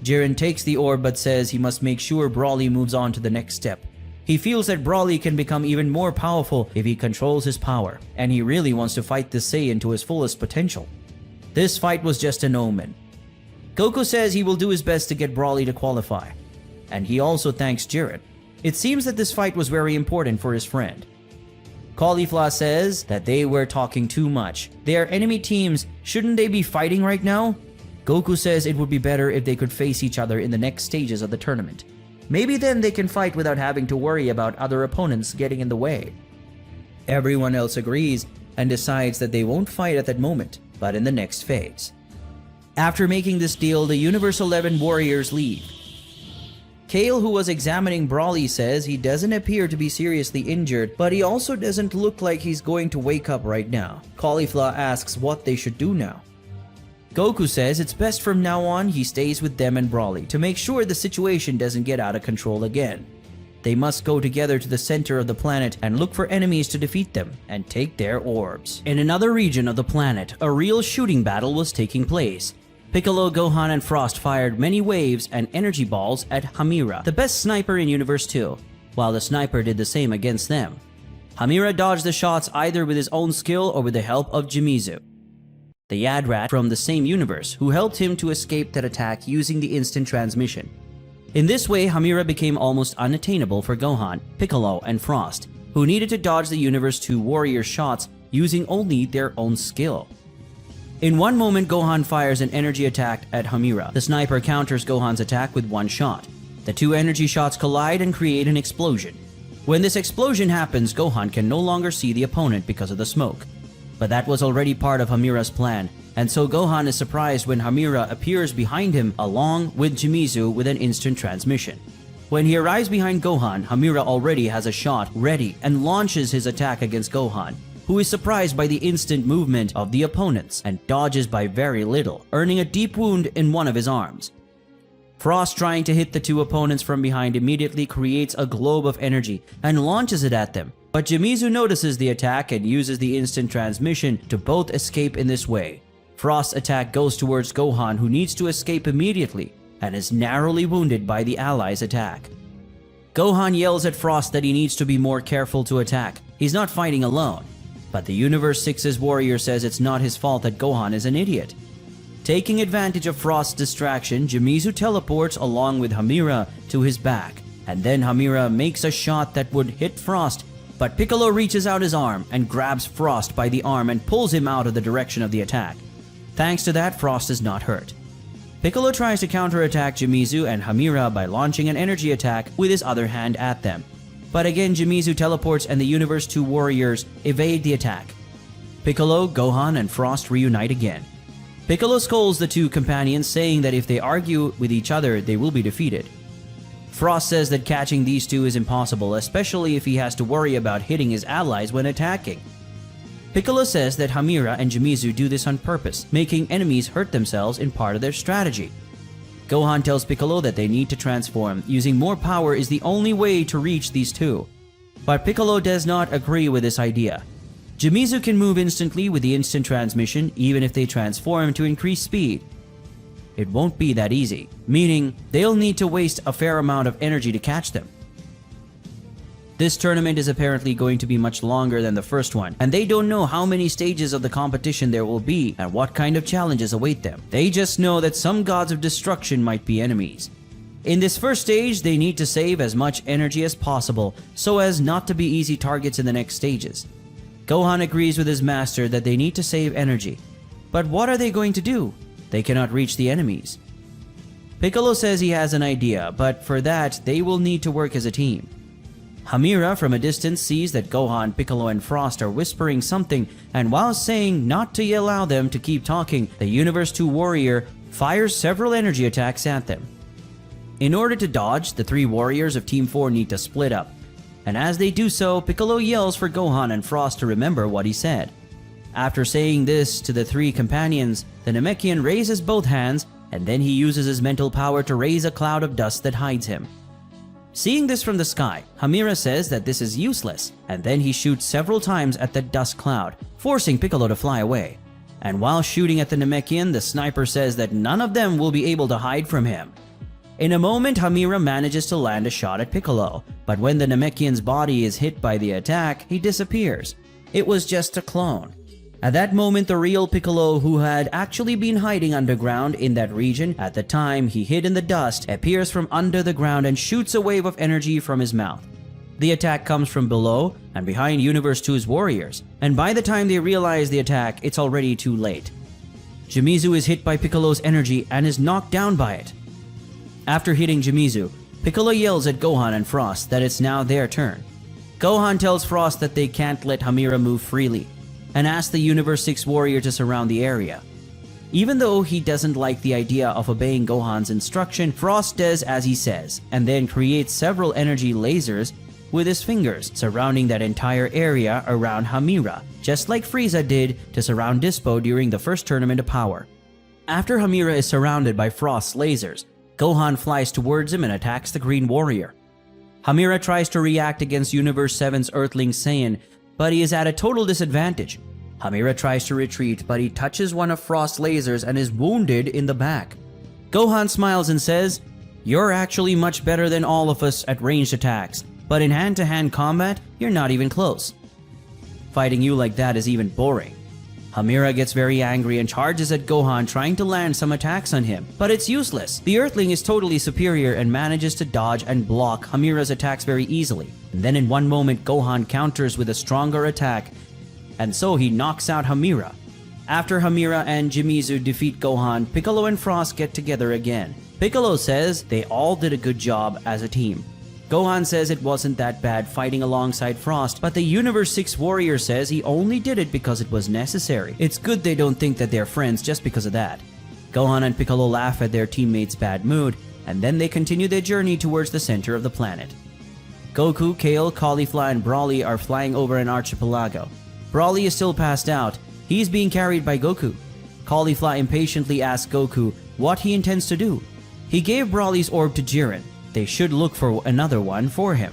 Jiren takes the orb but says he must make sure Broly moves on to the next step. He feels that Broly can become even more powerful if he controls his power, and he really wants to fight the Saiyan to his fullest potential. This fight was just an omen. Goku says he will do his best to get Broly to qualify, and he also thanks Jiren. It seems that this fight was very important for his friend. Cauliflower says that they were talking too much. They are enemy teams, shouldn't they be fighting right now? Goku says it would be better if they could face each other in the next stages of the tournament. Maybe then they can fight without having to worry about other opponents getting in the way. Everyone else agrees and decides that they won't fight at that moment, but in the next phase. After making this deal, the Universe 11 warriors leave. Kale, who was examining Broly, says he doesn't appear to be seriously injured, but he also doesn't look like he's going to wake up right now. Cauliflower asks what they should do now. Goku says it's best from now on he stays with them and Broly to make sure the situation doesn't get out of control again. They must go together to the center of the planet and look for enemies to defeat them and take their orbs. In another region of the planet, a real shooting battle was taking place. Piccolo, Gohan, and Frost fired many waves and energy balls at Hamira, the best sniper in Universe 2, while the sniper did the same against them. Hamira dodged the shots either with his own skill or with the help of Jimizu, the Yadrat from the same universe, who helped him to escape that attack using the instant transmission. In this way, Hamira became almost unattainable for Gohan, Piccolo, and Frost, who needed to dodge the Universe 2 warrior shots using only their own skill. In one moment, Gohan fires an energy attack at Hamira. The sniper counters Gohan's attack with one shot. The two energy shots collide and create an explosion. When this explosion happens, Gohan can no longer see the opponent because of the smoke. But that was already part of Hamira's plan, and so Gohan is surprised when Hamira appears behind him along with Jimizu with an instant transmission. When he arrives behind Gohan, Hamira already has a shot ready and launches his attack against Gohan, who is surprised by the instant movement of the opponents and dodges by very little, earning a deep wound in one of his arms. Frost, trying to hit the two opponents from behind, immediately creates a globe of energy and launches it at them, but Jimizu notices the attack and uses the instant transmission to both escape in this way. Frost's attack goes towards Gohan, who needs to escape immediately and is narrowly wounded by the allies' attack. Gohan yells at Frost that he needs to be more careful to attack. He's not fighting alone. But the Universe 6's warrior says it's not his fault that Gohan is an idiot. Taking advantage of Frost's distraction, Jimizu teleports along with Hamira to his back, and then Hamira makes a shot that would hit Frost, But Piccolo reaches out his arm and grabs Frost by the arm and pulls him out of the direction of the attack. Thanks to that, Frost is not hurt. Piccolo tries to counterattack Jimizu and Hamira by launching an energy attack with his other hand at them. But again, Jimizu teleports and the Universe 2 warriors evade the attack. Piccolo, Gohan, and Frost reunite again. Piccolo scolds the two companions, saying that if they argue with each other, they will be defeated. Frost says that catching these two is impossible, especially if he has to worry about hitting his allies when attacking. Piccolo says that Hamira and Jimizu do this on purpose, making enemies hurt themselves in part of their strategy. Gohan tells Piccolo that they need to transform. Using more power is the only way to reach these two. But Piccolo does not agree with this idea. Jimizu can move instantly with the instant transmission, even if they transform to increase speed. It won't be that easy, meaning they'll need to waste a fair amount of energy to catch them. This tournament is apparently going to be much longer than the first one, and they don't know how many stages of the competition there will be and what kind of challenges await them. They just know that some gods of destruction might be enemies. In this first stage, they need to save as much energy as possible so as not to be easy targets in the next stages. Gohan agrees with his master that they need to save energy. But what are they going to do? They cannot reach the enemies. Piccolo says he has an idea, but for that, they will need to work as a team. Hamira from a distance sees that Gohan, Piccolo, and Frost are whispering something, and while saying not to allow them to keep talking, the Universe 2 warrior fires several energy attacks at them. In order to dodge, the three warriors of Team 4 need to split up. And as they do so, Piccolo yells for Gohan and Frost to remember what he said. After saying this to the three companions, the Namekian raises both hands, and then he uses his mental power to raise a cloud of dust that hides him. Seeing this from the sky, Hamira says that this is useless, and then he shoots several times at the dust cloud, forcing Piccolo to fly away. And while shooting at the Namekian, the sniper says that none of them will be able to hide from him. In a moment, Hamira manages to land a shot at Piccolo, but when the Namekian's body is hit by the attack, he disappears. It was just a clone. At that moment, the real Piccolo, who had actually been hiding underground in that region at the time he hid in the dust, appears from under the ground and shoots a wave of energy from his mouth. The attack comes from below and behind Universe 2's warriors, and by the time they realize the attack, it's already too late. Jimizu is hit by Piccolo's energy and is knocked down by it. After hitting Jimizu, Piccolo yells at Gohan and Frost that it's now their turn. Gohan tells Frost that they can't let Hamira move freely, and asks the Universe 6 warrior to surround the area. Even though he doesn't like the idea of obeying Gohan's instruction, Frost does as he says, and then creates several energy lasers with his fingers, surrounding that entire area around Hamira, just like Frieza did to surround Dispo during the first Tournament of Power. After Hamira is surrounded by Frost's lasers, Gohan flies towards him and attacks the Green Warrior. Hamira tries to react against Universe 7's Earthling Saiyan, but he is at a total disadvantage. Hamira tries to retreat, but he touches one of Frost's lasers and is wounded in the back. Gohan smiles and says, "You're actually much better than all of us at ranged attacks, but in hand-to-hand combat, you're not even close. Fighting you like that is even boring." Hamira gets very angry and charges at Gohan, trying to land some attacks on him, but it's useless. The Earthling is totally superior and manages to dodge and block Hamira's attacks very easily. And then in one moment, Gohan counters with a stronger attack, and so he knocks out Hamira. After Hamira and Jimizu defeat Gohan, Piccolo and Frost get together again. Piccolo says they all did a good job as a team. Gohan says it wasn't that bad fighting alongside Frost, but the Universe 6 warrior says he only did it because it was necessary. It's good they don't think that they're friends just because of that. Gohan and Piccolo laugh at their teammates' bad mood, and then they continue their journey towards the center of the planet. Goku, Kale, Caulifla, and Broly are flying over an archipelago. Broly is still passed out. He's being carried by Goku. Caulifla impatiently asks Goku what he intends to do. He gave Broly's orb to Jiren. They should look for another one for him.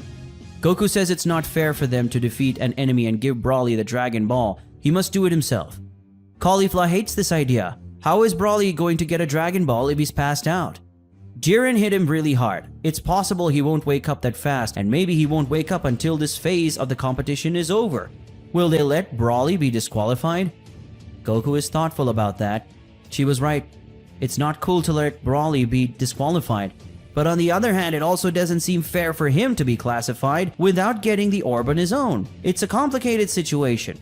Goku says it's not fair for them to defeat an enemy and give Broly the Dragon Ball. He must do it himself. Caulifla hates this idea. How is Broly going to get a Dragon Ball if he's passed out? Jiren hit him really hard. It's possible he won't wake up that fast, and maybe he won't wake up until this phase of the competition is over. Will they let Broly be disqualified? Goku is thoughtful about that. She was right. It's not cool to let Broly be disqualified. But on the other hand, it also doesn't seem fair for him to be classified without getting the orb on his own. It's a complicated situation.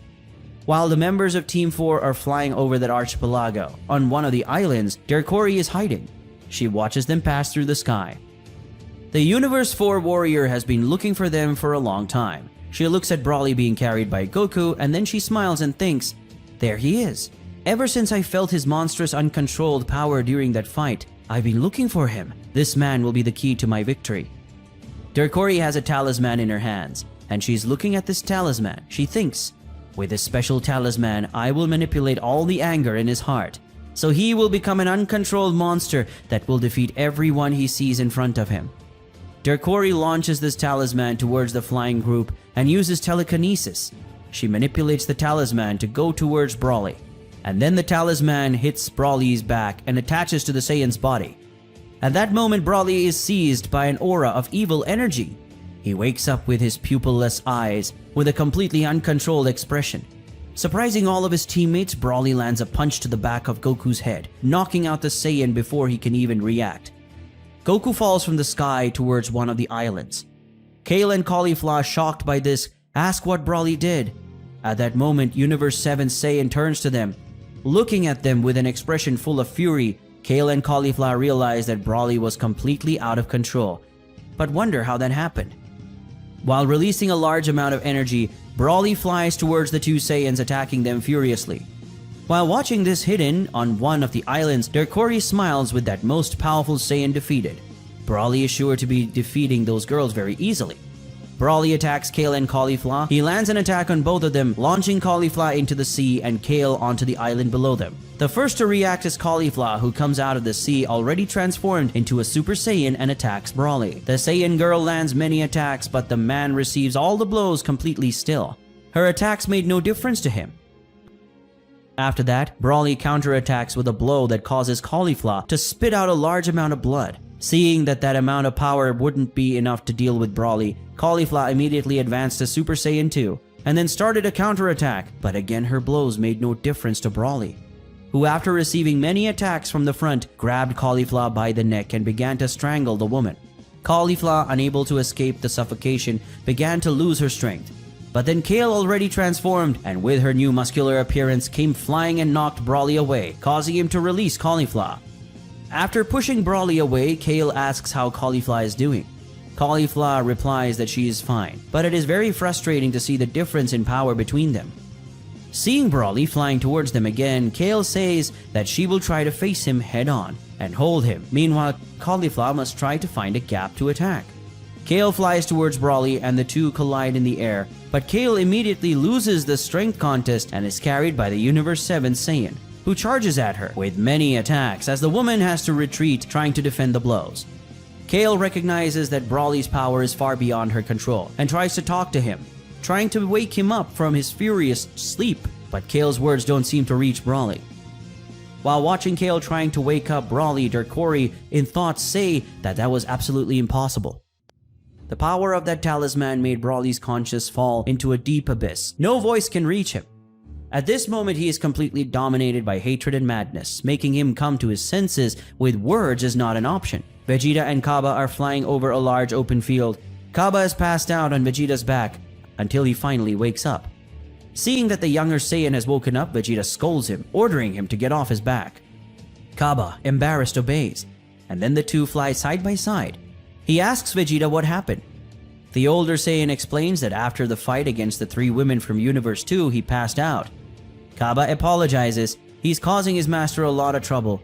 While the members of Team 4 are flying over that archipelago, on one of the islands, Derkori is hiding. She watches them pass through the sky. The Universe 4 warrior has been looking for them for a long time. She looks at Broly being carried by Goku, and then she smiles and thinks, there he is. Ever since I felt his monstrous uncontrolled power during that fight, I've been looking for him. This man will be the key to my victory. Derkori has a talisman in her hands, and she's looking at this talisman. She thinks, with this special talisman, I will manipulate all the anger in his heart, so he will become an uncontrolled monster that will defeat everyone he sees in front of him. Derkori launches this talisman towards the flying group and uses telekinesis. She manipulates the talisman to go towards Broly, and then the talisman hits Broly's back and attaches to the Saiyan's body. At that moment, Broly is seized by an aura of evil energy. He wakes up with his pupilless eyes with a completely uncontrolled expression. Surprising all of his teammates, Broly lands a punch to the back of Goku's head, knocking out the Saiyan before he can even react. Goku falls from the sky towards one of the islands. Kale and Caulifla, shocked by this, ask what Broly did. At that moment, Universe 7 Saiyan turns to them. Looking at them with an expression full of fury, Kale and Caulifla realize that Broly was completely out of control, but wonder how that happened. While releasing a large amount of energy, Broly flies towards the two Saiyans, attacking them furiously. While watching this hidden on one of the islands, Derkori smiles with that most powerful Saiyan defeated. Broly is sure to be defeating those girls very easily. Broly attacks Kale and Caulifla. He lands an attack on both of them, launching Caulifla into the sea and Kale onto the island below them. The first to react is Caulifla, who comes out of the sea already transformed into a Super Saiyan and attacks Broly. The Saiyan girl lands many attacks, but the man receives all the blows completely still. Her attacks made no difference to him. After that, Broly counterattacks with a blow that causes Caulifla to spit out a large amount of blood. Seeing that amount of power wouldn't be enough to deal with Broly, Caulifla immediately advanced to Super Saiyan 2 and then started a counterattack, but again her blows made no difference to Broly, who after receiving many attacks from the front, grabbed Caulifla by the neck and began to strangle the woman. Caulifla, unable to escape the suffocation, began to lose her strength. But then Kale, already transformed and with her new muscular appearance, came flying and knocked Broly away, causing him to release Caulifla. After pushing Broly away, Kale asks how Caulifla is doing. Caulifla replies that she is fine, but it is very frustrating to see the difference in power between them. Seeing Broly flying towards them again, Kale says that she will try to face him head-on and hold him. Meanwhile, Caulifla must try to find a gap to attack. Kale flies towards Broly and the two collide in the air, but Kale immediately loses the strength contest and is carried by the Universe 7 Saiyan, who charges at her with many attacks as the woman has to retreat, trying to defend the blows. Kale recognizes that Broly's power is far beyond her control and tries to talk to him, trying to wake him up from his furious sleep, but Kale's words don't seem to reach Broly. While watching Kale trying to wake up Broly, Derkori in thoughts say that was absolutely impossible. The power of that talisman made Broly's conscience fall into a deep abyss. No voice can reach him. At this moment, he is completely dominated by hatred and madness, making him come to his senses with words is not an option. Vegeta and Kaba are flying over a large open field. Kaba is passed out on Vegeta's back until he finally wakes up. Seeing that the younger Saiyan has woken up, Vegeta scolds him, ordering him to get off his back. Kaba, embarrassed, obeys, and then the two fly side by side. He asks Vegeta what happened. The older Saiyan explains that after the fight against the three women from Universe 2, he passed out. Kaba apologizes. He's causing his master a lot of trouble.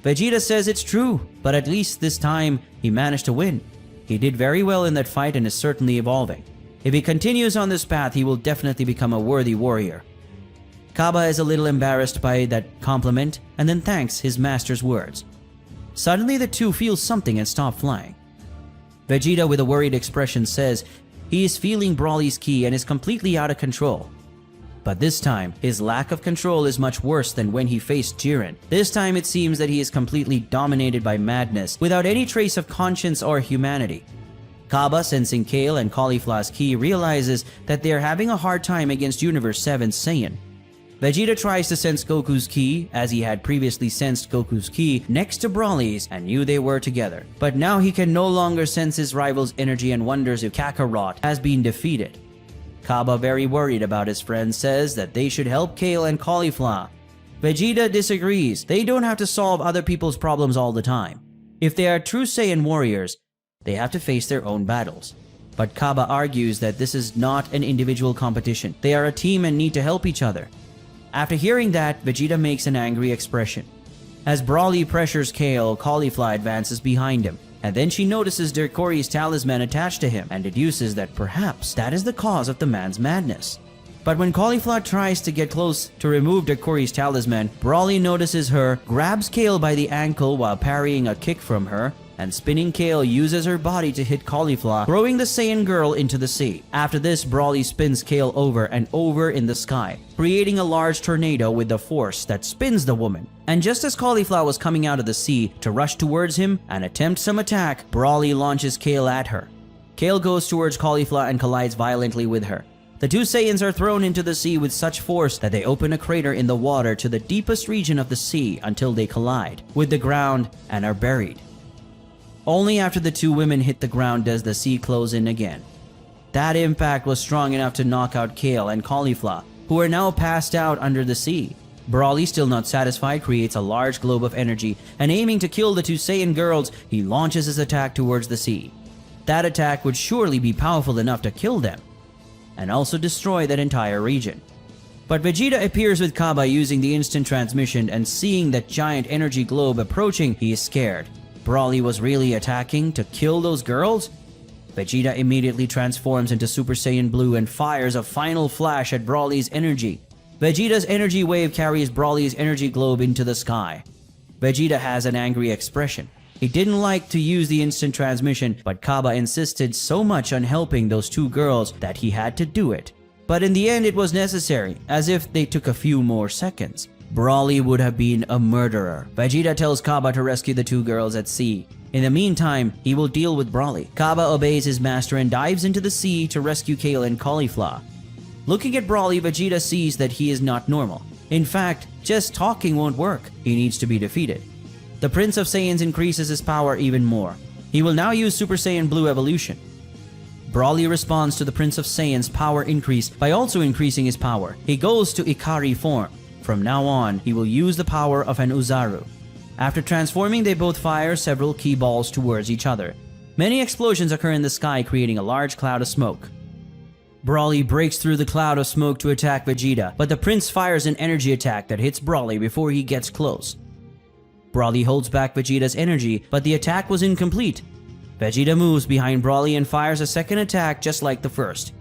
Vegeta says it's true, but at least this time he managed to win. He did very well in that fight and is certainly evolving. If he continues on this path, he will definitely become a worthy warrior. Kaba is a little embarrassed by that compliment and then thanks his master's words. Suddenly the two feel something and stop flying. Vegeta, with a worried expression, says he is feeling Broly's ki and is completely out of control. But this time, his lack of control is much worse than when he faced Jiren. This time it seems that he is completely dominated by madness, without any trace of conscience or humanity. Kaba, sensing Kale and Caulifla's ki, realizes that they are having a hard time against Universe 7 Saiyan. Vegeta tries to sense Goku's ki, as he had previously sensed Goku's ki next to Broly's and knew they were together. But now he can no longer sense his rival's energy and wonders if Kakarot has been defeated. Kaba, very worried about his friend, says that they should help Kale and Caulifla. Vegeta disagrees. They don't have to solve other people's problems all the time. If they are true Saiyan warriors, they have to face their own battles. But Kaba argues that this is not an individual competition. They are a team and need to help each other. After hearing that, Vegeta makes an angry expression. As Broly pressures Kale, Caulifla advances behind him, and then she notices Derkori's talisman attached to him and deduces that perhaps that is the cause of the man's madness. But when Caulifla tries to get close to remove Derkori's talisman, Broly notices her, grabs Kale by the ankle while parrying a kick from her, and spinning Kale uses her body to hit Caulifla, throwing the Saiyan girl into the sea. After this, Broly spins Kale over and over in the sky, creating a large tornado with the force that spins the woman. And just as Caulifla was coming out of the sea to rush towards him and attempt some attack, Broly launches Kale at her. Kale goes towards Caulifla and collides violently with her. The two Saiyans are thrown into the sea with such force that they open a crater in the water to the deepest region of the sea until they collide with the ground and are buried. Only after the two women hit the ground does the sea close in again. That impact was strong enough to knock out Kale and Caulifla, who are now passed out under the sea. Broly, still not satisfied, creates a large globe of energy, and aiming to kill the two Saiyan girls, he launches his attack towards the sea. That attack would surely be powerful enough to kill them, and also destroy that entire region. But Vegeta appears with Kaba using the instant transmission, and seeing that giant energy globe approaching, he is scared. Broly was really attacking to kill those girls? Vegeta immediately transforms into Super Saiyan Blue and fires a final flash at Broly's energy. Vegeta's energy wave carries Broly's energy globe into the sky. Vegeta has an angry expression. He didn't like to use the instant transmission, but Kaba insisted so much on helping those two girls that he had to do it. But in the end it was necessary, as if they took a few more seconds. Broly would have been a murderer. Vegeta tells Kaba to rescue the two girls at sea. In the meantime, he will deal with Broly. Kaba obeys his master and dives into the sea to rescue Kale and Caulifla. Looking at Broly, Vegeta sees that he is not normal. In fact, just talking won't work. He needs to be defeated. The Prince of Saiyans increases his power even more. He will now use Super Saiyan Blue evolution. Broly responds to the Prince of Saiyan's power increase by also increasing his power. He goes to Ikari form. From now on, he will use the power of an Uzaru. After transforming, they both fire several ki balls towards each other. Many explosions occur in the sky, creating a large cloud of smoke. Broly breaks through the cloud of smoke to attack Vegeta, but the prince fires an energy attack that hits Broly before he gets close. Broly holds back Vegeta's energy, but the attack was incomplete. Vegeta moves behind Broly and fires a second attack just like the first.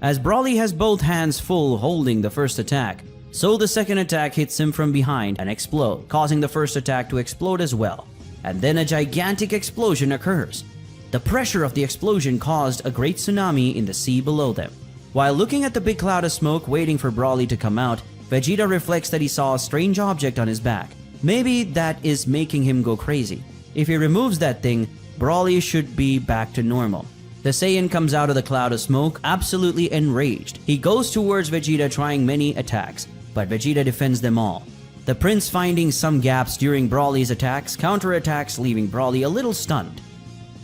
As Broly has both hands full holding the first attack, so the second attack hits him from behind and explodes, causing the first attack to explode as well. And then a gigantic explosion occurs. The pressure of the explosion caused a great tsunami in the sea below them. While looking at the big cloud of smoke waiting for Broly to come out, Vegeta reflects that he saw a strange object on his back. Maybe that is making him go crazy. If he removes that thing, Broly should be back to normal. The Saiyan comes out of the cloud of smoke, absolutely enraged. He goes towards Vegeta trying many attacks, but Vegeta defends them all. The prince, finding some gaps during Broly's attacks, counterattacks, leaving Broly a little stunned.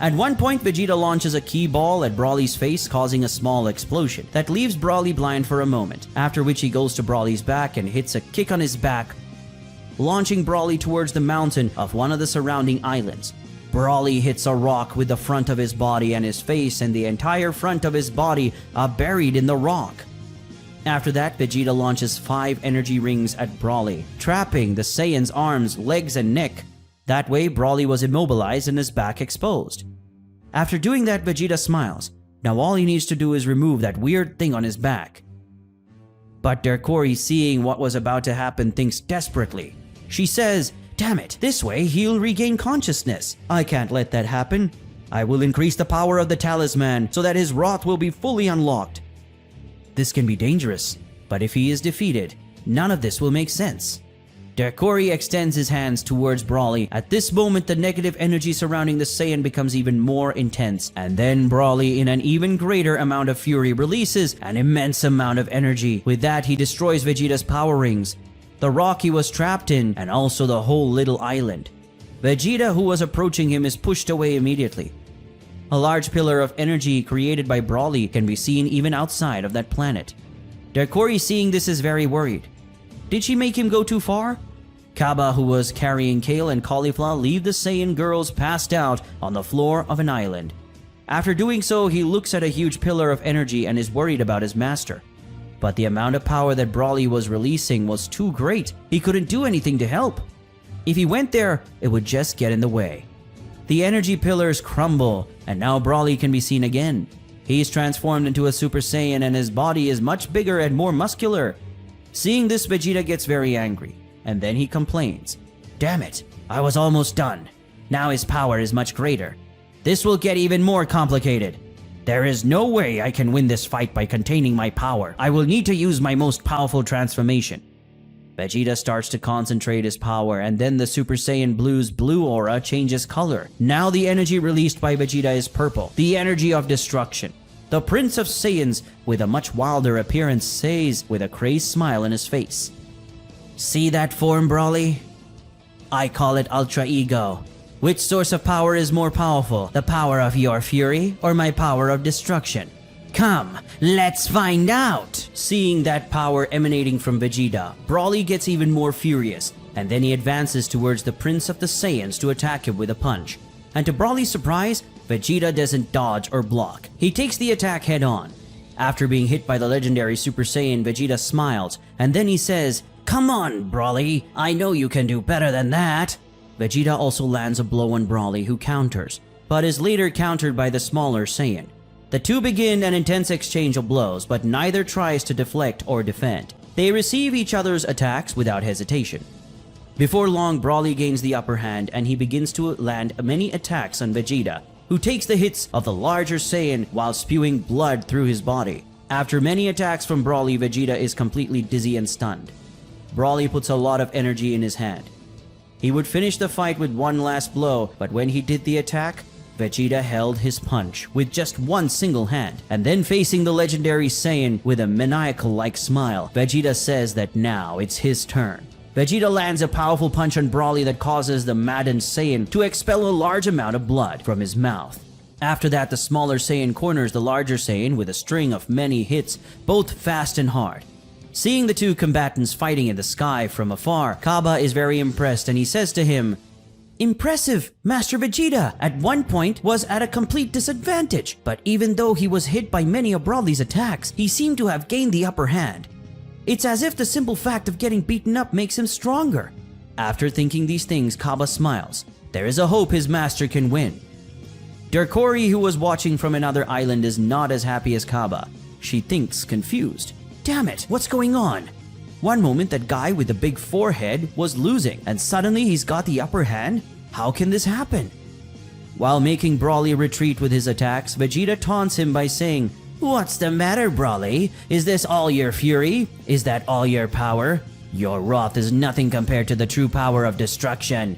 At one point, Vegeta launches a ki ball at Broly's face, causing a small explosion that leaves Broly blind for a moment, after which he goes to Broly's back and hits a kick on his back, launching Broly towards the mountain of one of the surrounding islands. Broly hits a rock with the front of his body, and his face and the entire front of his body are buried in the rock. After that, Vegeta launches 5 energy rings at Broly, trapping the Saiyan's arms, legs, and neck. That way, Broly was immobilized and his back exposed. After doing that, Vegeta smiles. Now all he needs to do is remove that weird thing on his back. But Derkori, seeing what was about to happen, thinks desperately. She says, "Damn it, this way he'll regain consciousness. I can't let that happen. I will increase the power of the talisman so that his wrath will be fully unlocked. This can be dangerous, but if he is defeated, none of this will make sense." Derkori extends his hands towards Broly. At this moment, the negative energy surrounding the Saiyan becomes even more intense, and then Broly, in an even greater amount of fury, releases an immense amount of energy. With that, he destroys Vegeta's power rings, the rock he was trapped in, and also the whole little island. Vegeta, who was approaching him, is pushed away immediately. A large pillar of energy created by Broly can be seen even outside of that planet. Derkori, seeing this, is very worried. Did she make him go too far? Kaba, who was carrying Kale and Caulifla, leave the Saiyan girls passed out on the floor of an island. After doing so, he looks at a huge pillar of energy and is worried about his master. But the amount of power that Broly was releasing was too great. He couldn't do anything to help. If he went there, it would just get in the way. The energy pillars crumble, and now Broly can be seen again. He's transformed into a Super Saiyan and his body is much bigger and more muscular. Seeing this, Vegeta gets very angry, and then he complains. Damn it, I was almost done. Now his power is much greater. This will get even more complicated. There is no way I can win this fight by containing my power. I will need to use my most powerful transformation. Vegeta starts to concentrate his power, and then the Super Saiyan Blue's blue aura changes color. Now the energy released by Vegeta is purple, the energy of destruction. The Prince of Saiyans, with a much wilder appearance, says with a crazed smile in his face, "See that form, Broly? I call it Ultra Ego. Which source of power is more powerful, the power of your fury or my power of destruction? Come, let's find out!" Seeing that power emanating from Vegeta, Broly gets even more furious, and then he advances towards the Prince of the Saiyans to attack him with a punch. And to Broly's surprise, Vegeta doesn't dodge or block. He takes the attack head on. After being hit by the legendary Super Saiyan, Vegeta smiles, and then he says, "Come on, Broly, I know you can do better than that." Vegeta also lands a blow on Broly, who counters, but is later countered by the smaller Saiyan. The two begin an intense exchange of blows, but neither tries to deflect or defend. They receive each other's attacks without hesitation. Before long, Broly gains the upper hand and he begins to land many attacks on Vegeta, who takes the hits of the larger Saiyan while spewing blood through his body. After many attacks from Broly, Vegeta is completely dizzy and stunned. Broly puts a lot of energy in his hand. He would finish the fight with one last blow, but when he did the attack, Vegeta held his punch with just one single hand, and then facing the legendary Saiyan with a maniacal-like smile, Vegeta says that now it's his turn. Vegeta lands a powerful punch on Broly that causes the maddened Saiyan to expel a large amount of blood from his mouth. After that, the smaller Saiyan corners the larger Saiyan with a string of many hits, both fast and hard. Seeing the two combatants fighting in the sky from afar, Kaba is very impressed and he says to him, "Impressive! Master Vegeta at one point was at a complete disadvantage, but even though he was hit by many of Broly's attacks, he seemed to have gained the upper hand. It's as if the simple fact of getting beaten up makes him stronger." After thinking these things, Kaba smiles. There is a hope his master can win. Derkori, who was watching from another island, is not as happy as Kaba. She thinks confused. Damn it, what's going on? One moment that guy with the big forehead was losing, and suddenly he's got the upper hand? How can this happen? While making Broly retreat with his attacks, Vegeta taunts him by saying, "What's the matter, Broly? Is this all your fury? Is that all your power? Your wrath is nothing compared to the true power of destruction."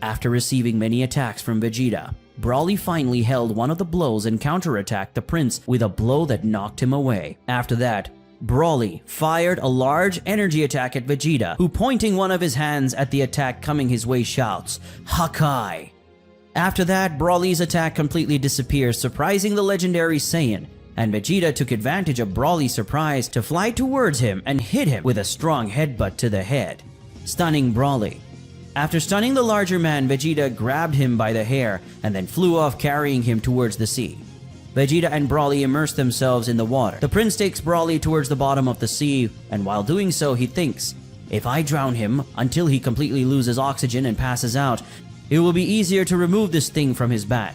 After receiving many attacks from Vegeta, Broly finally held one of the blows and counterattacked the prince with a blow that knocked him away. After that, Broly fired a large energy attack at Vegeta, who, pointing one of his hands at the attack coming his way, shouts, "Hakai!" After that, Broly's attack completely disappears, surprising the legendary Saiyan, and Vegeta took advantage of Broly's surprise to fly towards him and hit him with a strong headbutt to the head, stunning Broly. After stunning the larger man, Vegeta grabbed him by the hair and then flew off, carrying him towards the sea. Vegeta and Broly immerse themselves in the water. The prince takes Broly towards the bottom of the sea, and while doing so, he thinks, "If I drown him until he completely loses oxygen and passes out, it will be easier to remove this thing from his back."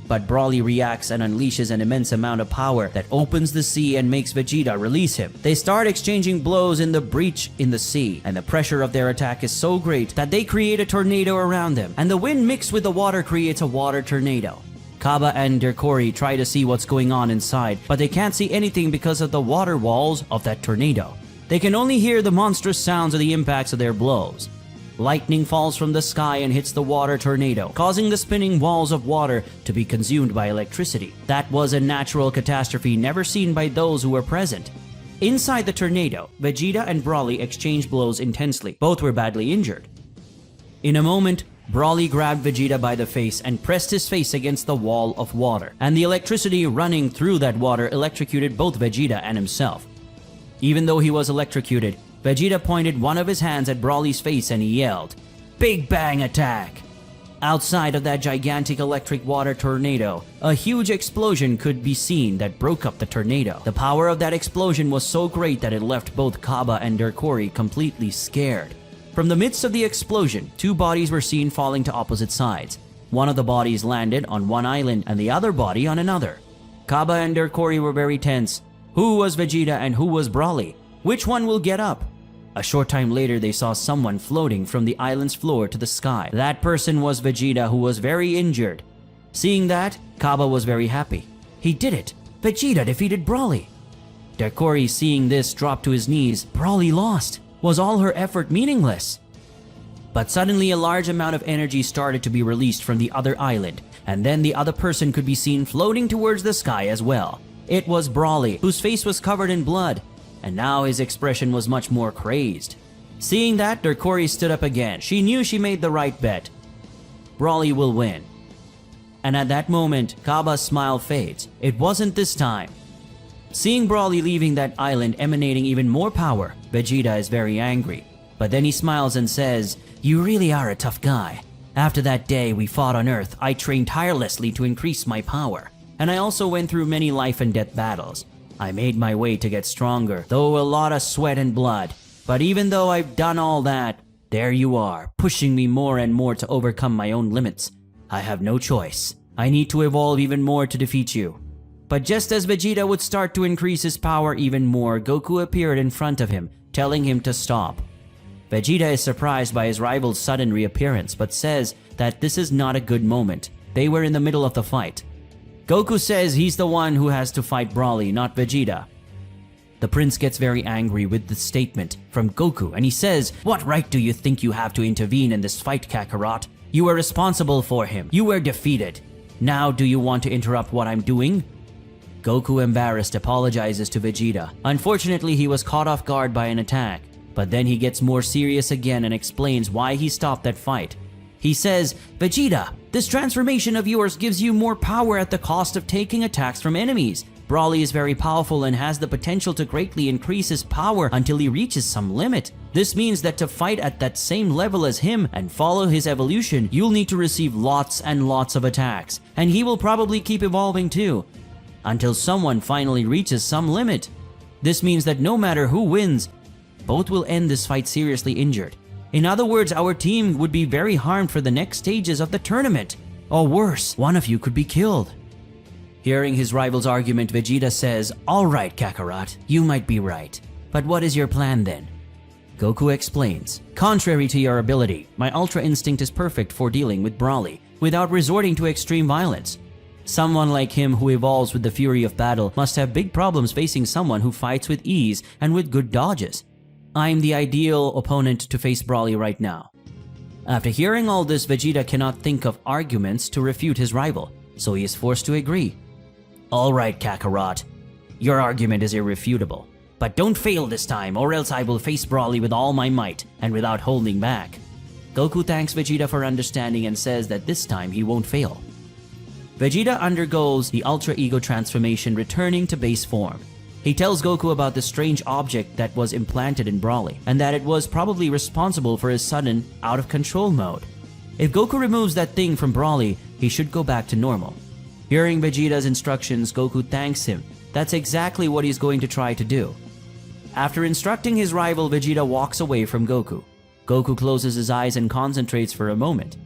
But Broly reacts and unleashes an immense amount of power that opens the sea and makes Vegeta release him. They start exchanging blows in the breach in the sea, and the pressure of their attack is so great that they create a tornado around them, and the wind mixed with the water creates a water tornado. Kaba and Derkori try to see what's going on inside, but they can't see anything because of the water walls of that tornado. They can only hear the monstrous sounds of the impacts of their blows. Lightning falls from the sky and hits the water tornado, causing the spinning walls of water to be consumed by electricity. That was a natural catastrophe never seen by those who were present. Inside the tornado, Vegeta and Broly exchanged blows intensely. Both were badly injured. In a moment, Broly grabbed Vegeta by the face and pressed his face against the wall of water, and the electricity running through that water electrocuted both Vegeta and himself. Even though he was electrocuted, Vegeta pointed one of his hands at Broly's face and he yelled, "Big Bang Attack!" Outside of that gigantic electric water tornado, a huge explosion could be seen that broke up the tornado. The power of that explosion was so great that it left both Kaba and Derkori completely scared. From the midst of the explosion, two bodies were seen falling to opposite sides. One of the bodies landed on one island and the other body on another. Kaba and Derkori were very tense. Who was Vegeta and who was Broly? Which one will get up? A short time later, they saw someone floating from the island's floor to the sky. That person was Vegeta, who was very injured. Seeing that, Kaba was very happy. He did it! Vegeta defeated Broly! Derkori, seeing this, dropped to his knees. Broly lost! Was all her effort meaningless? But suddenly a large amount of energy started to be released from the other island, and then the other person could be seen floating towards the sky as well. It was Broly, whose face was covered in blood, and now his expression was much more crazed. Seeing that, Derkori stood up again. She knew she made the right bet. Broly will win. And at that moment, Kaba's smile fades. It wasn't this time. Seeing Broly leaving that island emanating even more power, Vegeta is very angry. But then he smiles and says, "You really are a tough guy. After that day we fought on Earth, I trained tirelessly to increase my power. And I also went through many life and death battles. I made my way to get stronger, though a lot of sweat and blood. But even though I've done all that, there you are, pushing me more and more to overcome my own limits. I have no choice. I need to evolve even more to defeat you." But just as Vegeta would start to increase his power even more, Goku appeared in front of him, telling him to stop. Vegeta is surprised by his rival's sudden reappearance, but says that this is not a good moment. They were in the middle of the fight. Goku says he's the one who has to fight Broly, not Vegeta. The prince gets very angry with this statement from Goku, and he says, "What right do you think you have to intervene in this fight, Kakarot? You were responsible for him. You were defeated. Now do you want to interrupt what I'm doing?" Goku, embarrassed, apologizes to Vegeta. Unfortunately, he was caught off guard by an attack, but then he gets more serious again and explains why he stopped that fight. He says, "Vegeta, this transformation of yours gives you more power at the cost of taking attacks from enemies. Broly is very powerful and has the potential to greatly increase his power until he reaches some limit. This means that to fight at that same level as him and follow his evolution, you'll need to receive lots and lots of attacks, and he will probably keep evolving too, until someone finally reaches some limit. This means that no matter who wins, both will end this fight seriously injured. In other words, our team would be very harmed for the next stages of the tournament. Or worse, one of you could be killed." Hearing his rival's argument, Vegeta says, "All right, Kakarot, you might be right. But what is your plan then?" Goku explains, "Contrary to your ability, my Ultra Instinct is perfect for dealing with Broly, without resorting to extreme violence. Someone like him who evolves with the fury of battle must have big problems facing someone who fights with ease and with good dodges. I'm the ideal opponent to face Broly right now." After hearing all this, Vegeta cannot think of arguments to refute his rival, so he is forced to agree. "All right, Kakarot, your argument is irrefutable. But don't fail this time, or else I will face Broly with all my might and without holding back." Goku thanks Vegeta for understanding and says that this time he won't fail. Vegeta undergoes the Ultra Ego transformation, returning to base form. He tells Goku about the strange object that was implanted in Broly, and that it was probably responsible for his sudden, out-of-control mode. If Goku removes that thing from Broly, he should go back to normal. Hearing Vegeta's instructions, Goku thanks him. That's exactly what he's going to try to do. After instructing his rival, Vegeta walks away from Goku. Goku closes his eyes and concentrates for a moment.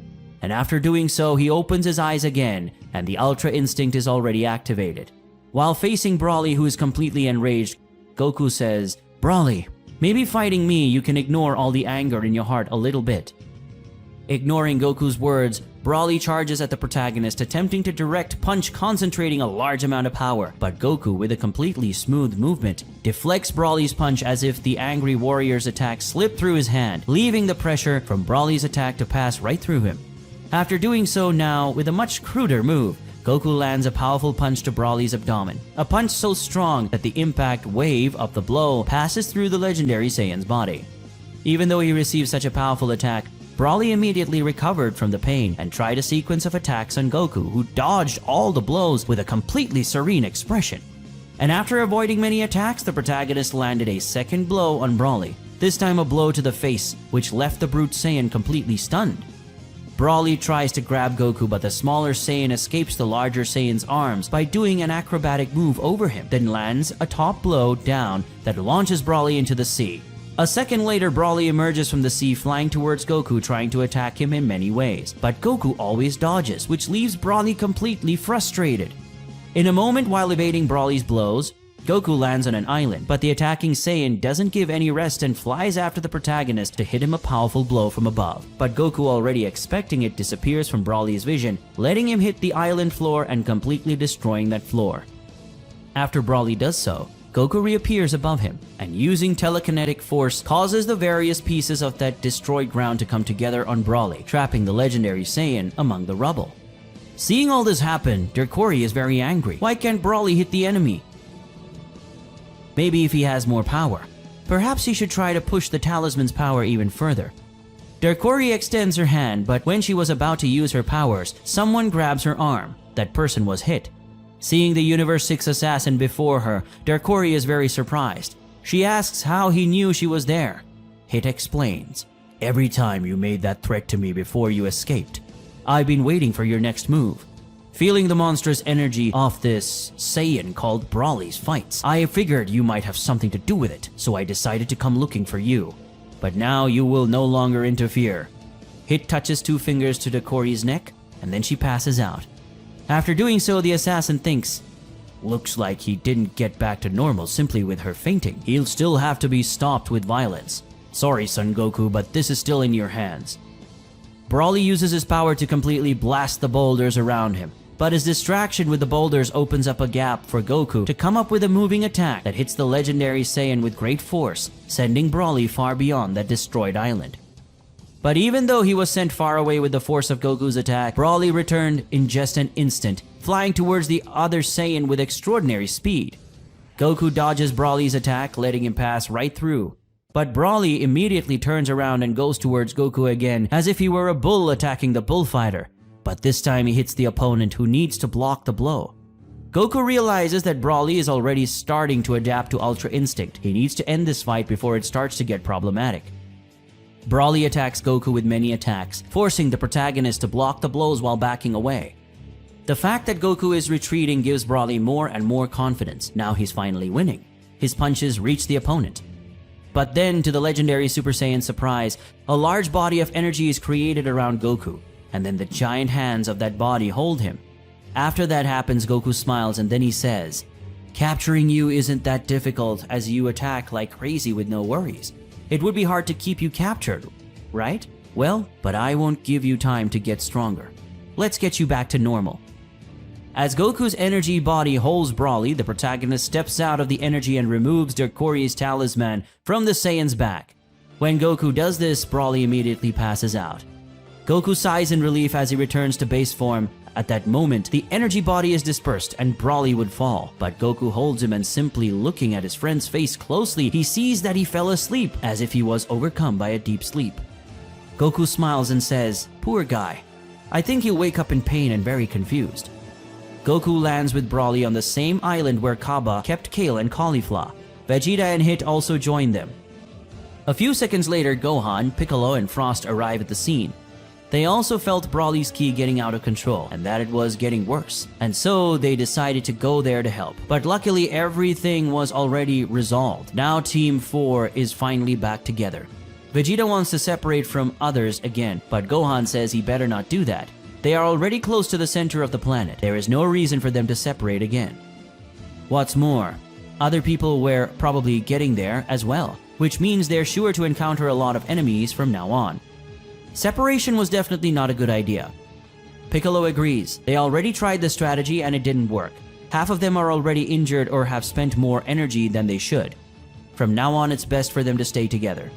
And after doing so, he opens his eyes again, and the Ultra Instinct is already activated. While facing Broly, who is completely enraged, Goku says, "Broly, maybe fighting me you can ignore all the anger in your heart a little bit." Ignoring Goku's words, Broly charges at the protagonist, attempting to direct punch, concentrating a large amount of power. But Goku, with a completely smooth movement, deflects Broly's punch as if the angry warrior's attack slipped through his hand, leaving the pressure from Broly's attack to pass right through him. After doing so now, with a much cruder move, Goku lands a powerful punch to Broly's abdomen. A punch so strong that the impact wave of the blow passes through the legendary Saiyan's body. Even though he received such a powerful attack, Broly immediately recovered from the pain and tried a sequence of attacks on Goku, who dodged all the blows with a completely serene expression. And after avoiding many attacks, the protagonist landed a second blow on Broly, this time a blow to the face, which left the brute Saiyan completely stunned. Broly tries to grab Goku, but the smaller Saiyan escapes the larger Saiyan's arms by doing an acrobatic move over him, then lands a top blow down that launches Broly into the sea. A second later, Broly emerges from the sea, flying towards Goku, trying to attack him in many ways. But Goku always dodges, which leaves Broly completely frustrated. In a moment while evading Broly's blows, Goku lands on an island, but the attacking Saiyan doesn't give any rest and flies after the protagonist to hit him a powerful blow from above. But Goku, already expecting it, disappears from Broly's vision, letting him hit the island floor and completely destroying that floor. After Broly does so, Goku reappears above him, and using telekinetic force causes the various pieces of that destroyed ground to come together on Broly, trapping the legendary Saiyan among the rubble. Seeing all this happen, Derkori is very angry. Why can't Broly hit the enemy? Maybe if he has more power. Perhaps he should try to push the talisman's power even further. Derkori extends her hand, but when she was about to use her powers, someone grabs her arm. That person was Hit. Seeing the Universe 6 assassin before her, Derkori is very surprised. She asks how he knew she was there. Hit explains, "Every time you made that threat to me before you escaped, I've been waiting for your next move. Feeling the monstrous energy of this Saiyan called Broly's fights, I figured you might have something to do with it, so I decided to come looking for you. But now you will no longer interfere." Hit touches two fingers to Derkori's neck, and then she passes out. After doing so, the assassin thinks, "Looks like he didn't get back to normal simply with her fainting. He'll still have to be stopped with violence. Sorry, Son Goku, but this is still in your hands." Broly uses his power to completely blast the boulders around him, but his distraction with the boulders opens up a gap for Goku to come up with a moving attack that hits the legendary Saiyan with great force, sending Broly far beyond that destroyed island. But even though he was sent far away with the force of Goku's attack, Broly returned in just an instant, flying towards the other Saiyan with extraordinary speed. Goku dodges Broly's attack, letting him pass right through. But Broly immediately turns around and goes towards Goku again, as if he were a bull attacking the bullfighter. But this time he hits the opponent, who needs to block the blow. Goku realizes that Broly is already starting to adapt to Ultra Instinct. He needs to end this fight before it starts to get problematic. Broly attacks Goku with many attacks, forcing the protagonist to block the blows while backing away. The fact that Goku is retreating gives Broly more and more confidence. Now he's finally winning. His punches reach the opponent. But then, to the legendary Super Saiyan's surprise, a large body of energy is created around Goku, and then the giant hands of that body hold him. After that happens, Goku smiles and then he says, "Capturing you isn't that difficult, as you attack like crazy with no worries. It would be hard to keep you captured, right? Well, but I won't give you time to get stronger. Let's get you back to normal." As Goku's energy body holds Broly, the protagonist steps out of the energy and removes Derkori's talisman from the Saiyan's back. When Goku does this, Broly immediately passes out. Goku sighs in relief as he returns to base form. At that moment, the energy body is dispersed and Broly would fall, but Goku holds him, and simply looking at his friend's face closely, he sees that he fell asleep, as if he was overcome by a deep sleep. Goku smiles and says, "Poor guy. I think he'll wake up in pain and very confused." Goku lands with Broly on the same island where Kaba kept Kale and Caulifla. Vegeta and Hit also join them. A few seconds later, Gohan, Piccolo, and Frost arrive at the scene. They also felt Broly's ki getting out of control, and that it was getting worse, and so they decided to go there to help. But luckily, everything was already resolved. Now Team 4 is finally back together. Vegeta wants to separate from others again, but Gohan says he better not do that. They are already close to the center of the planet. There is no reason for them to separate again. What's more, other people were probably getting there as well, which means they're sure to encounter a lot of enemies from now on. Separation was definitely not a good idea. Piccolo agrees. They already tried the strategy and it didn't work. Half of them are already injured or have spent more energy than they should. From now on, it's best for them to stay together.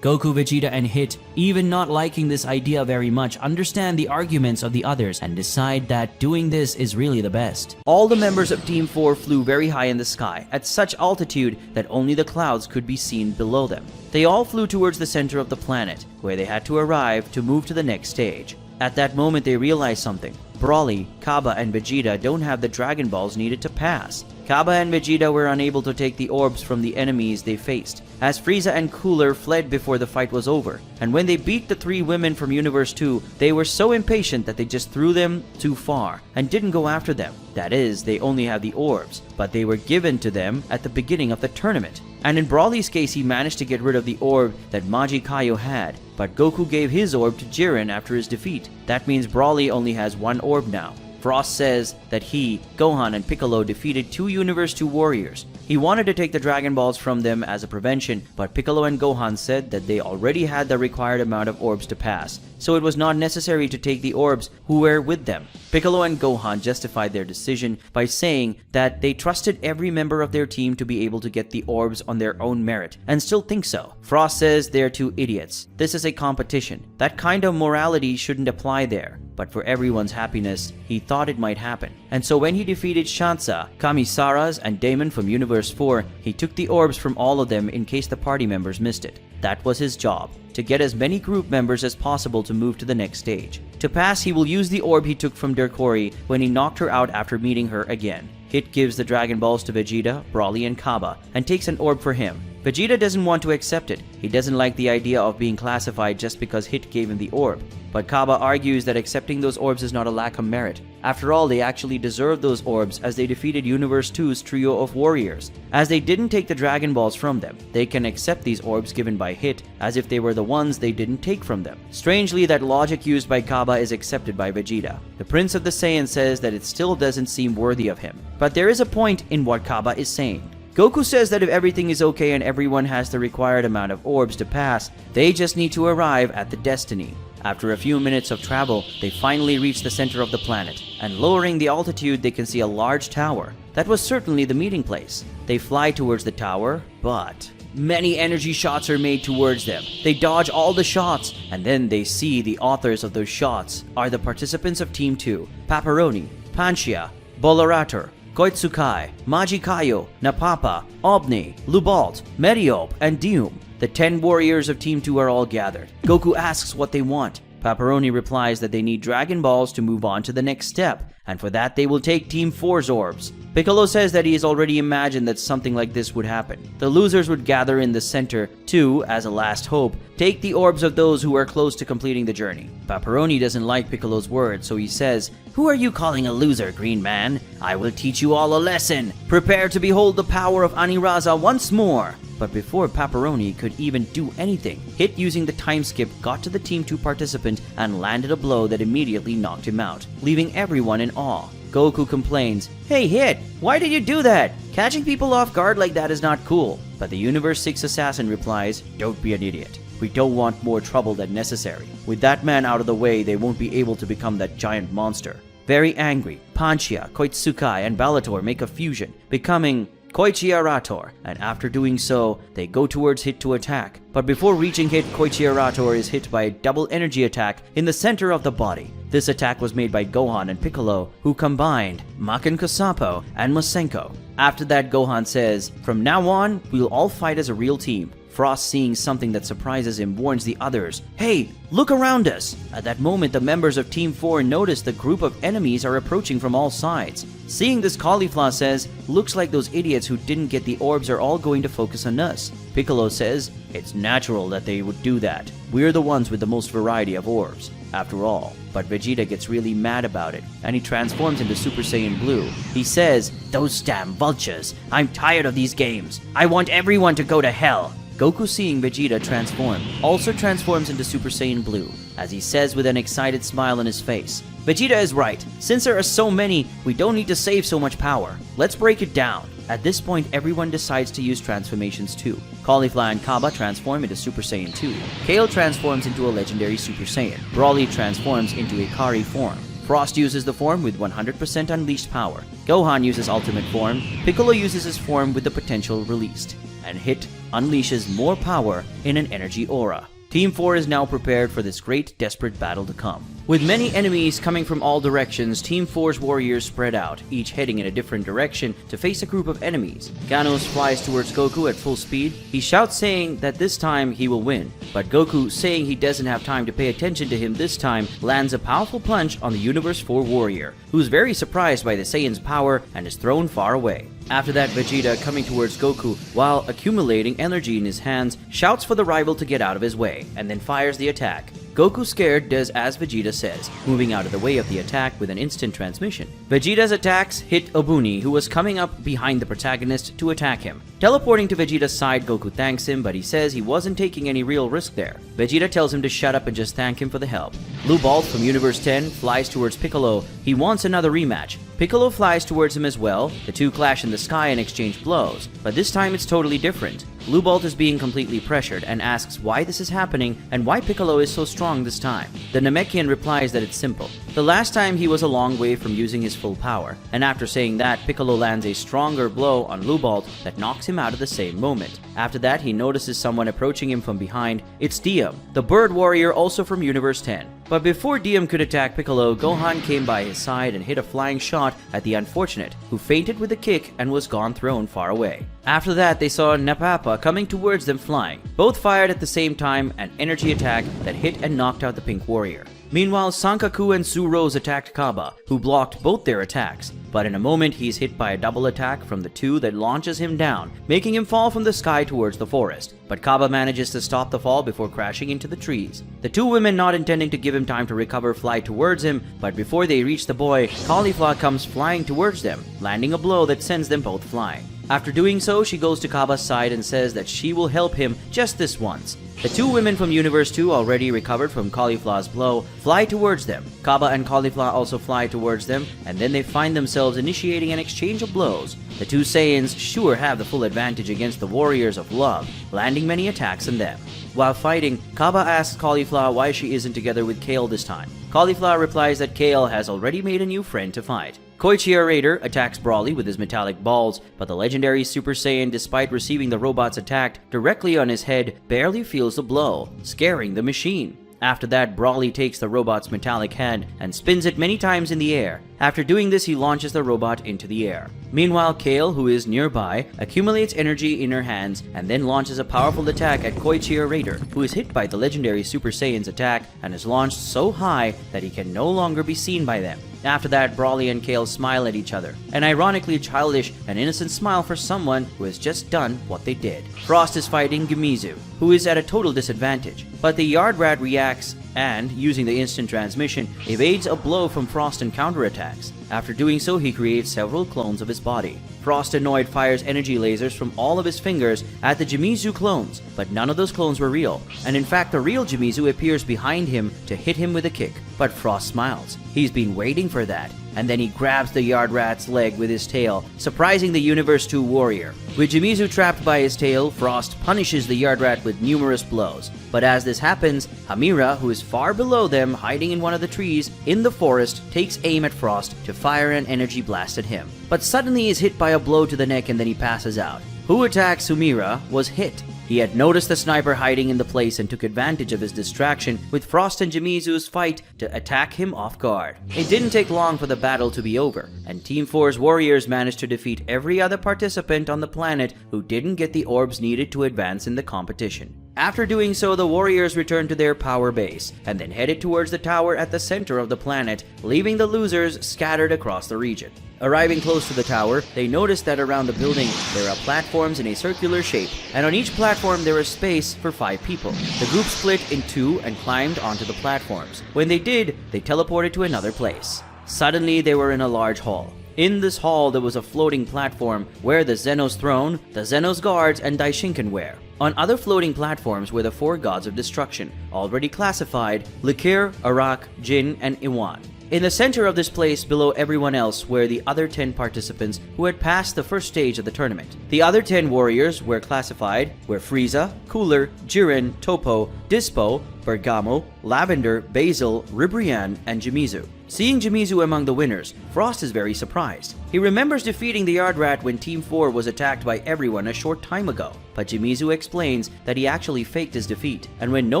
Goku, Vegeta, and Hit, even not liking this idea very much, understand the arguments of the others and decide that doing this is really the best. All the members of Team 4 flew very high in the sky, at such altitude that only the clouds could be seen below them. They all flew towards the center of the planet, where they had to arrive to move to the next stage. At that moment, they realized something. Broly, Kaba, and Vegeta don't have the Dragon Balls needed to pass. Kaba and Vegeta were unable to take the orbs from the enemies they faced, as Frieza and Cooler fled before the fight was over. And when they beat the 3 women from Universe 2, they were so impatient that they just threw them too far and didn't go after them. That is, they only have the orbs, but they were given to them at the beginning of the tournament. And in Broly's case, he managed to get rid of the orb that Majikayo had, but Goku gave his orb to Jiren after his defeat. That means Broly only has 1 orb now. Frost says that he, Gohan, and Piccolo defeated 2 Universe 2 warriors. He wanted to take the Dragon Balls from them as a prevention, but Piccolo and Gohan said that they already had the required amount of orbs to pass, so it was not necessary to take the orbs who were with them. Piccolo and Gohan justified their decision by saying that they trusted every member of their team to be able to get the orbs on their own merit, and still think so. Frost says they're 2 idiots. This is a competition. That kind of morality shouldn't apply there. But for everyone's happiness, he thought it might happen. And so when he defeated Shansa, Kamisaras, and Damon from Universe 4, he took the orbs from all of them in case the party members missed it. That was his job, to get as many group members as possible to move to the next stage. To pass, he will use the orb he took from Derkori when he knocked her out after meeting her again. Hit gives the Dragon Balls to Vegeta, Broly, and Kaba, and takes an orb for him. Vegeta doesn't want to accept it. He doesn't like the idea of being classified just because Hit gave him the orb. But Kaba argues that accepting those orbs is not a lack of merit. After all, they actually deserve those orbs as they defeated Universe 2's trio of warriors. As they didn't take the Dragon Balls from them, they can accept these orbs given by Hit as if they were the ones they didn't take from them. Strangely, that logic used by Kaba is accepted by Vegeta. The Prince of the Saiyans says that it still doesn't seem worthy of him. But there is a point in what Kaba is saying. Goku says that if everything is okay and everyone has the required amount of orbs to pass, they just need to arrive at the destiny. After a few minutes of travel, they finally reach the center of the planet, and lowering the altitude, they can see a large tower. That was certainly the meeting place. They fly towards the tower, but many energy shots are made towards them. They dodge all the shots, and then they see the authors of those shots are the participants of Team 2, Paparoni, Panchia, Bolarator, Koitsukai, Majikayo, Napapa, Obni, Lubalt, Mediope, and Dium. The 10 warriors of Team 2 are all gathered. Goku asks what they want. Paparoni replies that they need Dragon Balls to move on to the next step, and for that they will take Team 4's orbs. Piccolo says that he has already imagined that something like this would happen. The losers would gather in the center to, as a last hope, take the orbs of those who are close to completing the journey. Paparoni doesn't like Piccolo's words, so he says, "Who are you calling a loser, Green Man? I will teach you all a lesson. Prepare to behold the power of Aniraza once more." But before Paparoni could even do anything, Hit using the time skip got to the Team 2 participant and landed a blow that immediately knocked him out, leaving everyone in awe. Goku complains, "Hey Hit, why did you do that? Catching people off guard like that is not cool." But the Universe 6 assassin replies, "Don't be an idiot. We don't want more trouble than necessary. With that man out of the way, they won't be able to become that giant monster." Very angry, Panchia, Koitsukai, and Bellator make a fusion, becoming Koichirator, and after doing so, they go towards Hit to attack. But before reaching Hit, Koichirator is hit by a double energy attack in the center of the body. This attack was made by Gohan and Piccolo, who combined Maken Kusapo and Masenko. After that, Gohan says, "From now on, we'll all fight as a real team." Frost, seeing something that surprises him, warns the others, "Hey, look around us!" At that moment, the members of Team 4 notice the group of enemies are approaching from all sides. Seeing this, Caulifla says, "Looks like those idiots who didn't get the orbs are all going to focus on us." Piccolo says, "It's natural that they would do that. We're the ones with the most variety of orbs, after all." But Vegeta gets really mad about it, and he transforms into Super Saiyan Blue. He says, "Those damn vultures! I'm tired of these games. I want everyone to go to hell." Goku, seeing Vegeta transform, also transforms into Super Saiyan Blue, as he says with an excited smile on his face, "Vegeta is right. Since there are so many, we don't need to save so much power. Let's break it down." At this point, everyone decides to use transformations too. Caulifla and Kaba transform into Super Saiyan 2. Kale transforms into a legendary Super Saiyan. Broly transforms into a Kari form. Frost uses the form with 100% unleashed power. Gohan uses ultimate form. Piccolo uses his form with the potential released. And Hit unleashes more power in an energy aura. Team 4 is now prepared for this great, desperate battle to come. With many enemies coming from all directions, Team 4's warriors spread out, each heading in a different direction to face a group of enemies. Ganos flies towards Goku at full speed. He shouts saying that this time he will win, but Goku, saying he doesn't have time to pay attention to him this time, lands a powerful punch on the Universe 4 warrior, who's very surprised by the Saiyan's power and is thrown far away. After that, Vegeta, coming towards Goku while accumulating energy in his hands, shouts for the rival to get out of his way, and then fires the attack. Goku, scared, does as Vegeta says, moving out of the way of the attack with an instant transmission. Vegeta's attacks hit Obuni, who was coming up behind the protagonist to attack him. Teleporting to Vegeta's side, Goku thanks him, but he says he wasn't taking any real risk there. Vegeta tells him to shut up and just thank him for the help. Blue Bolt from Universe 10 flies towards Piccolo. He wants another rematch. Piccolo flies towards him as well. The two clash in the sky and exchange blows, but this time it's totally different. Blue Bolt is being completely pressured and asks why this is happening and why Piccolo is so strong this time. The Namekian replies that it's simple. The last time he was a long way from using his full power, and after saying that, Piccolo lands a stronger blow on Blue Bolt that knocks him out at the same moment. After that, he notices someone approaching him from behind. It's Diem, the bird warrior, also from Universe 10. But before Diem could attack Piccolo, Gohan came by his side and hit a flying shot at the unfortunate, who fainted with a kick and was gone thrown far away. After that, they saw Napapa coming towards them flying. Both fired at the same time an energy attack that hit and knocked out the pink warrior. Meanwhile, Sankaku and Su-Rose attacked Kaba, who blocked both their attacks, but in a moment he's hit by a double attack from the two that launches him down, making him fall from the sky towards the forest. But Kaba manages to stop the fall before crashing into the trees. The two women, not intending to give him time to recover, fly towards him, but before they reach the boy, Caulifla comes flying towards them, landing a blow that sends them both flying. After doing so, she goes to Kaba's side and says that she will help him just this once. The two women from Universe 2, already recovered from Caulifla's blow, fly towards them. Kaba and Caulifla also fly towards them, and then they find themselves initiating an exchange of blows. The two Saiyans sure have the full advantage against the warriors of love, landing many attacks on them. While fighting, Kaba asks Caulifla why she isn't together with Kale this time. Caulifla replies that Kale has already made a new friend to fight. Koichia Raider attacks Broly with his metallic balls, but the legendary Super Saiyan, despite receiving the robot's attack directly on his head, barely feels the blow, scaring the machine. After that, Broly takes the robot's metallic hand and spins it many times in the air. After doing this, he launches the robot into the air. Meanwhile, Kale, who is nearby, accumulates energy in her hands and then launches a powerful attack at Koichia Raider, who is hit by the legendary Super Saiyan's attack and is launched so high that he can no longer be seen by them. After that, Broly and Kale smile at each other, an ironically childish and innocent smile for someone who has just done what they did. Frost is fighting Gimizu, who is at a total disadvantage, but the Yard Rat reacts and, using the instant transmission, evades a blow from Frost and counterattacks. After doing so, he creates several clones of his body. Frost, annoyed, fires energy lasers from all of his fingers at the Gimizu clones, but none of those clones were real, and in fact the real Gimizu appears behind him to hit him with a kick. But Frost smiles. He's been waiting for that, and then he grabs the Yard Rat's leg with his tail, surprising the Universe 2 warrior. With Gimizu trapped by his tail, Frost punishes the Yard Rat with numerous blows. But as this happens, Hamira, who is far below them, hiding in one of the trees in the forest, takes aim at Frost to fire an energy blast at him. But suddenly he is hit by a blow to the neck and then he passes out. Who attacks Hamira was hit. He had noticed the sniper hiding in the place and took advantage of his distraction with Frost and Gimizu's fight to attack him off guard. It didn't take long for the battle to be over, and Team 4's warriors managed to defeat every other participant on the planet who didn't get the orbs needed to advance in the competition. After doing so, the warriors returned to their power base, and then headed towards the tower at the center of the planet, leaving the losers scattered across the region. Arriving close to the tower, they noticed that around the building there are platforms in a circular shape, and on each platform there is space for 5 people. The group split in 2 and climbed onto the platforms. When they did, they teleported to another place. Suddenly, they were in a large hall. In this hall, there was a floating platform where the Zenos throne, the Zenos guards, and Daishinkan were. On other floating platforms were the 4 gods of destruction, already classified: Likir, Arak, Jin, and Iwan. In the center of this place, below everyone else, were the other 10 participants who had passed the first stage of the tournament. The other 10 warriors were classified were Frieza, Cooler, Jiren, Toppo, Dispo, Bergamo, Lavender, Basil, Ribrianne, and Jimizu. Seeing Jimizu among the winners, Frost is very surprised. He remembers defeating the Yard Rat when Team 4 was attacked by everyone a short time ago, but Jimizu explains that he actually faked his defeat, and when no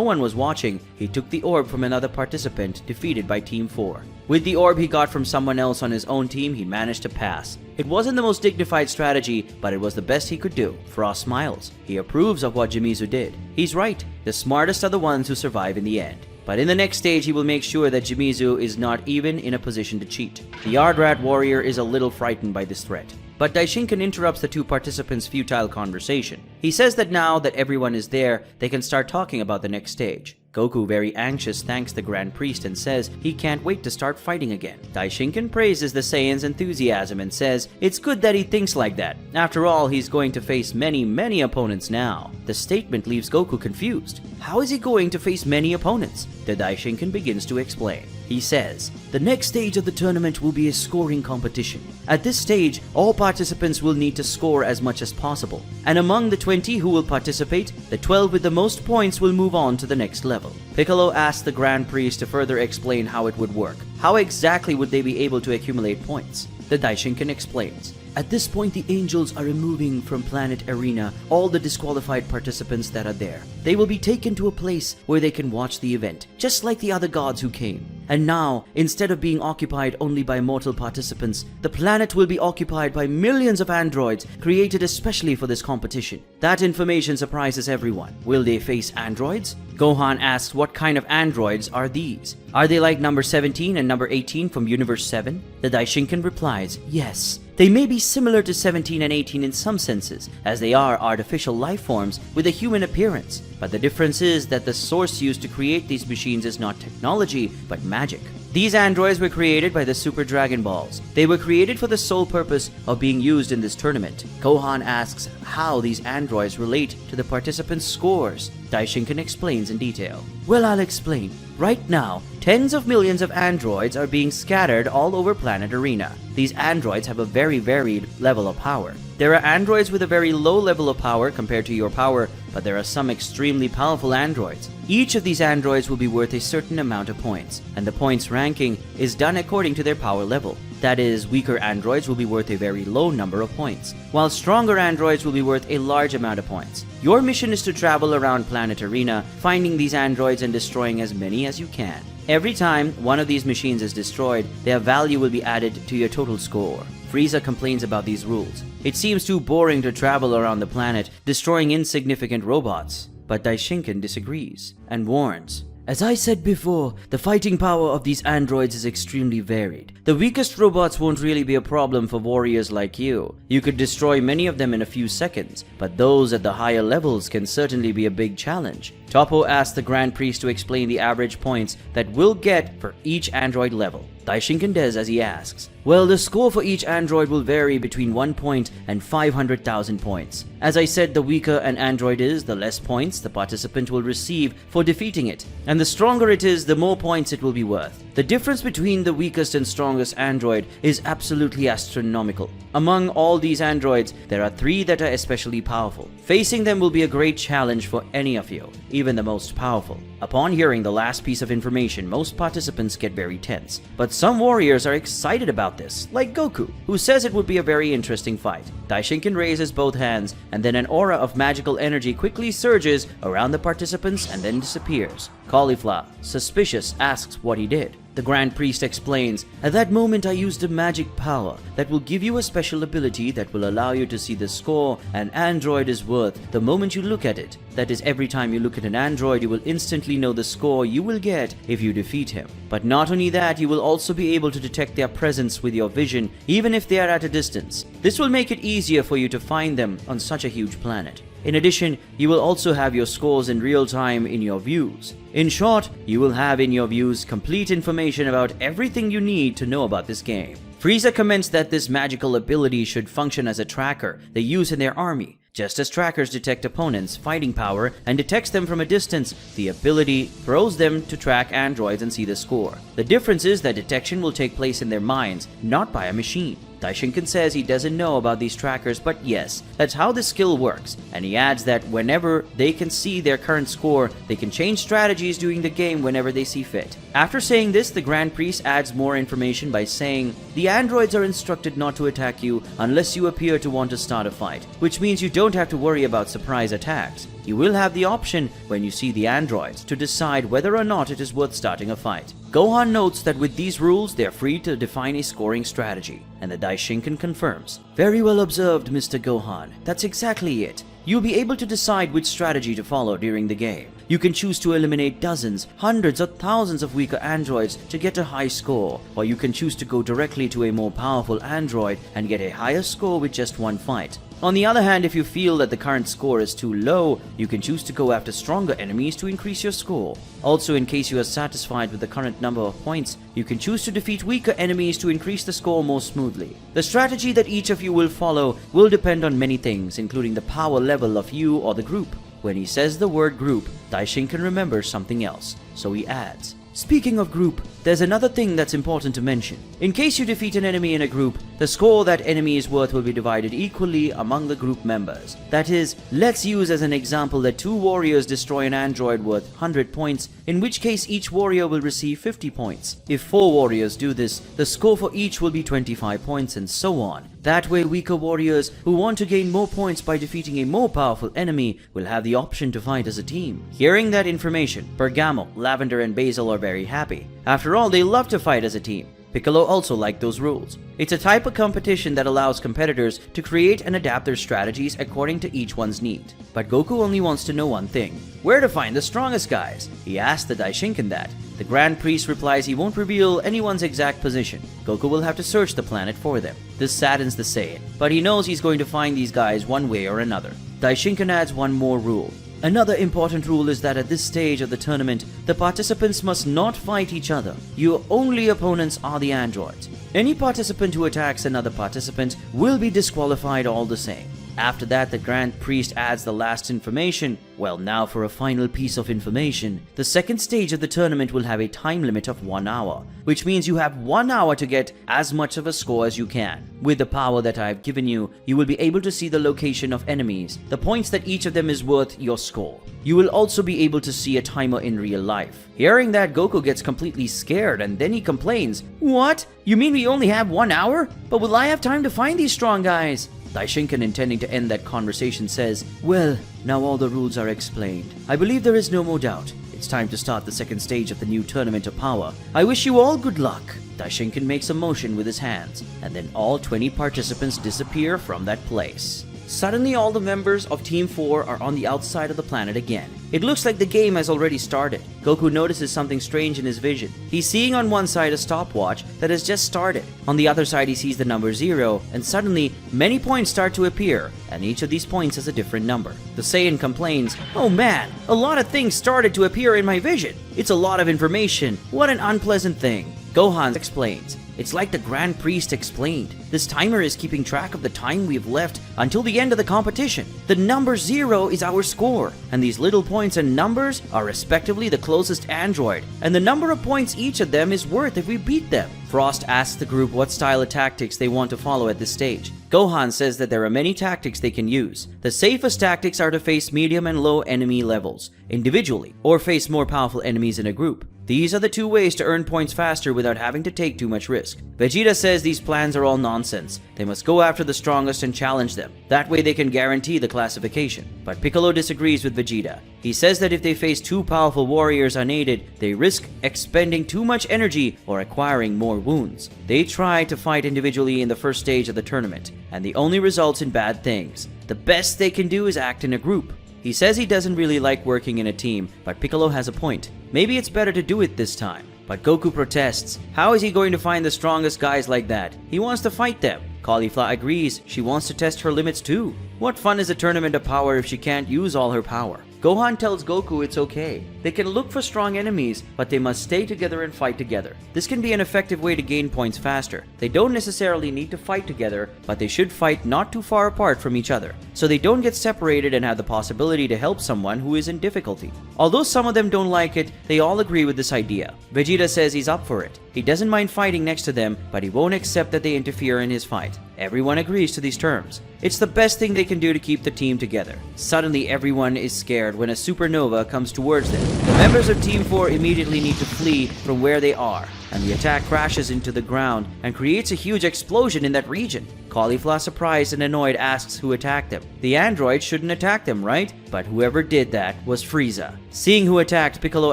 one was watching, he took the orb from another participant defeated by Team 4. With the orb he got from someone else on his own team, he managed to pass. It wasn't the most dignified strategy, but it was the best he could do. Frost smiles. He approves of what Jimizu did. He's right, the smartest are the ones who survive in the end. But in the next stage, he will make sure that Jimizu is not even in a position to cheat. The Yard Rat warrior is a little frightened by this threat. But Daishinkan interrupts the two participants' futile conversation. He says that now that everyone is there, they can start talking about the next stage. Goku, very anxious, thanks the Grand Priest and says he can't wait to start fighting again. Daishinkan praises the Saiyan's enthusiasm and says it's good that he thinks like that. After all, he's going to face many opponents now. The statement leaves Goku confused. How is he going to face many opponents? The Daishinkan begins to explain. He says, the next stage of the tournament will be a scoring competition. At this stage, all participants will need to score as much as possible. And among the 20 who will participate, the 12 with the most points will move on to the next level. Piccolo asks the Grand Priest to further explain how it would work. How exactly would they be able to accumulate points? The Daishinkan explains. At this point, the angels are removing from Planet Arena all the disqualified participants that are there. They will be taken to a place where they can watch the event, just like the other gods who came. And now, instead of being occupied only by mortal participants, the planet will be occupied by millions of androids created especially for this competition. That information surprises everyone. Will they face androids? Gohan asks what kind of androids are these? Are they like number 17 and number 18 from Universe 7? The Daishinkan replies, yes. They may be similar to 17 and 18 in some senses, as they are artificial life forms with a human appearance. But the difference is that the source used to create these machines is not technology, but magic. These androids were created by the Super Dragon Balls. They were created for the sole purpose of being used in this tournament. Gohan asks how these androids relate to the participants' scores. Daishinkan explains in detail. Well, I'll explain. Right now, tens of millions of androids are being scattered all over Planet Arena. These androids have a very varied level of power. There are androids with a very low level of power compared to your power, but there are some extremely powerful androids. Each of these androids will be worth a certain amount of points, and the points ranking is done according to their power level. That is, weaker androids will be worth a very low number of points, while stronger androids will be worth a large amount of points. Your mission is to travel around Planet Arena, finding these androids and destroying as many as you can. Every time one of these machines is destroyed, their value will be added to your total score. Frieza complains about these rules. It seems too boring to travel around the planet, destroying insignificant robots. But Daishinkan disagrees and warns. As I said before, the fighting power of these androids is extremely varied. The weakest robots won't really be a problem for warriors like you. You could destroy many of them in a few seconds, but those at the higher levels can certainly be a big challenge. Toppo asks the Grand Priest to explain the average points that we'll get for each android level. Daishinkan does as he asks. Well, the score for each android will vary between 1 point and 500,000 points. As I said, the weaker an android is, the less points the participant will receive for defeating it. And the stronger it is, the more points it will be worth. The difference between the weakest and strongest android is absolutely astronomical. Among all these androids, there are 3 that are especially powerful. Facing them will be a great challenge for any of you, even the most powerful. Upon hearing the last piece of information, most participants get very tense. But some warriors are excited about this, like Goku, who says it would be a very interesting fight. Daishinkan raises both hands, and then an aura of magical energy quickly surges around the participants and then disappears. Caulifla, suspicious, asks what he did. The Grand Priest explains, at that moment I used a magic power that will give you a special ability that will allow you to see the score an android is worth the moment you look at it. That is, every time you look at an android, you will instantly know the score you will get if you defeat him. But not only that, you will also be able to detect their presence with your vision, even if they are at a distance. This will make it easier for you to find them on such a huge planet. In addition, you will also have your scores in real time in your views. In short, you will have in your views complete information about everything you need to know about this game. Frieza comments that this magical ability should function as a tracker they use in their army. Just as trackers detect opponents' fighting power and detects them from a distance, the ability throws them to track androids and see the score. The difference is that detection will take place in their minds, not by a machine. Daishinkan says he doesn't know about these trackers, but yes, that's how this skill works, and he adds that whenever they can see their current score, they can change strategies during the game whenever they see fit. After saying this, the Grand Priest adds more information by saying, the androids are instructed not to attack you unless you appear to want to start a fight, which means you don't have to worry about surprise attacks. You will have the option, when you see the androids, to decide whether or not it is worth starting a fight. Gohan notes that with these rules, they are free to define a scoring strategy, and the Daishinkan confirms. Very well observed, Mr. Gohan. That's exactly it. You'll be able to decide which strategy to follow during the game. You can choose to eliminate dozens, hundreds, or thousands of weaker androids to get a high score, or you can choose to go directly to a more powerful android and get a higher score with just one fight. On the other hand, if you feel that the current score is too low, you can choose to go after stronger enemies to increase your score. Also, in case you are satisfied with the current number of points, you can choose to defeat weaker enemies to increase the score more smoothly. The strategy that each of you will follow will depend on many things, including the power level of you or the group. When he says the word group, Daishinkan remembers something else, so he adds, speaking of group, there's another thing that's important to mention. In case you defeat an enemy in a group, the score that enemy is worth will be divided equally among the group members. That is, let's use as an example that 2 warriors destroy an android worth 100 points, in which case each warrior will receive 50 points. If 4 warriors do this, the score for each will be 25 points and so on. That way, weaker warriors who want to gain more points by defeating a more powerful enemy will have the option to fight as a team. Hearing that information, Bergamo, Lavender, and Basil are very happy. After all, they love to fight as a team. Piccolo also liked those rules. It's a type of competition that allows competitors to create and adapt their strategies according to each one's need. But Goku only wants to know one thing: where to find the strongest guys. He asks the Daishinkan that. The Grand Priest replies he won't reveal anyone's exact position. Goku will have to search the planet for them. This saddens the Saiyan, but he knows he's going to find these guys one way or another. Daishinkan adds one more rule. Another important rule is that at this stage of the tournament, the participants must not fight each other. Your only opponents are the androids. Any participant who attacks another participant will be disqualified all the same. After that, the Grand Priest adds the last information. Well, now for a final piece of information. The second stage of the tournament will have a time limit of 1 hour, which means you have 1 hour to get as much of a score as you can. With the power that I have given you, you will be able to see the location of enemies, the points that each of them is worth your score. You will also be able to see a timer in real life. Hearing that, Goku gets completely scared and then he complains, "What? You mean we only have 1 hour? But will I have time to find these strong guys?" Daishinkan, intending to end that conversation, says, "Well, now all the rules are explained. I believe there is no more doubt. It's time to start the second stage of the new Tournament of Power. I wish you all good luck." Daishinkan makes a motion with his hands, and then all 20 participants disappear from that place. Suddenly, all the members of Team 4 are on the outside of the planet again. It looks like the game has already started. Goku notices something strange in his vision. He's seeing on one side a stopwatch that has just started. On the other side, he sees the number 0, and suddenly, many points start to appear, and each of these points has a different number. The Saiyan complains, "Oh man, a lot of things started to appear in my vision. It's a lot of information. What an unpleasant thing." Gohan explains, "It's like the Grand Priest explained. This timer is keeping track of the time we have left until the end of the competition. The number 0 is our score, and these little points and numbers are respectively the closest android, and the number of points each of them is worth if we beat them." Frost asks the group what style of tactics they want to follow at this stage. Gohan says that there are many tactics they can use. The safest tactics are to face medium and low enemy levels, individually, or face more powerful enemies in a group. These are the 2 ways to earn points faster without having to take too much risk. Vegeta says these plans are all nonsense. They must go after the strongest and challenge them. That way they can guarantee the classification. But Piccolo disagrees with Vegeta. He says that if they face 2 powerful warriors unaided, they risk expending too much energy or acquiring more wounds. They try to fight individually in the first stage of the tournament, and the only results in bad things. The best they can do is act in a group. He says he doesn't really like working in a team, but Piccolo has a point. Maybe it's better to do it this time. But Goku protests. How is he going to find the strongest guys like that? He wants to fight them. Caulifla agrees. She wants to test her limits too. What fun is a Tournament of Power if she can't use all her power? Gohan tells Goku it's okay. They can look for strong enemies, but they must stay together and fight together. This can be an effective way to gain points faster. They don't necessarily need to fight together, but they should fight not too far apart from each other, so they don't get separated and have the possibility to help someone who is in difficulty. Although some of them don't like it, they all agree with this idea. Vegeta says he's up for it. He doesn't mind fighting next to them, but he won't accept that they interfere in his fight. Everyone agrees to these terms. It's the best thing they can do to keep the team together. Suddenly, everyone is scared when a supernova comes towards them. The members of Team 4 immediately need to flee from where they are, and the attack crashes into the ground and creates a huge explosion in that region. Caulifla, surprised and annoyed, asks who attacked them. The android shouldn't attack them, right? But whoever did that was Frieza. Seeing who attacked, Piccolo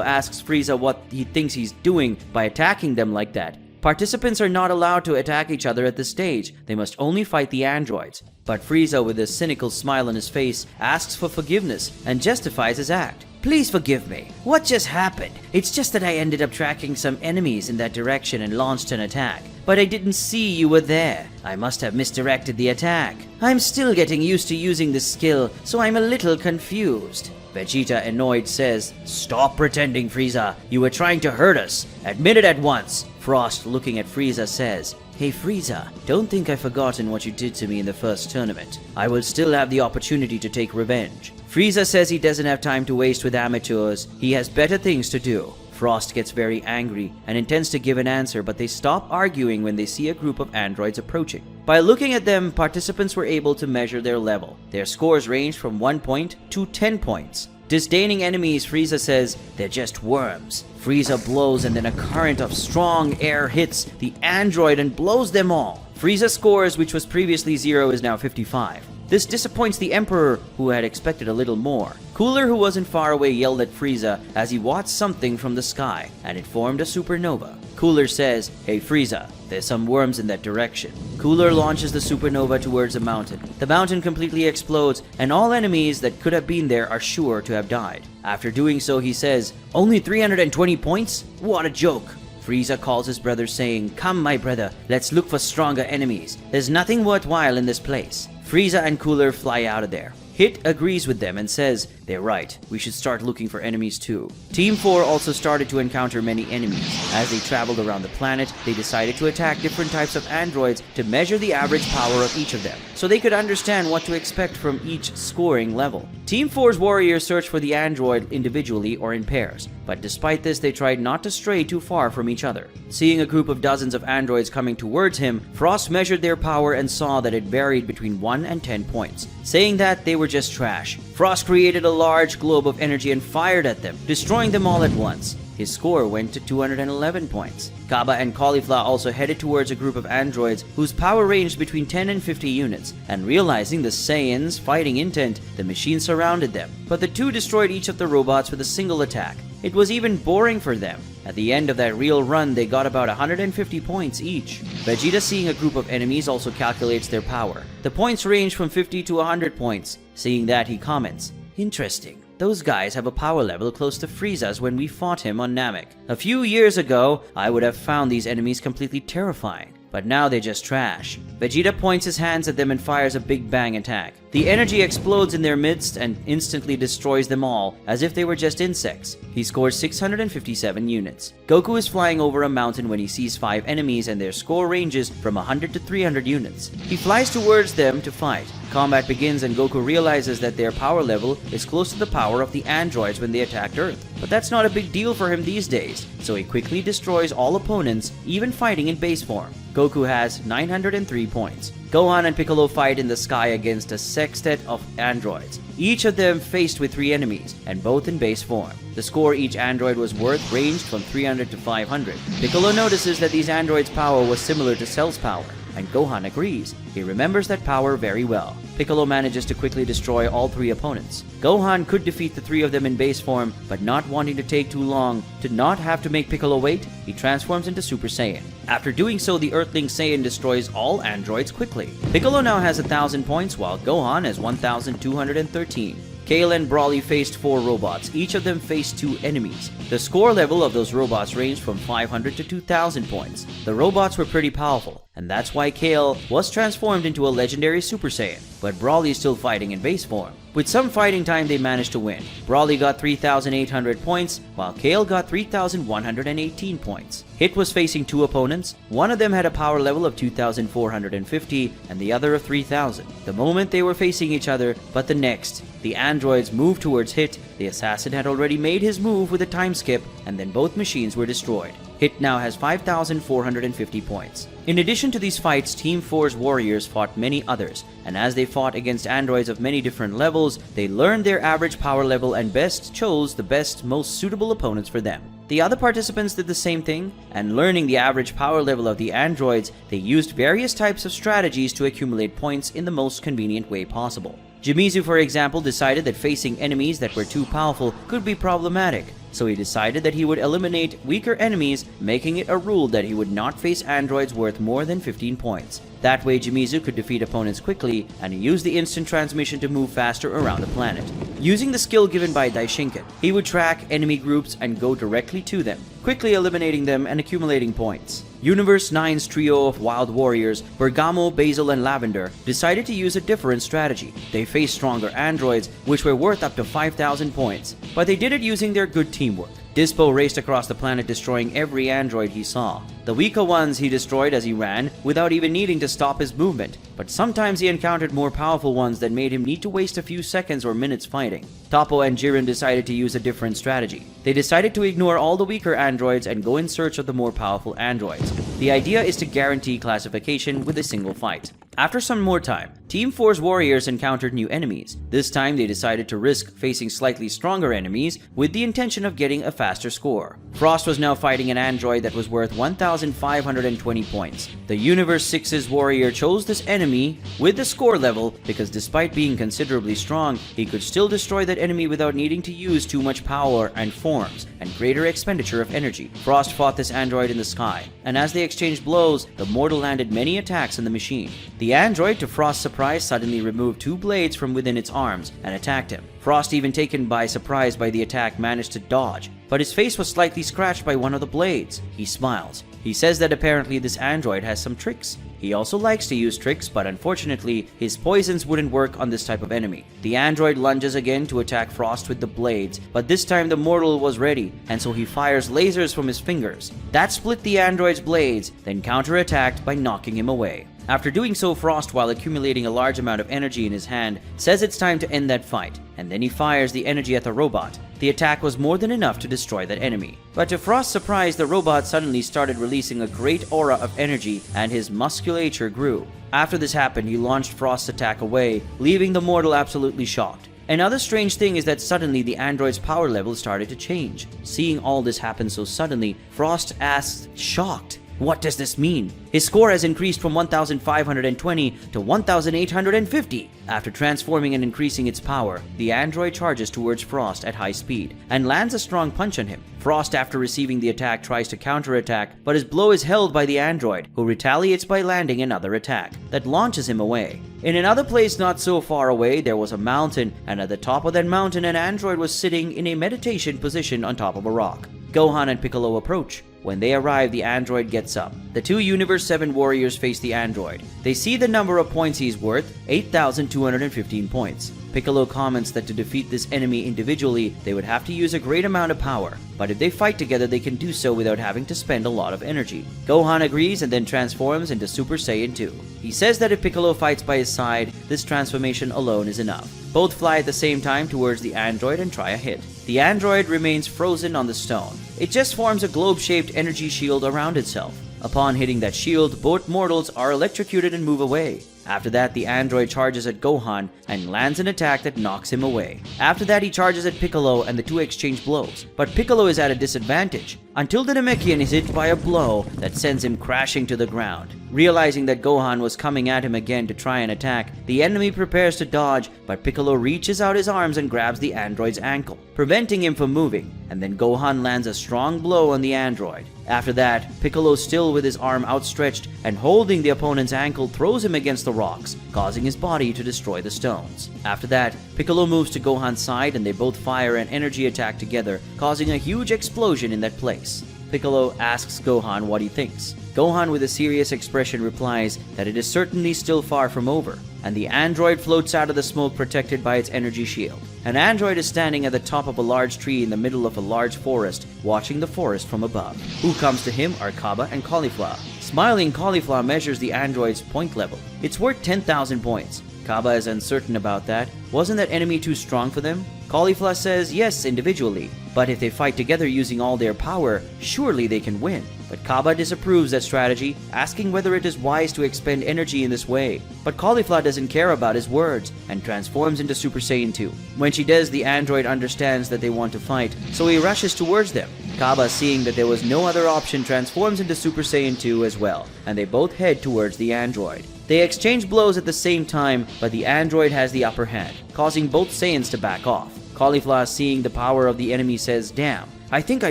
asks Frieza what he thinks he's doing by attacking them like that. Participants are not allowed to attack each other at this stage. They must only fight the androids. But Frieza, with a cynical smile on his face, asks for forgiveness and justifies his act. Please forgive me. What just happened? It's just that I ended up tracking some enemies in that direction and launched an attack. But I didn't see you were there. I must have misdirected the attack. I'm still getting used to using this skill, so I'm a little confused. Vegeta, annoyed, says, "Stop pretending, Frieza. You were trying to hurt us. Admit it at once." Frost, looking at Frieza, says, "Hey Frieza, don't think I've forgotten what you did to me in the first tournament. I will still have the opportunity to take revenge." Frieza says he doesn't have time to waste with amateurs. He has better things to do. Frost gets very angry and intends to give an answer, but they stop arguing when they see a group of androids approaching. By looking at them, participants were able to measure their level. Their scores ranged from 1 point to 10 points. Disdaining enemies, Frieza says, "They're just worms." Frieza blows and then a current of strong air hits the android and blows them all. Frieza's scores, which was previously 0, is now 55. This disappoints the Emperor, who had expected a little more. Cooler, who wasn't far away, yelled at Frieza as he watched something from the sky, and it formed a supernova. Cooler says, "Hey Frieza, there's some worms in that direction." Cooler launches the supernova towards a mountain. The mountain completely explodes, and all enemies that could have been there are sure to have died. After doing so, he says, "Only 320 points? What a joke." Frieza calls his brother, saying, "Come, my brother, let's look for stronger enemies. There's nothing worthwhile in this place." Frieza and Cooler fly out of there. Hit agrees with them and says, "They're right, we should start looking for enemies too." Team 4 also started to encounter many enemies. As they traveled around the planet, they decided to attack different types of androids to measure the average power of each of them, so they could understand what to expect from each scoring level. Team 4's warriors searched for the android individually or in pairs, but despite this, they tried not to stray too far from each other. Seeing a group of dozens of androids coming towards him, Frost measured their power and saw that it varied between 1 and 10 points, saying that they were just trash. Frost created a large globe of energy and fired at them, destroying them all at once. His score went to 211 points. Kaba and Caulifla also headed towards a group of androids whose power ranged between 10 and 50 units, and realizing the Saiyans' fighting intent, the machine surrounded them. But the two destroyed each of the robots with a single attack. It was even boring for them. At the end of that real run, they got about 150 points each. Vegeta, seeing a group of enemies, also calculates their power. The points range from 50 to 100 points. Seeing that, he comments, "Interesting. Those guys have a power level close to Frieza's when we fought him on Namek. A few years ago, I would have found these enemies completely terrifying, but now they're just trash." Vegeta points his hands at them and fires a big bang attack. The energy explodes in their midst and instantly destroys them all, as if they were just insects. He scores 657 units. Goku is flying over a mountain when he sees 5 enemies, and their score ranges from 100 to 300 units. He flies towards them to fight. Combat begins and Goku realizes that their power level is close to the power of the androids when they attacked Earth. But that's not a big deal for him these days, so he quickly destroys all opponents, even fighting in base form. Goku has 903 points. Gohan and Piccolo fight in the sky against a sextet of androids, each of them faced with 3 enemies, and both in base form. The score each android was worth ranged from 300 to 500. Piccolo notices that these androids' power was similar to Cell's power, and Gohan agrees. He remembers that power very well. Piccolo manages to quickly destroy all 3 opponents. Gohan could defeat the 3 of them in base form, but not wanting to take too long to not have to make Piccolo wait, he transforms into Super Saiyan. After doing so, the Earthling Saiyan destroys all androids quickly. Piccolo now has 1,000 points, while Gohan has 1,213. Kale and Broly faced 4 robots. Each of them faced 2 enemies. The score level of those robots ranged from 500 to 2,000 points. The robots were pretty powerful, and that's why Kale was transformed into a legendary Super Saiyan, but Broly is still fighting in base form. With some fighting time, they managed to win. Broly got 3,800 points, while Kale got 3,118 points. Hit was facing two opponents. One of them had a power level of 2,450 and the other of 3,000. The moment they were facing each other, but the next, the androids moved towards Hit. The assassin had already made his move with a time skip, and then both machines were destroyed. Hit now has 5,450 points. In addition to these fights, Team 4's warriors fought many others, and as they fought against androids of many different levels, they learned their average power level and chose the best, most suitable opponents for them. The other participants did the same thing, and learning the average power level of the androids, they used various types of strategies to accumulate points in the most convenient way possible. Jimizu, for example, decided that facing enemies that were too powerful could be problematic, so he decided that he would eliminate weaker enemies, making it a rule that he would not face androids worth more than 15 points. That way Jimizu could defeat opponents quickly, and he used the instant transmission to move faster around the planet. Using the skill given by Daishinken, he would track enemy groups and go directly to them, quickly eliminating them and accumulating points. Universe 9's trio of wild warriors, Bergamo, Basil, and Lavender, decided to use a different strategy. They faced stronger androids, which were worth up to 5,000 points, but they did it using their good teamwork. Dispo raced across the planet, destroying every android he saw. The weaker ones he destroyed as he ran, without even needing to stop his movement, but sometimes he encountered more powerful ones that made him need to waste a few seconds or minutes fighting. Toppo and Jiren decided to use a different strategy. They decided to ignore all the weaker androids and go in search of the more powerful androids. The idea is to guarantee classification with a single fight. After some more time, Team 4's warriors encountered new enemies. This time they decided to risk facing slightly stronger enemies with the intention of getting a faster score. Frost was now fighting an android that was worth 1,520 points. The Universe 6's warrior chose this enemy with the score level because despite being considerably strong, he could still destroy that enemy without needing to use too much power and forms and greater expenditure of energy. Frost fought this android in the sky, and as they exchanged blows, the mortal landed many attacks on the machine. The android, to Frost's surprise, suddenly removed two blades from within its arms and attacked him. Frost, even taken by surprise by the attack, managed to dodge, but his face was slightly scratched by one of the blades. He smiles. He says that apparently this android has some tricks. He also likes to use tricks, but unfortunately, his poisons wouldn't work on this type of enemy. The android lunges again to attack Frost with the blades, but this time the mortal was ready, and so he fires lasers from his fingers. That split the android's blades, then counterattacked by knocking him away. After doing so, Frost, while accumulating a large amount of energy in his hand, says it's time to end that fight, and then he fires the energy at the robot. The attack was more than enough to destroy that enemy. But to Frost's surprise, the robot suddenly started releasing a great aura of energy, and his musculature grew. After this happened, he launched Frost's attack away, leaving the mortal absolutely shocked. Another strange thing is that suddenly the android's power level started to change. Seeing all this happen so suddenly, Frost asks, shocked, "What does this mean?" His score has increased from 1,520 to 1,850. After transforming and increasing its power, the android charges towards Frost at high speed and lands a strong punch on him. Frost, after receiving the attack, tries to counterattack, but his blow is held by the android, who retaliates by landing another attack that launches him away. In another place not so far away, there was a mountain, and at the top of that mountain, an android was sitting in a meditation position on top of a rock. Gohan and Piccolo approach. When they arrive, the android gets up. The two Universe 7 warriors face the android. They see the number of points he's worth, 8,215 points. Piccolo comments that to defeat this enemy individually, they would have to use a great amount of power, but if they fight together, they can do so without having to spend a lot of energy. Gohan agrees and then transforms into Super Saiyan 2. He says that if Piccolo fights by his side, this transformation alone is enough. Both fly at the same time towards the android and try a hit. The android remains frozen on the stone. It just forms a globe-shaped energy shield around itself. Upon hitting that shield, both mortals are electrocuted and move away. After that, the android charges at Gohan and lands an attack that knocks him away. After that, he charges at Piccolo and the two exchange blows. But Piccolo is at a disadvantage until the Namekian is hit by a blow that sends him crashing to the ground. Realizing that Gohan was coming at him again to try and attack, the enemy prepares to dodge, but Piccolo reaches out his arms and grabs the android's ankle, preventing him from moving, and then Gohan lands a strong blow on the android. After that, Piccolo, still with his arm outstretched and holding the opponent's ankle, throws him against the rocks, causing his body to destroy the stones. After that, Piccolo moves to Gohan's side and they both fire an energy attack together, causing a huge explosion in that place. Piccolo asks Gohan what he thinks. Gohan with a serious expression replies that it is certainly still far from over, and the android floats out of the smoke protected by its energy shield. An android is standing at the top of a large tree in the middle of a large forest, watching the forest from above. Who comes to him are Kaba and Cauliflower. Smiling, Cauliflower measures the android's point level. It's worth 10,000 points. Kaba is uncertain about that. Wasn't that enemy too strong for them? Cauliflower says yes individually, but if they fight together using all their power, surely they can win. But Kaba disapproves that strategy, asking whether it is wise to expend energy in this way. But Cauliflower doesn't care about his words and transforms into Super Saiyan 2. When she does, the android understands that they want to fight, so he rushes towards them. Kaba, seeing that there was no other option, transforms into Super Saiyan 2 as well, and they both head towards the android. They exchange blows at the same time, but the android has the upper hand, causing both Saiyans to back off. Cauliflower, seeing the power of the enemy, says, "Damn, I think I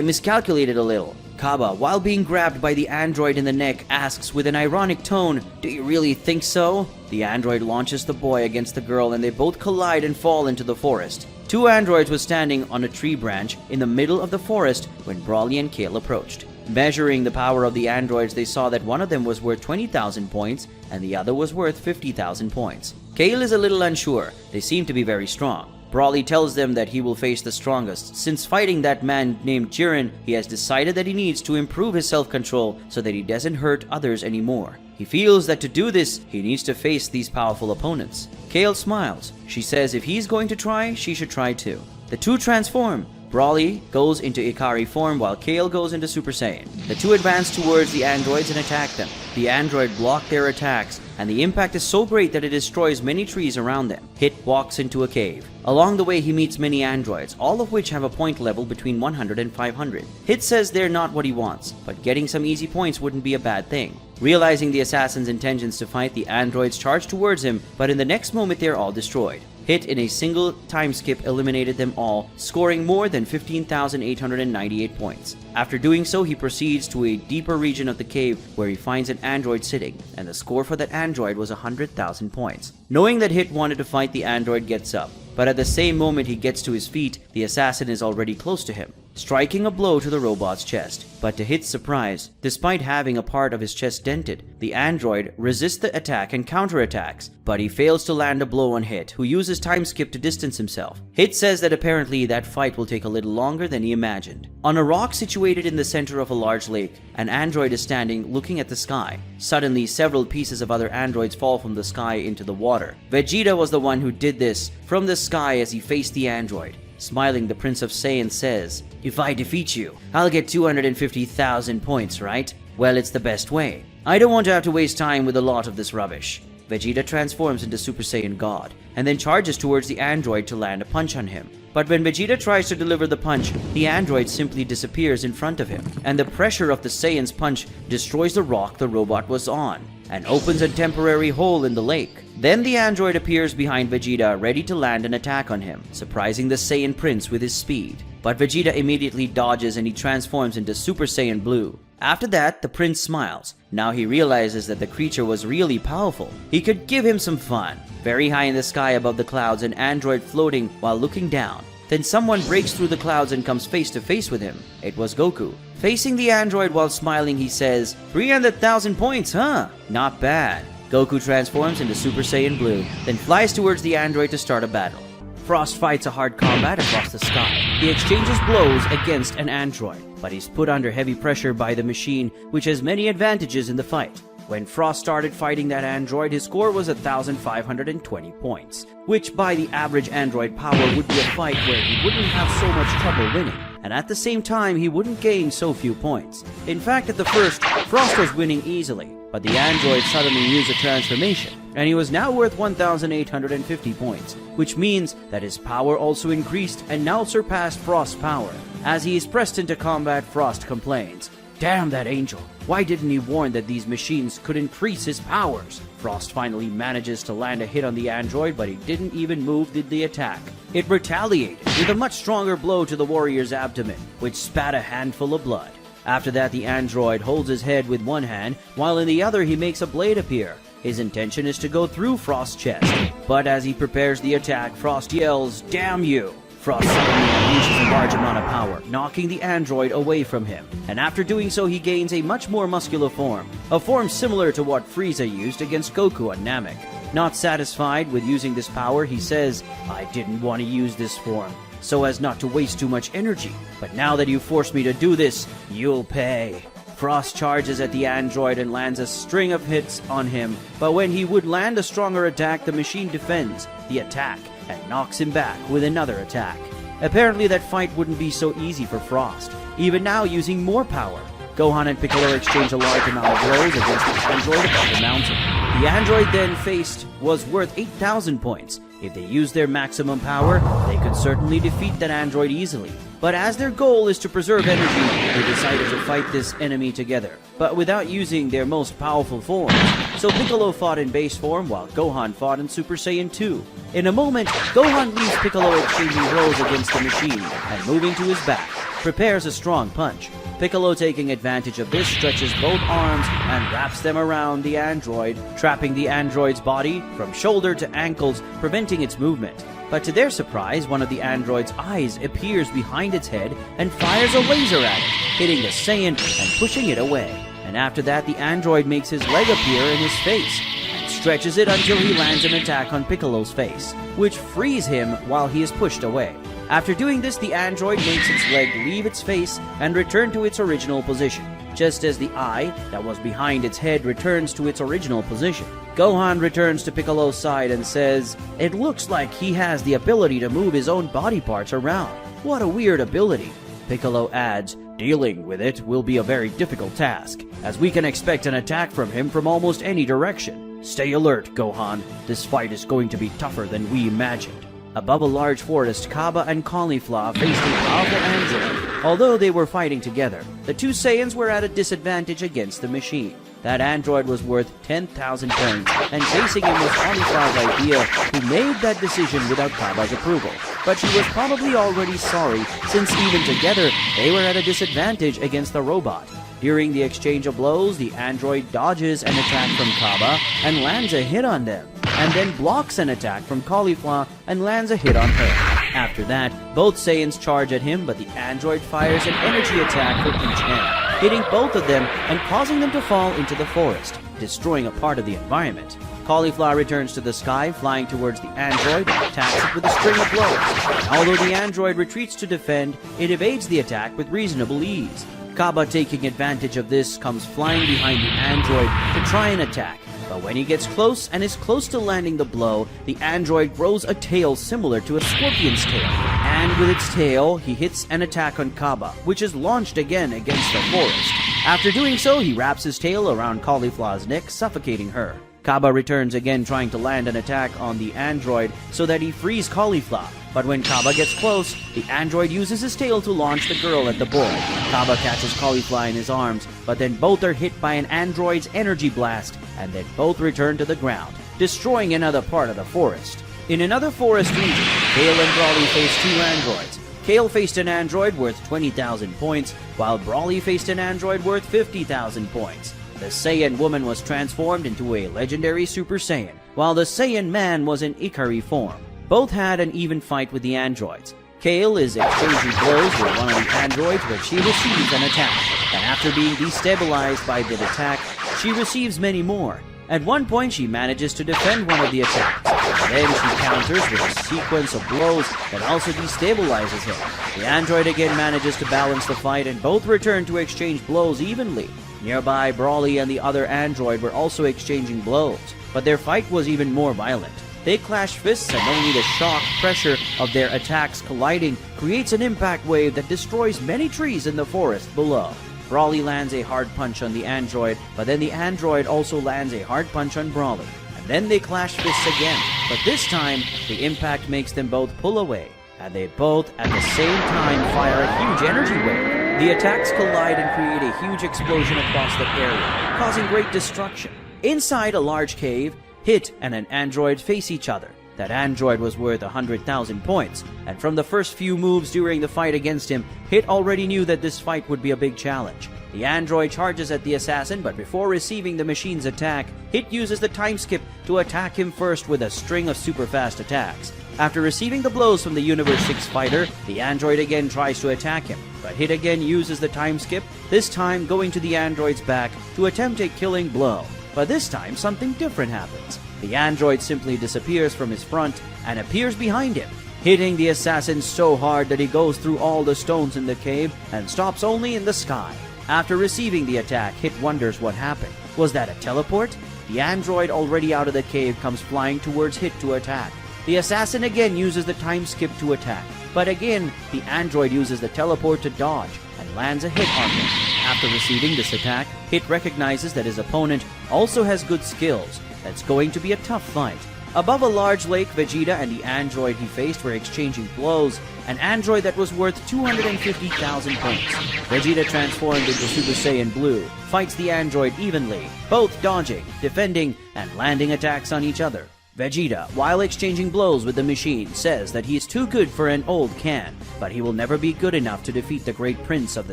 miscalculated a little." Kaba, while being grabbed by the android in the neck, asks with an ironic tone, "Do you really think so?" The android launches the boy against the girl and they both collide and fall into the forest. Two androids were standing on a tree branch in the middle of the forest when Broly and Kale approached. Measuring the power of the androids, they saw that one of them was worth 20,000 points and the other was worth 50,000 points. Kale is a little unsure. They seem to be very strong. Broly tells them that he will face the strongest. Since fighting that man named Jiren, he has decided that he needs to improve his self-control so that he doesn't hurt others anymore. He feels that to do this, he needs to face these powerful opponents. Kale smiles. She says if he's going to try, she should try too. The two transform. Broly goes into Ikari form while Kale goes into Super Saiyan. The two advance towards the androids and attack them. The android block their attacks, and the impact is so great that it destroys many trees around them. Hit walks into a cave. Along the way, he meets many androids, all of which have a point level between 100 and 500. Hit says they're not what he wants, but getting some easy points wouldn't be a bad thing. Realizing the assassin's intentions to fight, the androids charge towards him, but in the next moment they're all destroyed. Hit in a single time skip eliminated them all, scoring more than 15,898 points. After doing so, he proceeds to a deeper region of the cave where he finds an android sitting, and the score for that android was 100,000 points. Knowing that Hit wanted to fight, the android gets up, but at the same moment he gets to his feet, the assassin is already close to him, striking a blow to the robot's chest. But to Hit's surprise, despite having a part of his chest dented, the android resists the attack and counterattacks, but he fails to land a blow on Hit, who uses time skip to distance himself. Hit says that apparently that fight will take a little longer than he imagined. On a rock situated in the center of a large lake, an android is standing looking at the sky. Suddenly, several pieces of other androids fall from the sky into the water. Vegeta was the one who did this from the sky as he faced the android. Smiling, the Prince of Saiyan says, "If I defeat you, I'll get 250,000 points, right? Well, it's the best way. I don't want to have to waste time with a lot of this rubbish." Vegeta transforms into Super Saiyan God, and then charges towards the android to land a punch on him. But when Vegeta tries to deliver the punch, the android simply disappears in front of him, and the pressure of the Saiyan's punch destroys the rock the robot was on, and opens a temporary hole in the lake. Then the android appears behind Vegeta, ready to land an attack on him, surprising the Saiyan Prince with his speed. But Vegeta immediately dodges and he transforms into Super Saiyan Blue. After that, the prince smiles. Now he realizes that the creature was really powerful. He could give him some fun. Very high in the sky above the clouds, an android floating while looking down. Then someone breaks through the clouds and comes face to face with him. It was Goku. Facing the android while smiling, he says, 300,000 points, huh? Not bad. Goku transforms into Super Saiyan Blue, then flies towards the android to start a battle. Frost fights a hard combat across the sky. He exchanges blows against an android, but he's put under heavy pressure by the machine, which has many advantages in the fight. When Frost started fighting that android, his score was 1,520 points, which by the average android power would be a fight where he wouldn't have so much trouble winning, and at the same time he wouldn't gain so few points. In fact, at the first, Frost was winning easily, but the android suddenly used a transformation, and he was now worth 1,850 points, which means that his power also increased and now surpassed Frost's power. As he is pressed into combat, Frost complains, "Damn that angel! Why didn't he warn that these machines could increase his powers?" Frost finally manages to land a hit on the android, but he didn't even move the attack. It retaliated with a much stronger blow to the warrior's abdomen, which spat a handful of blood. After that, the android holds his head with one hand, while in the other he makes a blade appear. His intention is to go through Frost's chest, but as he prepares the attack, Frost yells, "Damn you!" Frost suddenly unleashes a large amount of power, knocking the android away from him. And after doing so, he gains a much more muscular form, a form similar to what Frieza used against Goku on Namek. Not satisfied with using this power, he says, "I didn't want to use this form, so as not to waste too much energy. But now that you forced me to do this, you'll pay." Frost charges at the android and lands a string of hits on him, but when he would land a stronger attack, the machine defends the attack and knocks him back with another attack. Apparently that fight wouldn't be so easy for Frost, even now using more power. Gohan and Piccolo exchange a large amount of blows against the android above the mountain. The android then faced was worth 8,000 points. If they used their maximum power, they could certainly defeat that android easily. But as their goal is to preserve energy, they decided to fight this enemy together, but without using their most powerful forms. So Piccolo fought in base form while Gohan fought in Super Saiyan 2. In a moment, Gohan leaves Piccolo exchanging blows against the machine and moving to his back, prepares a strong punch. Piccolo, taking advantage of this, stretches both arms and wraps them around the android, trapping the android's body from shoulder to ankles, preventing its movement. But to their surprise, one of the android's eyes appears behind its head and fires a laser at it, hitting the Saiyan and pushing it away. And after that, the android makes his leg appear in his face and stretches it until he lands an attack on Piccolo's face, which frees him while he is pushed away. After doing this, the android makes its leg leave its face and return to its original position, just as the eye that was behind its head returns to its original position. Gohan returns to Piccolo's side and says, "It looks like he has the ability to move his own body parts around. What a weird ability." Piccolo adds, "Dealing with it will be a very difficult task, as we can expect an attack from him from almost any direction. Stay alert, Gohan. This fight is going to be tougher than we imagined." Above a large forest, Kaba and Caulifla faced a powerful android. Although they were fighting together, the two Saiyans were at a disadvantage against the machine. That android was worth 10,000 points, and chasing him was Caulifla's idea, who made that decision without Kaba's approval. But she was probably already sorry, since even together, they were at a disadvantage against the robot. During the exchange of blows, the android dodges an attack from Kaba and lands a hit on them, and then blocks an attack from Caulifla and lands a hit on her. After that, both Saiyans charge at him, but the android fires an energy attack for each hand, hitting both of them and causing them to fall into the forest, destroying a part of the environment. Caulifla returns to the sky, flying towards the android and attacks it with a string of blows. And although the android retreats to defend, it evades the attack with reasonable ease. Kaba, taking advantage of this, comes flying behind the android to try and attack. But when he gets close and is close to landing the blow, the android grows a tail similar to a scorpion's tail. And with its tail, he hits an attack on Kaba, which is launched again against the forest. After doing so, he wraps his tail around Caulifla's neck, suffocating her. Kaba returns again, trying to land an attack on the android so that he frees Caulifla. But when Kaba gets close, the android uses his tail to launch the girl at the boy. Kaba catches Caulifla in his arms, but then both are hit by an android's energy blast, and then both return to the ground, destroying another part of the forest. In another forest region, Kale and Broly faced two androids. Kale faced an android worth 20,000 points, while Broly faced an android worth 50,000 points. The Saiyan woman was transformed into a legendary Super Saiyan, while the Saiyan man was in Ikari form. Both had an even fight with the androids. Kale is exchanging blows with one of the androids, but she receives an attack, and after being destabilized by the attack, she receives many more. At one point, she manages to defend one of the attacks, and then she counters with a sequence of blows that also destabilizes him. The android again manages to balance the fight, and both return to exchange blows evenly. Nearby, Broly and the other android were also exchanging blows, but their fight was even more violent. They clash fists, and only the shock pressure of their attacks colliding creates an impact wave that destroys many trees in the forest below. Broly lands a hard punch on the android, but then the android also lands a hard punch on Broly. And then they clash fists again, but this time, the impact makes them both pull away, and they both at the same time fire a huge energy wave. The attacks collide and create a huge explosion across the area, causing great destruction. Inside a large cave, Hit and an android face each other. That android was worth 100,000 points, and from the first few moves during the fight against him, Hit already knew that this fight would be a big challenge. The android charges at the assassin, but before receiving the machine's attack, Hit uses the time skip to attack him first with a string of super fast attacks. After receiving the blows from the Universe 6 fighter, the android again tries to attack him, but Hit again uses the time skip, this time going to the android's back to attempt a killing blow. But this time something different happens. The android simply disappears from his front and appears behind him, hitting the assassin so hard that he goes through all the stones in the cave and stops only in the sky. After receiving the attack, Hit wonders what happened. Was that a teleport? The android, already out of the cave, comes flying towards Hit to attack. The assassin again uses the time skip to attack, but again, the android uses the teleport to dodge and lands a hit on him. After receiving this attack, Hit recognizes that his opponent also has good skills. That's going to be a tough fight. Above a large lake, Vegeta and the android he faced were exchanging blows, an android that was worth 250,000 points. Vegeta, transformed into Super Saiyan Blue, fights the android evenly, both dodging, defending, and landing attacks on each other. Vegeta, while exchanging blows with the machine, says that he is too good for an old can, but he will never be good enough to defeat the great prince of the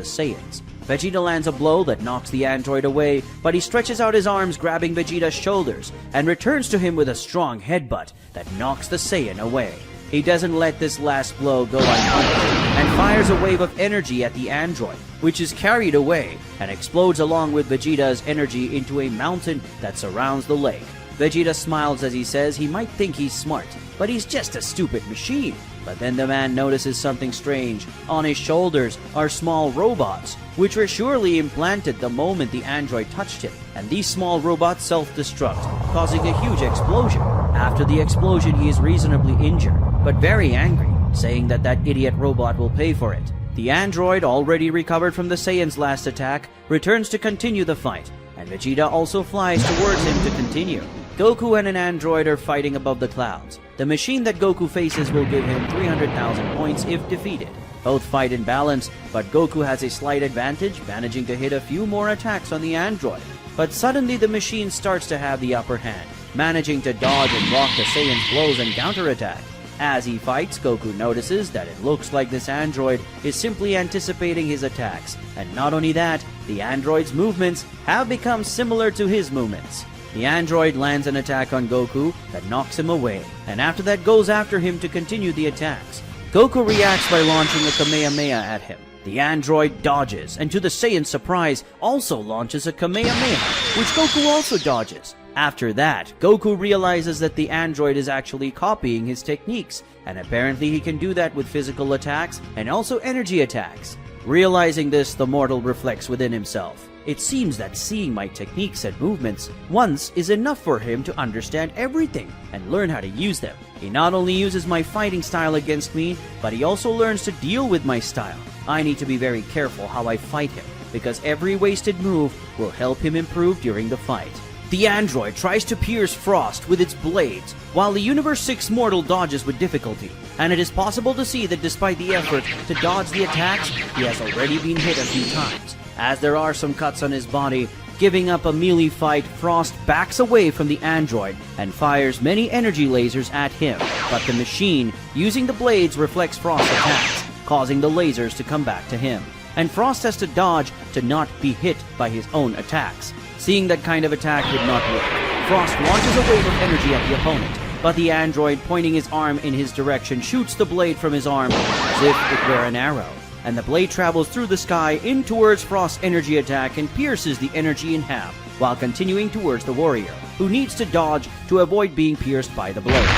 Saiyans. Vegeta lands a blow that knocks the android away, but he stretches out his arms, grabbing Vegeta's shoulders, and returns to him with a strong headbutt that knocks the Saiyan away. He doesn't let this last blow go unpunished, and fires a wave of energy at the android, which is carried away and explodes along with Vegeta's energy into a mountain that surrounds the lake. Vegeta smiles as he says he might think he's smart, but he's just a stupid machine. But then the man notices something strange. On his shoulders are small robots, which were surely implanted the moment the android touched him, and these small robots self-destruct, causing a huge explosion. After the explosion, he is reasonably injured, but very angry, saying that that idiot robot will pay for it. The android, already recovered from the Saiyan's last attack, returns to continue the fight, and Vegeta also flies towards him to continue. Goku and an android are fighting above the clouds. The machine that Goku faces will give him 300,000 points if defeated. Both fight in balance, but Goku has a slight advantage, managing to hit a few more attacks on the android. But suddenly the machine starts to have the upper hand, managing to dodge and block the Saiyan's blows and counterattack. As he fights, Goku notices that it looks like this android is simply anticipating his attacks. And not only that, the android's movements have become similar to his movements. The android lands an attack on Goku that knocks him away, and after that goes after him to continue the attacks. Goku reacts by launching a Kamehameha at him. The android dodges, and to the Saiyan's surprise, also launches a Kamehameha, which Goku also dodges. After that, Goku realizes that the android is actually copying his techniques, and apparently he can do that with physical attacks and also energy attacks. Realizing this, the mortal reflects within himself. It seems that seeing my techniques and movements once is enough for him to understand everything and learn how to use them. He not only uses my fighting style against me, but he also learns to deal with my style. I need to be very careful how I fight him, because every wasted move will help him improve during the fight. The android tries to pierce Frost with its blades, while the Universe 6 mortal dodges with difficulty, and it is possible to see that despite the effort to dodge the attacks, he has already been hit a few times. As there are some cuts on his body, giving up a melee fight, Frost backs away from the android and fires many energy lasers at him, but the machine, using the blades, reflects Frost's attacks, causing the lasers to come back to him, and Frost has to dodge to not be hit by his own attacks. Seeing that kind of attack would not work, Frost launches a wave of energy at the opponent, but the android, pointing his arm in his direction, shoots the blade from his arm as if it were an arrow, and the blade travels through the sky in towards Frost's energy attack and pierces the energy in half, while continuing towards the warrior, who needs to dodge to avoid being pierced by the blade.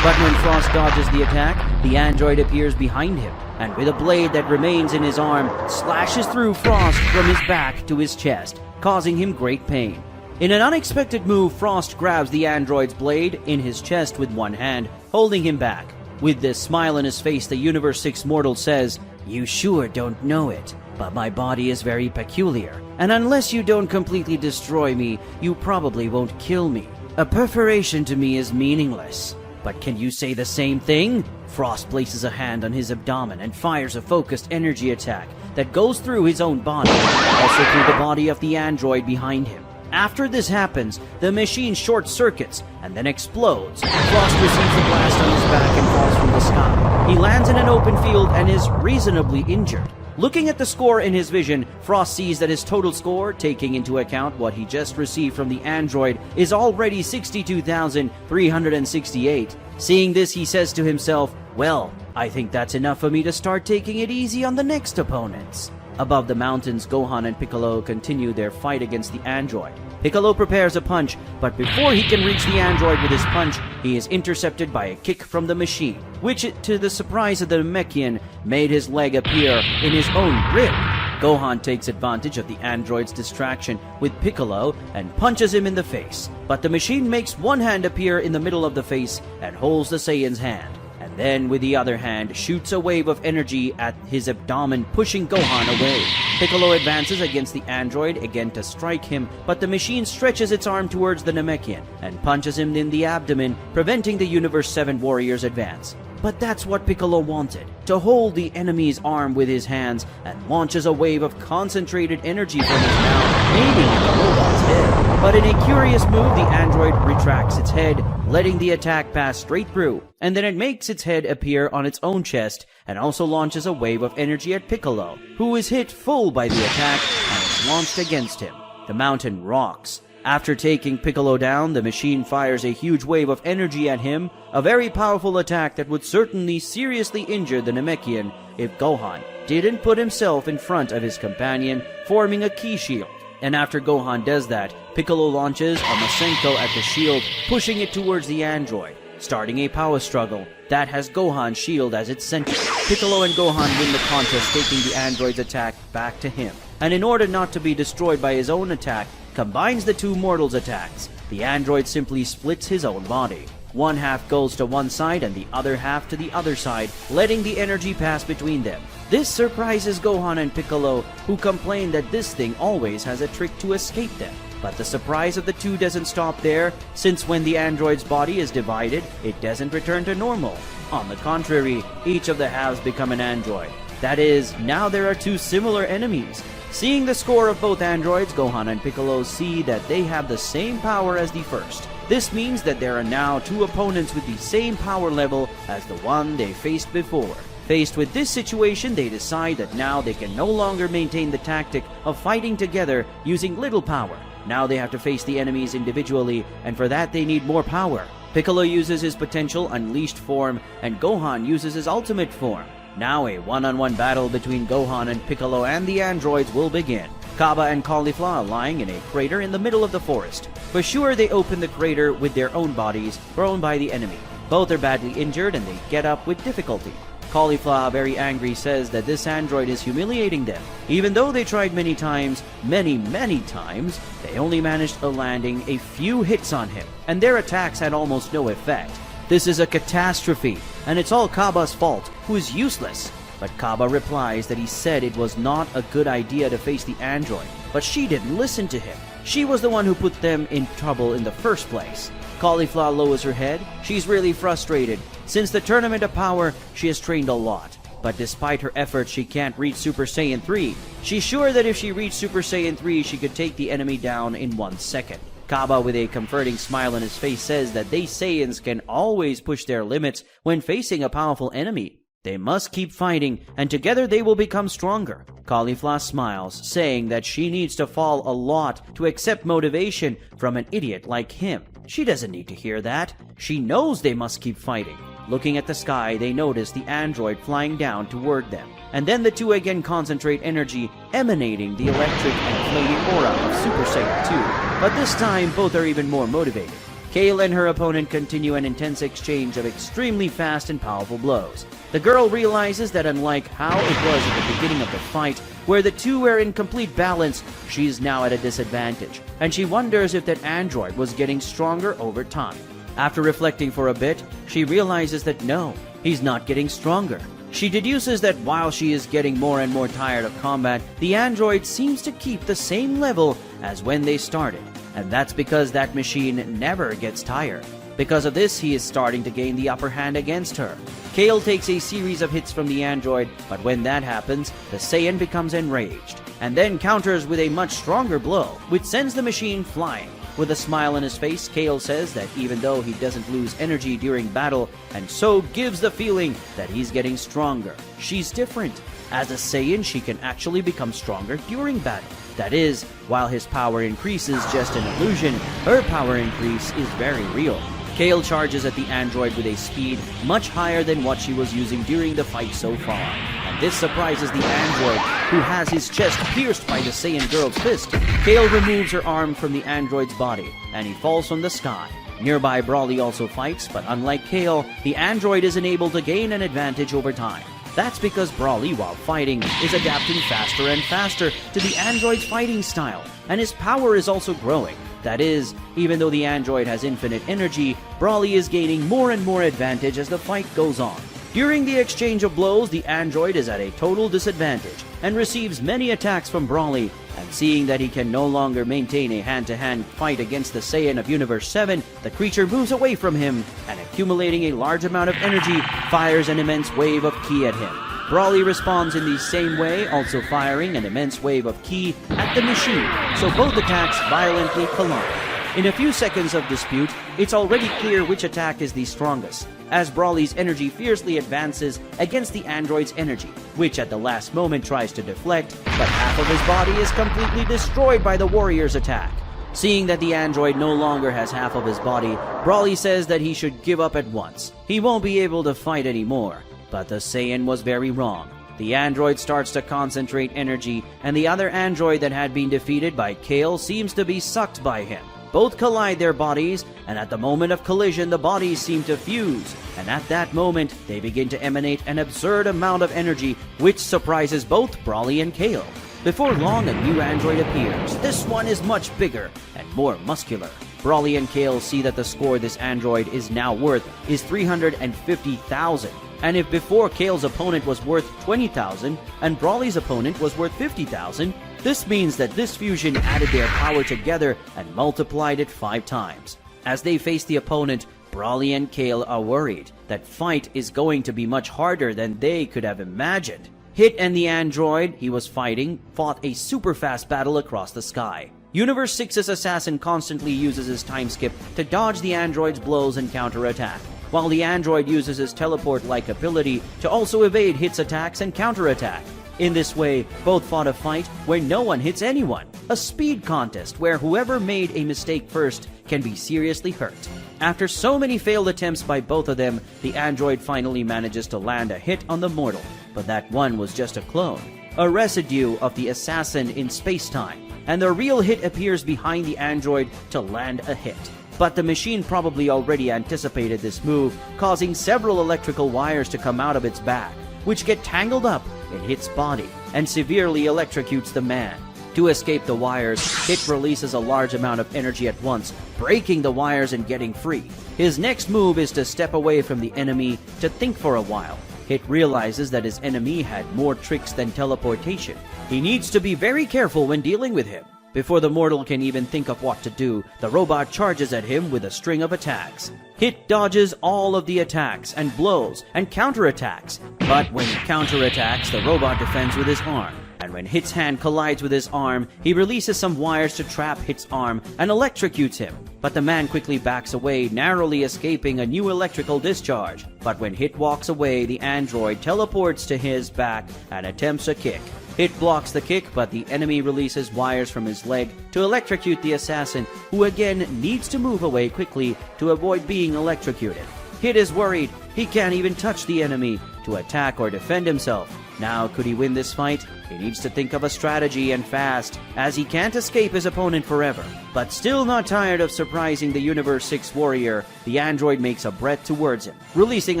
But when Frost dodges the attack, the android appears behind him, and with a blade that remains in his arm, slashes through Frost from his back to his chest, causing him great pain. In an unexpected move, Frost grabs the android's blade in his chest with one hand, holding him back. With this smile on his face, the Universe 6 mortal says, "You sure don't know it, but my body is very peculiar, and unless you don't completely destroy me, you probably won't kill me. A perforation to me is meaningless. But can you say the same thing?" Frost places a hand on his abdomen and fires a focused energy attack that goes through his own body, also through the body of the android behind him. After this happens, the machine short-circuits and then explodes. Frost receives a blast on his back and falls from the sky. He lands in an open field and is reasonably injured. Looking at the score in his vision, Frost sees that his total score, taking into account what he just received from the android, is already 62,368. Seeing this, he says to himself, "Well, I think that's enough for me to start taking it easy on the next opponents." Above the mountains, Gohan and Piccolo continue their fight against the android. Piccolo prepares a punch, but before he can reach the android with his punch, he is intercepted by a kick from the machine, which, to the surprise of the Namekian, made his leg appear in his own rib. Gohan takes advantage of the android's distraction with Piccolo and punches him in the face, but the machine makes one hand appear in the middle of the face and holds the Saiyan's hand, and then with the other hand shoots a wave of energy at his abdomen, pushing Gohan away. Piccolo advances against the android again to strike him, but the machine stretches its arm towards the Namekian and punches him in the abdomen, preventing the Universe 7 warrior's advance. But that's what Piccolo wanted, to hold the enemy's arm with his hands, and launches a wave of concentrated energy from his mouth, aiming at the robot's head. But in a curious move, the android retracts its head, letting the attack pass straight through, and then it makes its head appear on its own chest, and also launches a wave of energy at Piccolo, who is hit full by the attack and is launched against him. The mountain rocks. After taking Piccolo down, the machine fires a huge wave of energy at him, a very powerful attack that would certainly seriously injure the Namekian if Gohan didn't put himself in front of his companion, forming a ki shield. And after Gohan does that, Piccolo launches a Masenko at the shield, pushing it towards the android, starting a power struggle that has Gohan's shield as its center. Piccolo and Gohan win the contest, taking the android's attack back to him. And in order not to be destroyed by his own attack, combines the two mortals' attacks. The android simply splits his own body. One half goes to one side and the other half to the other side, letting the energy pass between them. This surprises Gohan and Piccolo, who complain that this thing always has a trick to escape them. But the surprise of the two doesn't stop there, since when the android's body is divided, it doesn't return to normal. On the contrary, each of the halves become an android. That is, now there are two similar enemies. Seeing the score of both androids, Gohan and Piccolo see that they have the same power as the first. This means that there are now two opponents with the same power level as the one they faced before. Faced with this situation, they decide that now they can no longer maintain the tactic of fighting together using little power. Now they have to face the enemies individually, and for that they need more power. Piccolo uses his potential unleashed form, and Gohan uses his ultimate form. Now a one-on-one battle between Gohan and Piccolo and the androids will begin. Kaba and Caulifla are lying in a crater in the middle of the forest. For sure, they open the crater with their own bodies, thrown by the enemy. Both are badly injured and they get up with difficulty. Caulifla, very angry, says that this android is humiliating them. Even though they tried many times, many times, they only managed a landing a few hits on him, and their attacks had almost no effect. This is a catastrophe, and it's all Kaba's fault, who is useless. But Kaba replies that he said it was not a good idea to face the android, but she didn't listen to him. She was the one who put them in trouble in the first place. Caulifla lowers her head. She's really frustrated. Since the Tournament of Power, she has trained a lot. But despite her efforts, she can't reach Super Saiyan 3. She's sure that if she reached Super Saiyan 3, she could take the enemy down in 1 second. Kaba, with a comforting smile on his face, says that they Saiyans can always push their limits when facing a powerful enemy. They must keep fighting, and together they will become stronger. Caulifla smiles, saying that she needs to fall a lot to accept motivation from an idiot like him. She doesn't need to hear that. She knows they must keep fighting. Looking at the sky, they notice the android flying down toward them. And then the two again concentrate energy, emanating the electric and flaming aura of Super Saiyan 2. But this time, both are even more motivated. Kale and her opponent continue an intense exchange of extremely fast and powerful blows. The girl realizes that unlike how it was at the beginning of the fight, where the two were in complete balance, she is now at a disadvantage, and she wonders if that android was getting stronger over time. After reflecting for a bit, she realizes that no, he's not getting stronger. She deduces that while she is getting more and more tired of combat, the android seems to keep the same level as when they started, and that's because that machine never gets tired. Because of this, he is starting to gain the upper hand against her. Kale takes a series of hits from the android, but when that happens, the Saiyan becomes enraged, and then counters with a much stronger blow, which sends the machine flying. With a smile on his face, Kale says that even though he doesn't lose energy during battle, and so gives the feeling that he's getting stronger, she's different. As a Saiyan, she can actually become stronger during battle. That is, while his power increase is just an illusion, her power increase is very real. Kale charges at the android with a speed much higher than what she was using during the fight so far. And this surprises the android, who has his chest pierced by the Saiyan girl's fist. Kale removes her arm from the android's body, and he falls from the sky. Nearby, Broly also fights, but unlike Kale, the android isn't able to gain an advantage over time. That's because Broly, while fighting, is adapting faster and faster to the android's fighting style, and his power is also growing. That is, even though the android has infinite energy, Broly is gaining more and more advantage as the fight goes on. During the exchange of blows, the android is at a total disadvantage and receives many attacks from Broly, and seeing that he can no longer maintain a hand-to-hand fight against the Saiyan of Universe 7, the creature moves away from him and, accumulating a large amount of energy, fires an immense wave of ki at him. Broly responds in the same way, also firing an immense wave of ki at the machine, so both attacks violently collide. In a few seconds of dispute, it's already clear which attack is the strongest, as Broly's energy fiercely advances against the android's energy, which at the last moment tries to deflect, but half of his body is completely destroyed by the warrior's attack. Seeing that the android no longer has half of his body, Broly says that he should give up at once. He won't be able to fight anymore. But the Saiyan was very wrong. The android starts to concentrate energy, and the other android that had been defeated by Kale seems to be sucked by him. Both collide their bodies, and at the moment of collision, the bodies seem to fuse, and at that moment, they begin to emanate an absurd amount of energy, which surprises both Broly and Kale. Before long, a new android appears. This one is much bigger and more muscular. Broly and Kale see that the score this android is now worth is 350,000. And if before Kale's opponent was worth 20,000 and Broly's opponent was worth 50,000, this means that this fusion added their power together and multiplied it 5 times. As they face the opponent, Broly and Kale are worried that fight is going to be much harder than they could have imagined. Hit and the android he was fighting fought a super fast battle across the sky. Universe 6's assassin constantly uses his time skip to dodge the android's blows and counterattack, while the android uses his teleport-like ability to also evade Hit's attacks and counterattack. In this way, both fought a fight where no one hits anyone, a speed contest where whoever made a mistake first can be seriously hurt. After so many failed attempts by both of them, the android finally manages to land a hit on the mortal, but that one was just a clone, a residue of the assassin in space-time, and the real Hit appears behind the android to land a hit. But the machine probably already anticipated this move, causing several electrical wires to come out of its back, which get tangled up in Hit's body and severely electrocutes the man. To escape the wires, Hit releases a large amount of energy at once, breaking the wires and getting free. His next move is to step away from the enemy to think for a while. Hit realizes that his enemy had more tricks than teleportation. He needs to be very careful when dealing with him. Before the mortal can even think of what to do, the robot charges at him with a string of attacks. Hit dodges all of the attacks and blows and counterattacks, but when he counterattacks, the robot defends with his arm. And when Hit's hand collides with his arm, he releases some wires to trap Hit's arm and electrocutes him. But the man quickly backs away, narrowly escaping a new electrical discharge. But when Hit walks away, the android teleports to his back and attempts a kick. Hit blocks the kick, but the enemy releases wires from his leg to electrocute the assassin, who again needs to move away quickly to avoid being electrocuted. Hit is worried. He can't even touch the enemy to attack or defend himself. Now, could he win this fight? He needs to think of a strategy, and fast, as he can't escape his opponent forever. But still not tired of surprising the Universe 6 warrior, the android makes a breath towards him, releasing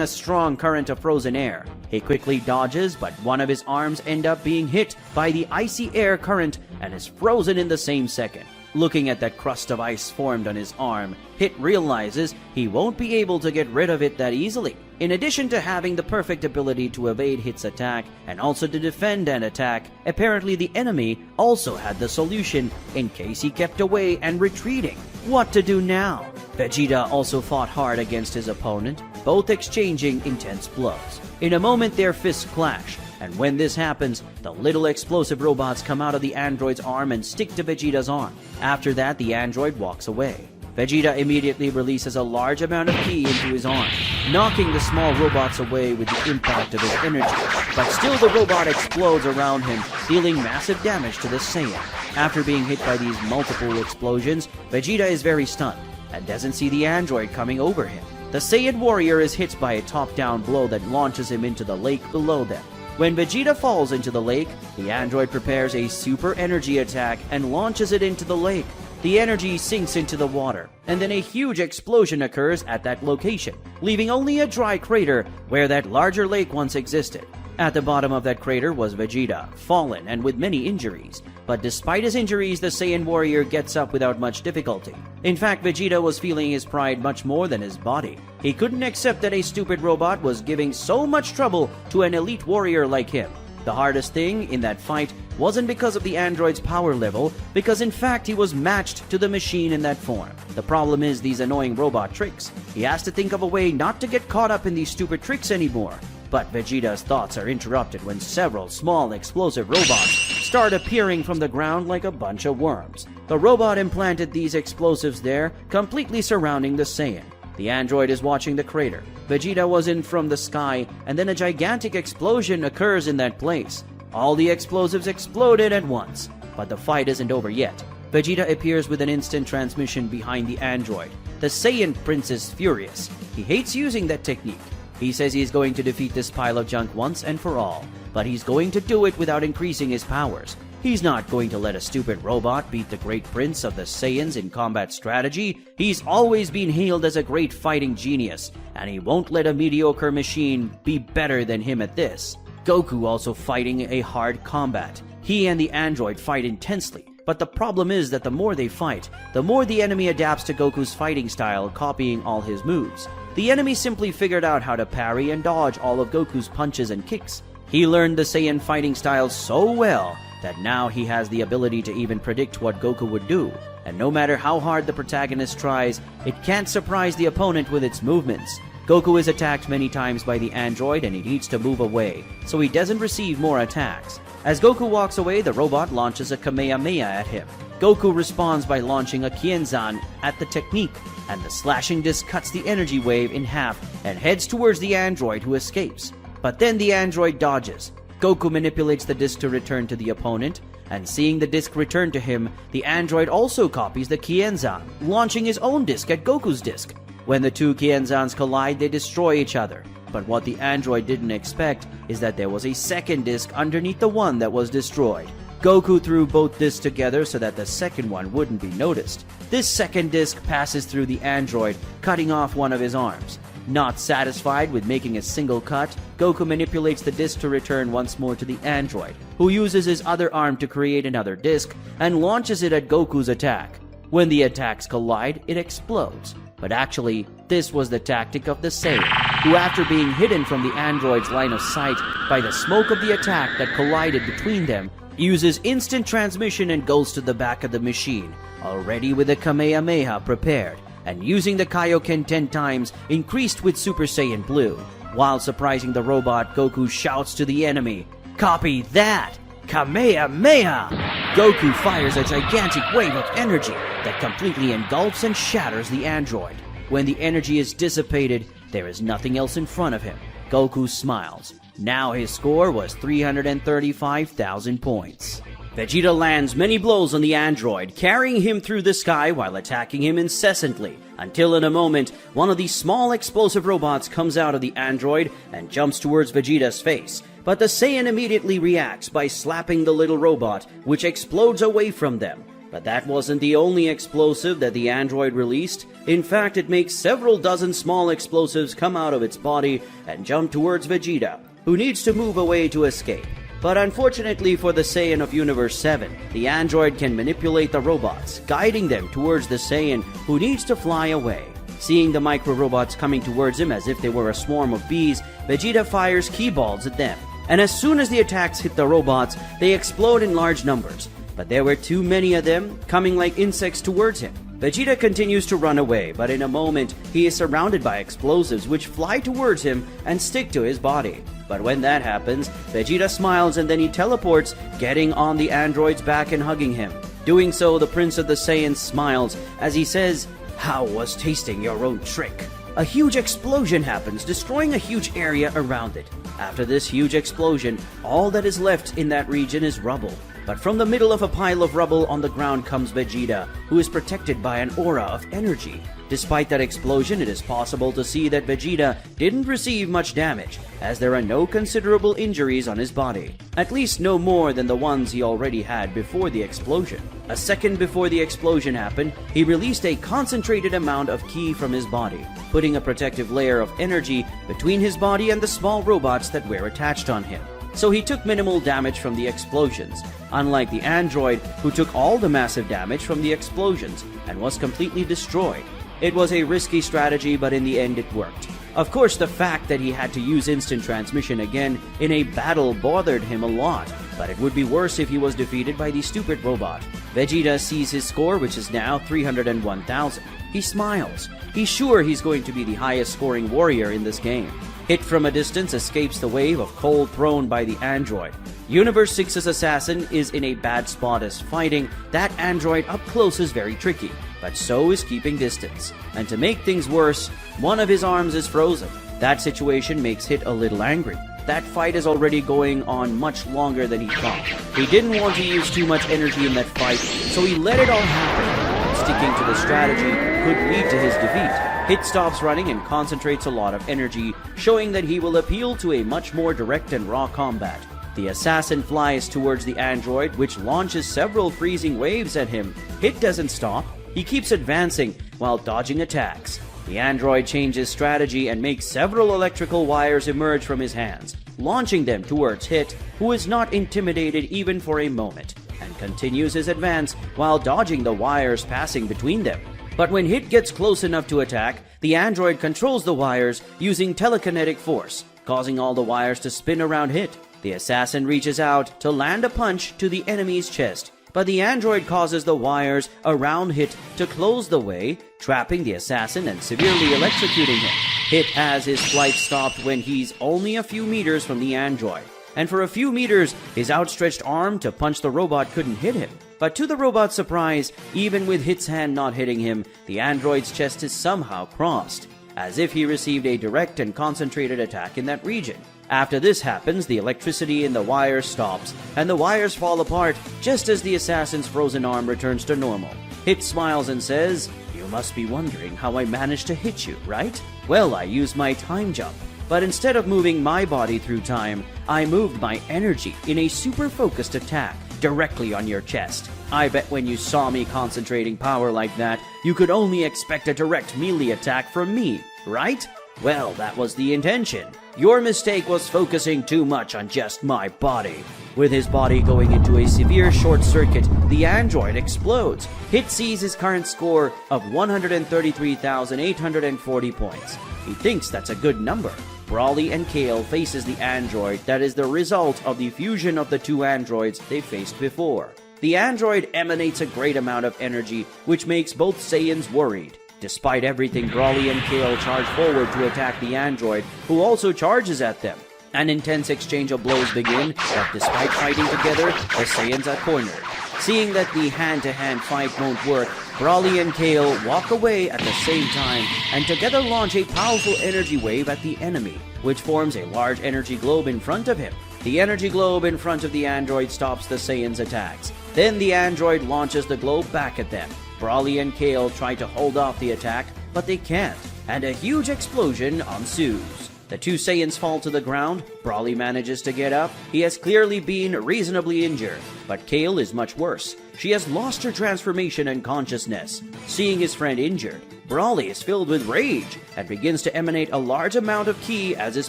a strong current of frozen air. He quickly dodges, but one of his arms ends up being hit by the icy air current and is frozen in the same second. Looking at that crust of ice formed on his arm, Hit realizes he won't be able to get rid of it that easily. In addition to having the perfect ability to evade Hit's attack and also to defend and attack, apparently the enemy also had the solution in case he kept away and retreating. What to do now? Vegeta also fought hard against his opponent, both exchanging intense blows. In a moment, their fists clash, and when this happens, the little explosive robots come out of the android's arm and stick to Vegeta's arm. After that, the android walks away. Vegeta immediately releases a large amount of ki into his arm, knocking the small robots away with the impact of his energy. But still the robot explodes around him, dealing massive damage to the Saiyan. After being hit by these multiple explosions, Vegeta is very stunned and doesn't see the android coming over him. The Saiyan warrior is hit by a top-down blow that launches him into the lake below them. When Vegeta falls into the lake, the android prepares a super energy attack and launches it into the lake. The energy sinks into the water, and then a huge explosion occurs at that location, leaving only a dry crater where that larger lake once existed. At the bottom of that crater was Vegeta, fallen and with many injuries. But despite his injuries, the Saiyan warrior gets up without much difficulty. In fact, Vegeta was feeling his pride much more than his body. He couldn't accept that a stupid robot was giving so much trouble to an elite warrior like him. The hardest thing in that fight wasn't because of the android's power level, because in fact he was matched to the machine in that form. The problem is these annoying robot tricks. He has to think of a way not to get caught up in these stupid tricks anymore. But Vegeta's thoughts are interrupted when several small explosive robots start appearing from the ground like a bunch of worms. The robot implanted these explosives there, completely surrounding the Saiyan. The android is watching the crater. Vegeta was in from the sky, and then a gigantic explosion occurs in that place. All the explosives exploded at once, but the fight isn't over yet. Vegeta appears with an instant transmission behind the android. The Saiyan Prince is furious. He hates using that technique. He says he's going to defeat this pile of junk once and for all, but he's going to do it without increasing his powers. He's not going to let a stupid robot beat the great prince of the Saiyans in combat strategy. He's always been hailed as a great fighting genius, and he won't let a mediocre machine be better than him at this. Goku also fighting a hard combat. He and the android fight intensely, but the problem is that the more they fight, the more the enemy adapts to Goku's fighting style, copying all his moves. The enemy simply figured out how to parry and dodge all of Goku's punches and kicks. He learned the Saiyan fighting style so well that now he has the ability to even predict what Goku would do. And no matter how hard the protagonist tries, it can't surprise the opponent with its movements. Goku is attacked many times by the android and he needs to move away, so he doesn't receive more attacks. As Goku walks away, the robot launches a Kamehameha at him. Goku responds by launching a Kienzan at the technique, and the slashing disc cuts the energy wave in half and heads towards the android, who escapes. But then the android dodges. Goku manipulates the disc to return to the opponent, and seeing the disc return to him, the android also copies the Kienzan, launching his own disc at Goku's disc. When the two Kienzans collide, they destroy each other. But what the android didn't expect is that there was a second disc underneath the one that was destroyed. Goku threw both discs together so that the second one wouldn't be noticed. This second disc passes through the android, cutting off one of his arms. Not satisfied with making a single cut, Goku manipulates the disc to return once more to the android, who uses his other arm to create another disc and launches it at Goku's attack. When the attacks collide, it explodes. But actually, this was the tactic of the Saiyan, who after being hidden from the android's line of sight by the smoke of the attack that collided between them, uses instant transmission and goes to the back of the machine, already with the Kamehameha prepared, and using the Kaioken 10 times, increased with Super Saiyan Blue. While surprising the robot, Goku shouts to the enemy, "Copy that! Kamehameha!" Goku fires a gigantic wave of energy that completely engulfs and shatters the android. When the energy is dissipated, there is nothing else in front of him. Goku smiles. Now his score was 335,000 points. Vegeta lands many blows on the android, carrying him through the sky while attacking him incessantly, until in a moment, one of these small explosive robots comes out of the android and jumps towards Vegeta's face. But the Saiyan immediately reacts by slapping the little robot, which explodes away from them. But that wasn't the only explosive that the android released. In fact, it makes several dozen small explosives come out of its body and jump towards Vegeta, who needs to move away to escape. But unfortunately for the Saiyan of Universe 7, the android can manipulate the robots, guiding them towards the Saiyan, who needs to fly away. Seeing the micro-robots coming towards him as if they were a swarm of bees, Vegeta fires ki balls at them. And as soon as the attacks hit the robots, they explode in large numbers. But there were too many of them, coming like insects towards him. Vegeta continues to run away, but in a moment, he is surrounded by explosives which fly towards him and stick to his body. But when that happens, Vegeta smiles and then he teleports, getting on the android's back and hugging him. Doing so, the Prince of the Saiyans smiles as he says, "How was tasting your own trick?" A huge explosion happens, destroying a huge area around it. After this huge explosion, all that is left in that region is rubble. But from the middle of a pile of rubble on the ground comes Vegeta, who is protected by an aura of energy. Despite that explosion, it is possible to see that Vegeta didn't receive much damage, as there are no considerable injuries on his body. At least no more than the ones he already had before the explosion. A second before the explosion happened, he released a concentrated amount of ki from his body, putting a protective layer of energy between his body and the small robots that were attached on him. So he took minimal damage from the explosions, unlike the android who took all the massive damage from the explosions and was completely destroyed. It was a risky strategy, but in the end it worked. Of course, the fact that he had to use instant transmission again in a battle bothered him a lot, but it would be worse if he was defeated by the stupid robot. Vegeta sees his score, which is now 301,000. He smiles. He's sure he's going to be the highest scoring warrior in this game. Hit from a distance escapes the wave of coal thrown by the android. Universe 6's assassin is in a bad spot as fighting that android up close is very tricky, but so is keeping distance. And to make things worse, one of his arms is frozen. That situation makes Hit a little angry. That fight is already going on much longer than he thought. He didn't want to use too much energy in that fight, so he let it all happen. Sticking to the strategy could lead to his defeat. Hit stops running and concentrates a lot of energy, showing that he will appeal to a much more direct and raw combat. The assassin flies towards the android, which launches several freezing waves at him. Hit doesn't stop. He keeps advancing while dodging attacks. The android changes strategy and makes several electrical wires emerge from his hands, launching them towards Hit, who is not intimidated even for a moment, and continues his advance while dodging the wires passing between them. But when Hit gets close enough to attack, the android controls the wires using telekinetic force, causing all the wires to spin around Hit. The assassin reaches out to land a punch to the enemy's chest, but the android causes the wires around Hit to close the way, trapping the assassin and severely electrocuting him. Hit has his flight stopped when he's only a few meters from the android, and for a few meters, his outstretched arm to punch the robot couldn't hit him. But to the robot's surprise, even with Hit's hand not hitting him, the android's chest is somehow crossed, as if he received a direct and concentrated attack in that region. After this happens, the electricity in the wires stops, and the wires fall apart just as the assassin's frozen arm returns to normal. Hit smiles and says, "You must be wondering how I managed to hit you, right? Well, I used my time jump. But instead of moving my body through time, I moved my energy in a super focused attack directly on your chest. I bet when you saw me concentrating power like that, you could only expect a direct melee attack from me, right? Well, that was the intention. Your mistake was focusing too much on just my body." With his body going into a severe short circuit, the android explodes. Hit sees his current score of 133,840 points. He thinks that's a good number. Broly and Kale faces the android that is the result of the fusion of the two androids they faced before. The android emanates a great amount of energy, which makes both Saiyans worried. Despite everything, Broly and Kale charge forward to attack the android, who also charges at them. An intense exchange of blows begin, but despite fighting together, the Saiyans are cornered. Seeing that the hand-to-hand fight won't work, Broly and Kale walk away at the same time and together launch a powerful energy wave at the enemy, which forms a large energy globe in front of him. The energy globe in front of the android stops the Saiyans' attacks. Then the android launches the globe back at them. Broly and Kale try to hold off the attack, but they can't, and a huge explosion ensues. The two Saiyans fall to the ground. Broly manages to get up. He has clearly been reasonably injured, but Kale is much worse. She has lost her transformation and consciousness. Seeing his friend injured, Broly is filled with rage and begins to emanate a large amount of ki as his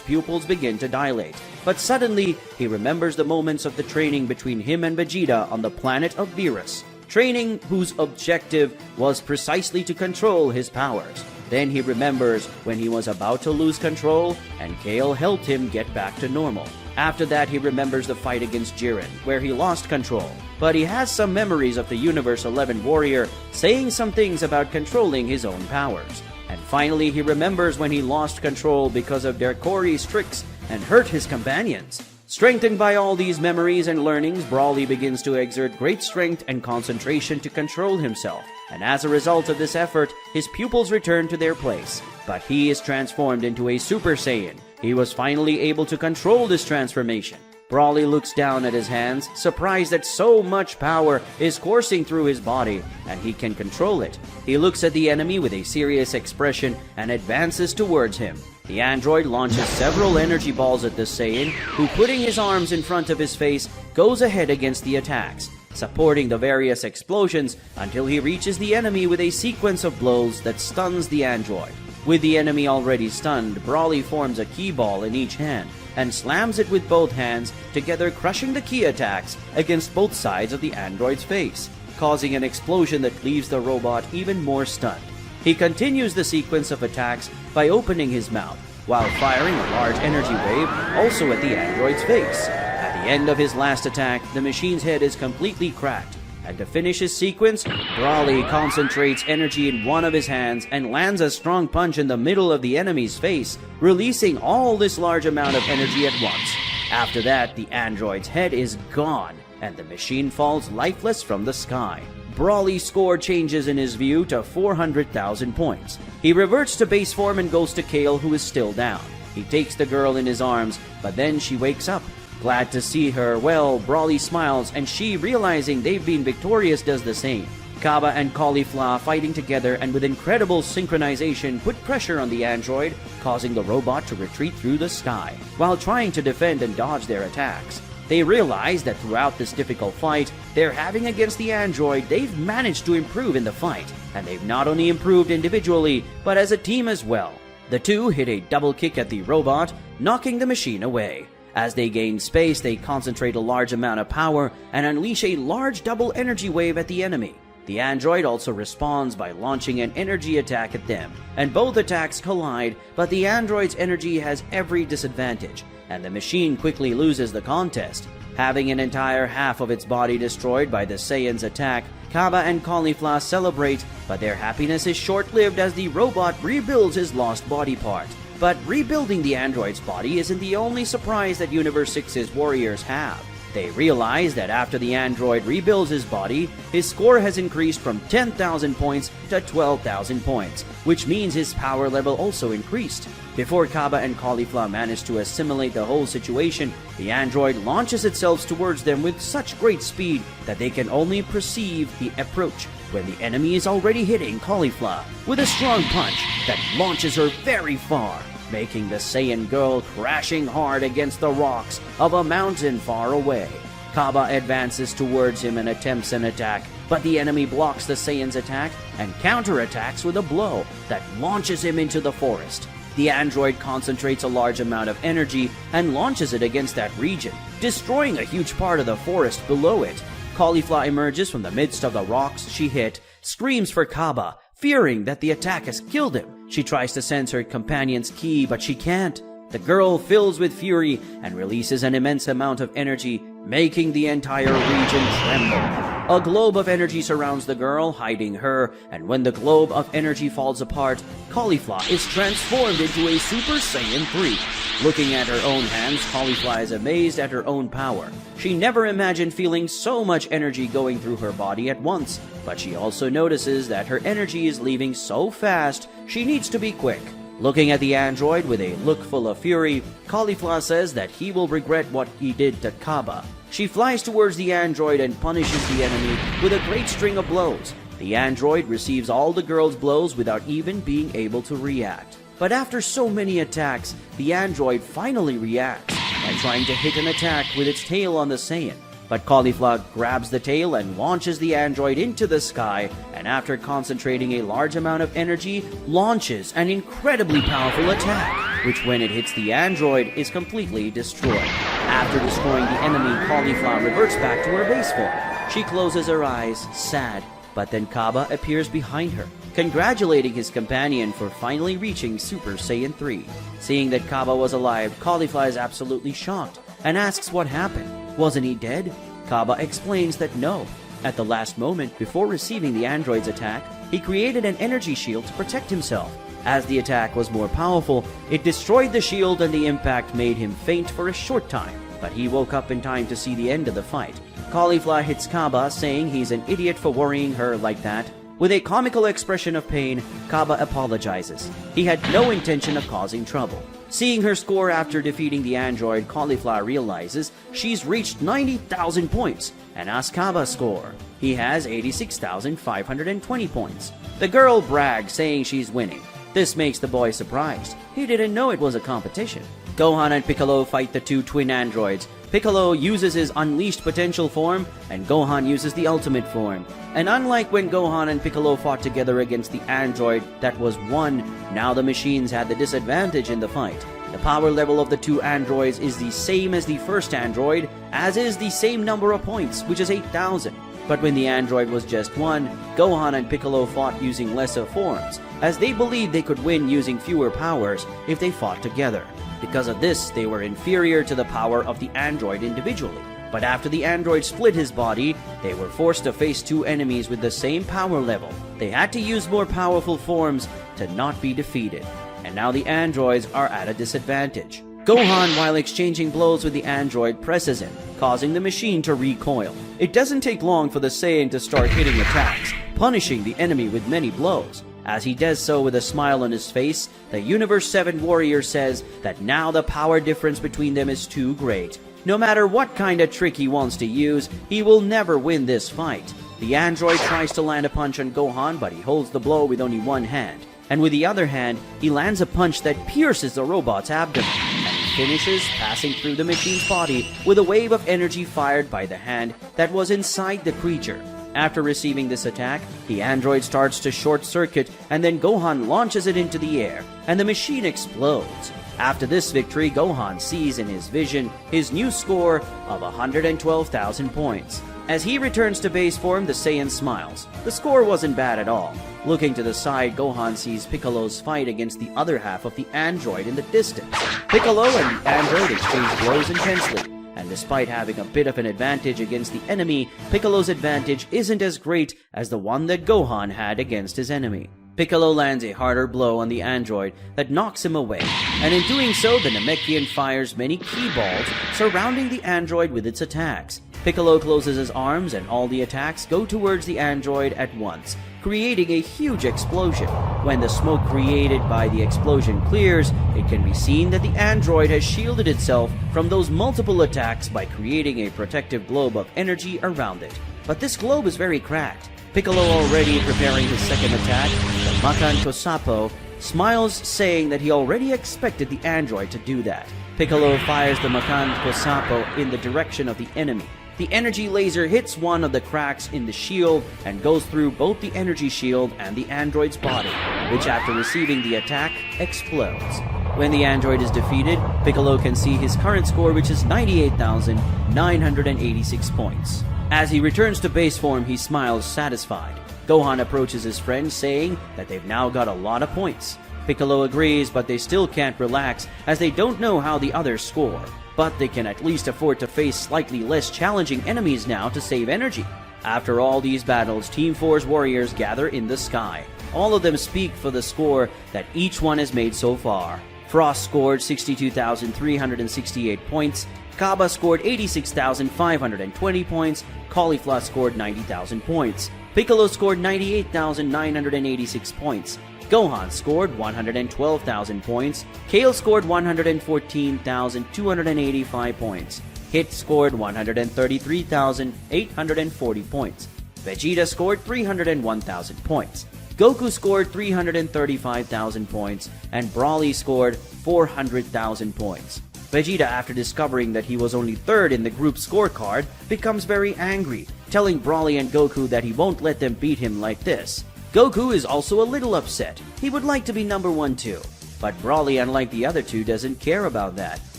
pupils begin to dilate. But suddenly, he remembers the moments of the training between him and Vegeta on the planet of Beerus. Training whose objective was precisely to control his powers. Then he remembers when he was about to lose control and Kale helped him get back to normal. After that, he remembers the fight against Jiren, where he lost control. But he has some memories of the Universe 11 warrior saying some things about controlling his own powers. And finally, he remembers when he lost control because of Derkori's tricks and hurt his companions. Strengthened by all these memories and learnings, Brawly begins to exert great strength and concentration to control himself. And as a result of this effort, his pupils return to their place. But he is transformed into a Super Saiyan. He was finally able to control this transformation. Brawly looks down at his hands, surprised that so much power is coursing through his body, and he can control it. He looks at the enemy with a serious expression and advances towards him. The android launches several energy balls at the Saiyan, who, putting his arms in front of his face, goes ahead against the attacks, supporting the various explosions until he reaches the enemy with a sequence of blows that stuns the android. With the enemy already stunned, Brawly forms a ki ball in each hand and slams it with both hands, together crushing the ki attacks against both sides of the android's face, causing an explosion that leaves the robot even more stunned. He continues the sequence of attacks by opening his mouth, while firing a large energy wave also at the android's face. At the end of his last attack, the machine's head is completely cracked. And to finish his sequence, Brawly concentrates energy in one of his hands and lands a strong punch in the middle of the enemy's face, releasing all this large amount of energy at once. After that, the android's head is gone, and the machine falls lifeless from the sky. Brawly's score changes in his view to 400,000 points. He reverts to base form and goes to Kale, who is still down. He takes the girl in his arms, but then she wakes up. Glad to see her, Brawly smiles, and she, realizing they've been victorious, does the same. Kaba and Caulifla, fighting together and with incredible synchronization, put pressure on the android, causing the robot to retreat through the sky, while trying to defend and dodge their attacks. They realize that throughout this difficult fight they're having against the android, they've managed to improve in the fight, and they've not only improved individually, but as a team as well. The two hit a double kick at the robot, knocking the machine away. As they gain space, they concentrate a large amount of power and unleash a large double energy wave at the enemy. The android also responds by launching an energy attack at them, and both attacks collide, but the android's energy has every disadvantage, and the machine quickly loses the contest. Having an entire half of its body destroyed by the Saiyan's attack, Kaba and Caulifla celebrate, but their happiness is short-lived as the robot rebuilds his lost body part. But rebuilding the android's body isn't the only surprise that Universe 6's warriors have. They realize that after the android rebuilds his body, his score has increased from 10,000 points to 12,000 points, which means his power level also increased. Before Kaba and Caulifla manage to assimilate the whole situation, the android launches itself towards them with such great speed that they can only perceive the approach, when the enemy is already hitting Caulifla with a strong punch that launches her very far, making the Saiyan girl crashing hard against the rocks of a mountain far away. Kaba advances towards him and attempts an attack, but the enemy blocks the Saiyan's attack and counterattacks with a blow that launches him into the forest. The android concentrates a large amount of energy and launches it against that region, destroying a huge part of the forest below it. Caulifla emerges from the midst of the rocks she hit, screams for Kaba, fearing that the attack has killed him. She tries to sense her companion's ki, but she can't. The girl fills with fury and releases an immense amount of energy, making the entire region tremble. A globe of energy surrounds the girl, hiding her, and when the globe of energy falls apart, Caulifla is transformed into a Super Saiyan 3. Looking at her own hands, Caulifla is amazed at her own power. She never imagined feeling so much energy going through her body at once, but she also notices that her energy is leaving so fast, she needs to be quick. Looking at the android with a look full of fury, Caulifla says that he will regret what he did to Kaba. She flies towards the android and punishes the enemy with a great string of blows. The android receives all the girl's blows without even being able to react. But after so many attacks, the android finally reacts by trying to hit an attack with its tail on the Saiyan. But Caulifla grabs the tail and launches the android into the sky, and after concentrating a large amount of energy, launches an incredibly powerful attack, which when it hits the android is completely destroyed. After destroying the enemy, Caulifla reverts back to her base form. She closes her eyes, sad, but then Kaba appears behind her. congratulating his companion for finally reaching Super Saiyan 3. Seeing that Kaba was alive, Caulifla is absolutely shocked and asks what happened. Wasn't he dead? Kaba explains that no. At the last moment, before receiving the android's attack, he created an energy shield to protect himself. As the attack was more powerful, it destroyed the shield and the impact made him faint for a short time, but he woke up in time to see the end of the fight. Caulifla hits Kaba, saying he's an idiot for worrying her like that. With a comical expression of pain, Kaba apologizes. He had no intention of causing trouble. Seeing her score after defeating the android, Caulifla realizes she's reached 90,000 points and asks Kaba's score. He has 86,520 points. The girl brags, saying she's winning. This makes the boy surprised. He didn't know it was a competition. Gohan and Piccolo fight the two twin androids. Piccolo uses his unleashed potential form, and Gohan uses the ultimate form. And unlike when Gohan and Piccolo fought together against the android that was one, now the machines had the disadvantage in the fight. The power level of the two androids is the same as the first android, as is the same number of points, which is 8,000. But when the android was just one, Gohan and Piccolo fought using lesser forms, as they believed they could win using fewer powers if they fought together. Because of this, they were inferior to the power of the android individually. But after the android split his body, they were forced to face two enemies with the same power level. They had to use more powerful forms to not be defeated. And now the androids are at a disadvantage. Gohan, while exchanging blows with the android, presses him, causing the machine to recoil. It doesn't take long for the Saiyan to start hitting attacks, punishing the enemy with many blows. As he does so with a smile on his face, the Universe 7 warrior says that now the power difference between them is too great. No matter what kind of trick he wants to use, he will never win this fight. The android tries to land a punch on Gohan, but he holds the blow with only one hand. And with the other hand, he lands a punch that pierces the robot's abdomen, and he finishes passing through the machine's body with a wave of energy fired by the hand that was inside the creature. After receiving this attack, the android starts to short-circuit, and then Gohan launches it into the air, and the machine explodes. After this victory, Gohan sees in his vision his new score of 112,000 points. As he returns to base form, the Saiyan smiles. The score wasn't bad at all. Looking to the side, Gohan sees Piccolo's fight against the other half of the android in the distance. Piccolo and the android exchange blows intensely. And despite having a bit of an advantage against the enemy, Piccolo's advantage isn't as great as the one that Gohan had against his enemy. Piccolo lands a harder blow on the android that knocks him away, and in doing so, the Namekian fires many ki balls surrounding the android with its attacks. Piccolo closes his arms, and all the attacks go towards the android at once, creating a huge explosion. When the smoke created by the explosion clears, it can be seen that the android has shielded itself from those multiple attacks by creating a protective globe of energy around it. But this globe is very cracked. Piccolo, already preparing his second attack, the Makan Kosapo, smiles, saying that he already expected the android to do that. Piccolo fires the Makan Kosapo in the direction of the enemy. The energy laser hits one of the cracks in the shield and goes through both the energy shield and the android's body, which after receiving the attack, explodes. When the android is defeated, Piccolo can see his current score, which is 98,986 points. As he returns to base form, he smiles satisfied. Gohan approaches his friend, saying that they've now got a lot of points. Piccolo agrees, but they still can't relax as they don't know how the others score. But they can at least afford to face slightly less challenging enemies now to save energy. After all these battles, Team 4's warriors gather in the sky. All of them speak for the score that each one has made so far. Frost scored 62,368 points, Kaba scored 86,520 points, Caulifla scored 90,000 points, Piccolo scored 98,986 points, Gohan scored 112,000 points, Kale scored 114,285 points, Hit scored 133,840 points, Vegeta scored 301,000 points, Goku scored 335,000 points, and Broly scored 400,000 points. Vegeta, after discovering that he was only third in the group scorecard, becomes very angry, telling Broly and Goku that he won't let them beat him like this. Goku is also a little upset. He would like to be number 1 too. But Broly, unlike the other two, doesn't care about that.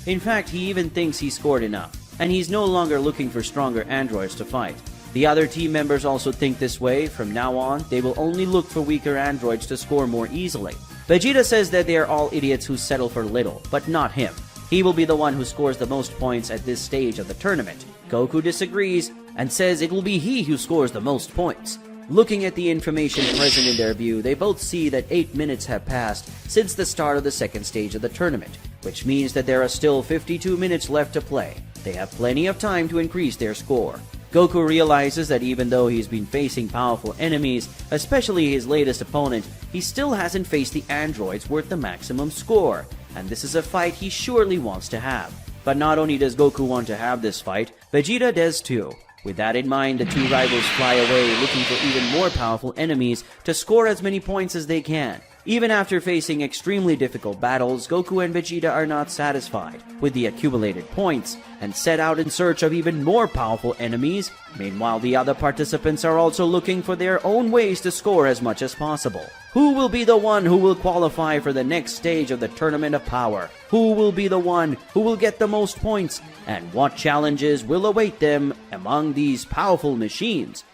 In fact, he even thinks he scored enough, and he's no longer looking for stronger androids to fight. The other team members also think this way. From now on, they will only look for weaker androids to score more easily. Vegeta says that they are all idiots who settle for little, but not him. He will be the one who scores the most points at this stage of the tournament. Goku disagrees and says it will be he who scores the most points. Looking at the information present in their view, they both see that 8 minutes have passed since the start of the second stage of the tournament, which means that there are still 52 minutes left to play. They have plenty of time to increase their score. Goku realizes that even though he's been facing powerful enemies, especially his latest opponent, he still hasn't faced the androids worth the maximum score, and this is a fight he surely wants to have. But not only does Goku want to have this fight, Vegeta does too. With that in mind, the two rivals fly away looking for even more powerful enemies to score as many points as they can. Even after facing extremely difficult battles, Goku and Vegeta are not satisfied with the accumulated points and set out in search of even more powerful enemies. Meanwhile, the other participants are also looking for their own ways to score as much as possible. Who will be the one who will qualify for the next stage of the Tournament of Power? Who will be the one who will get the most points? And what challenges will await them among these powerful machines?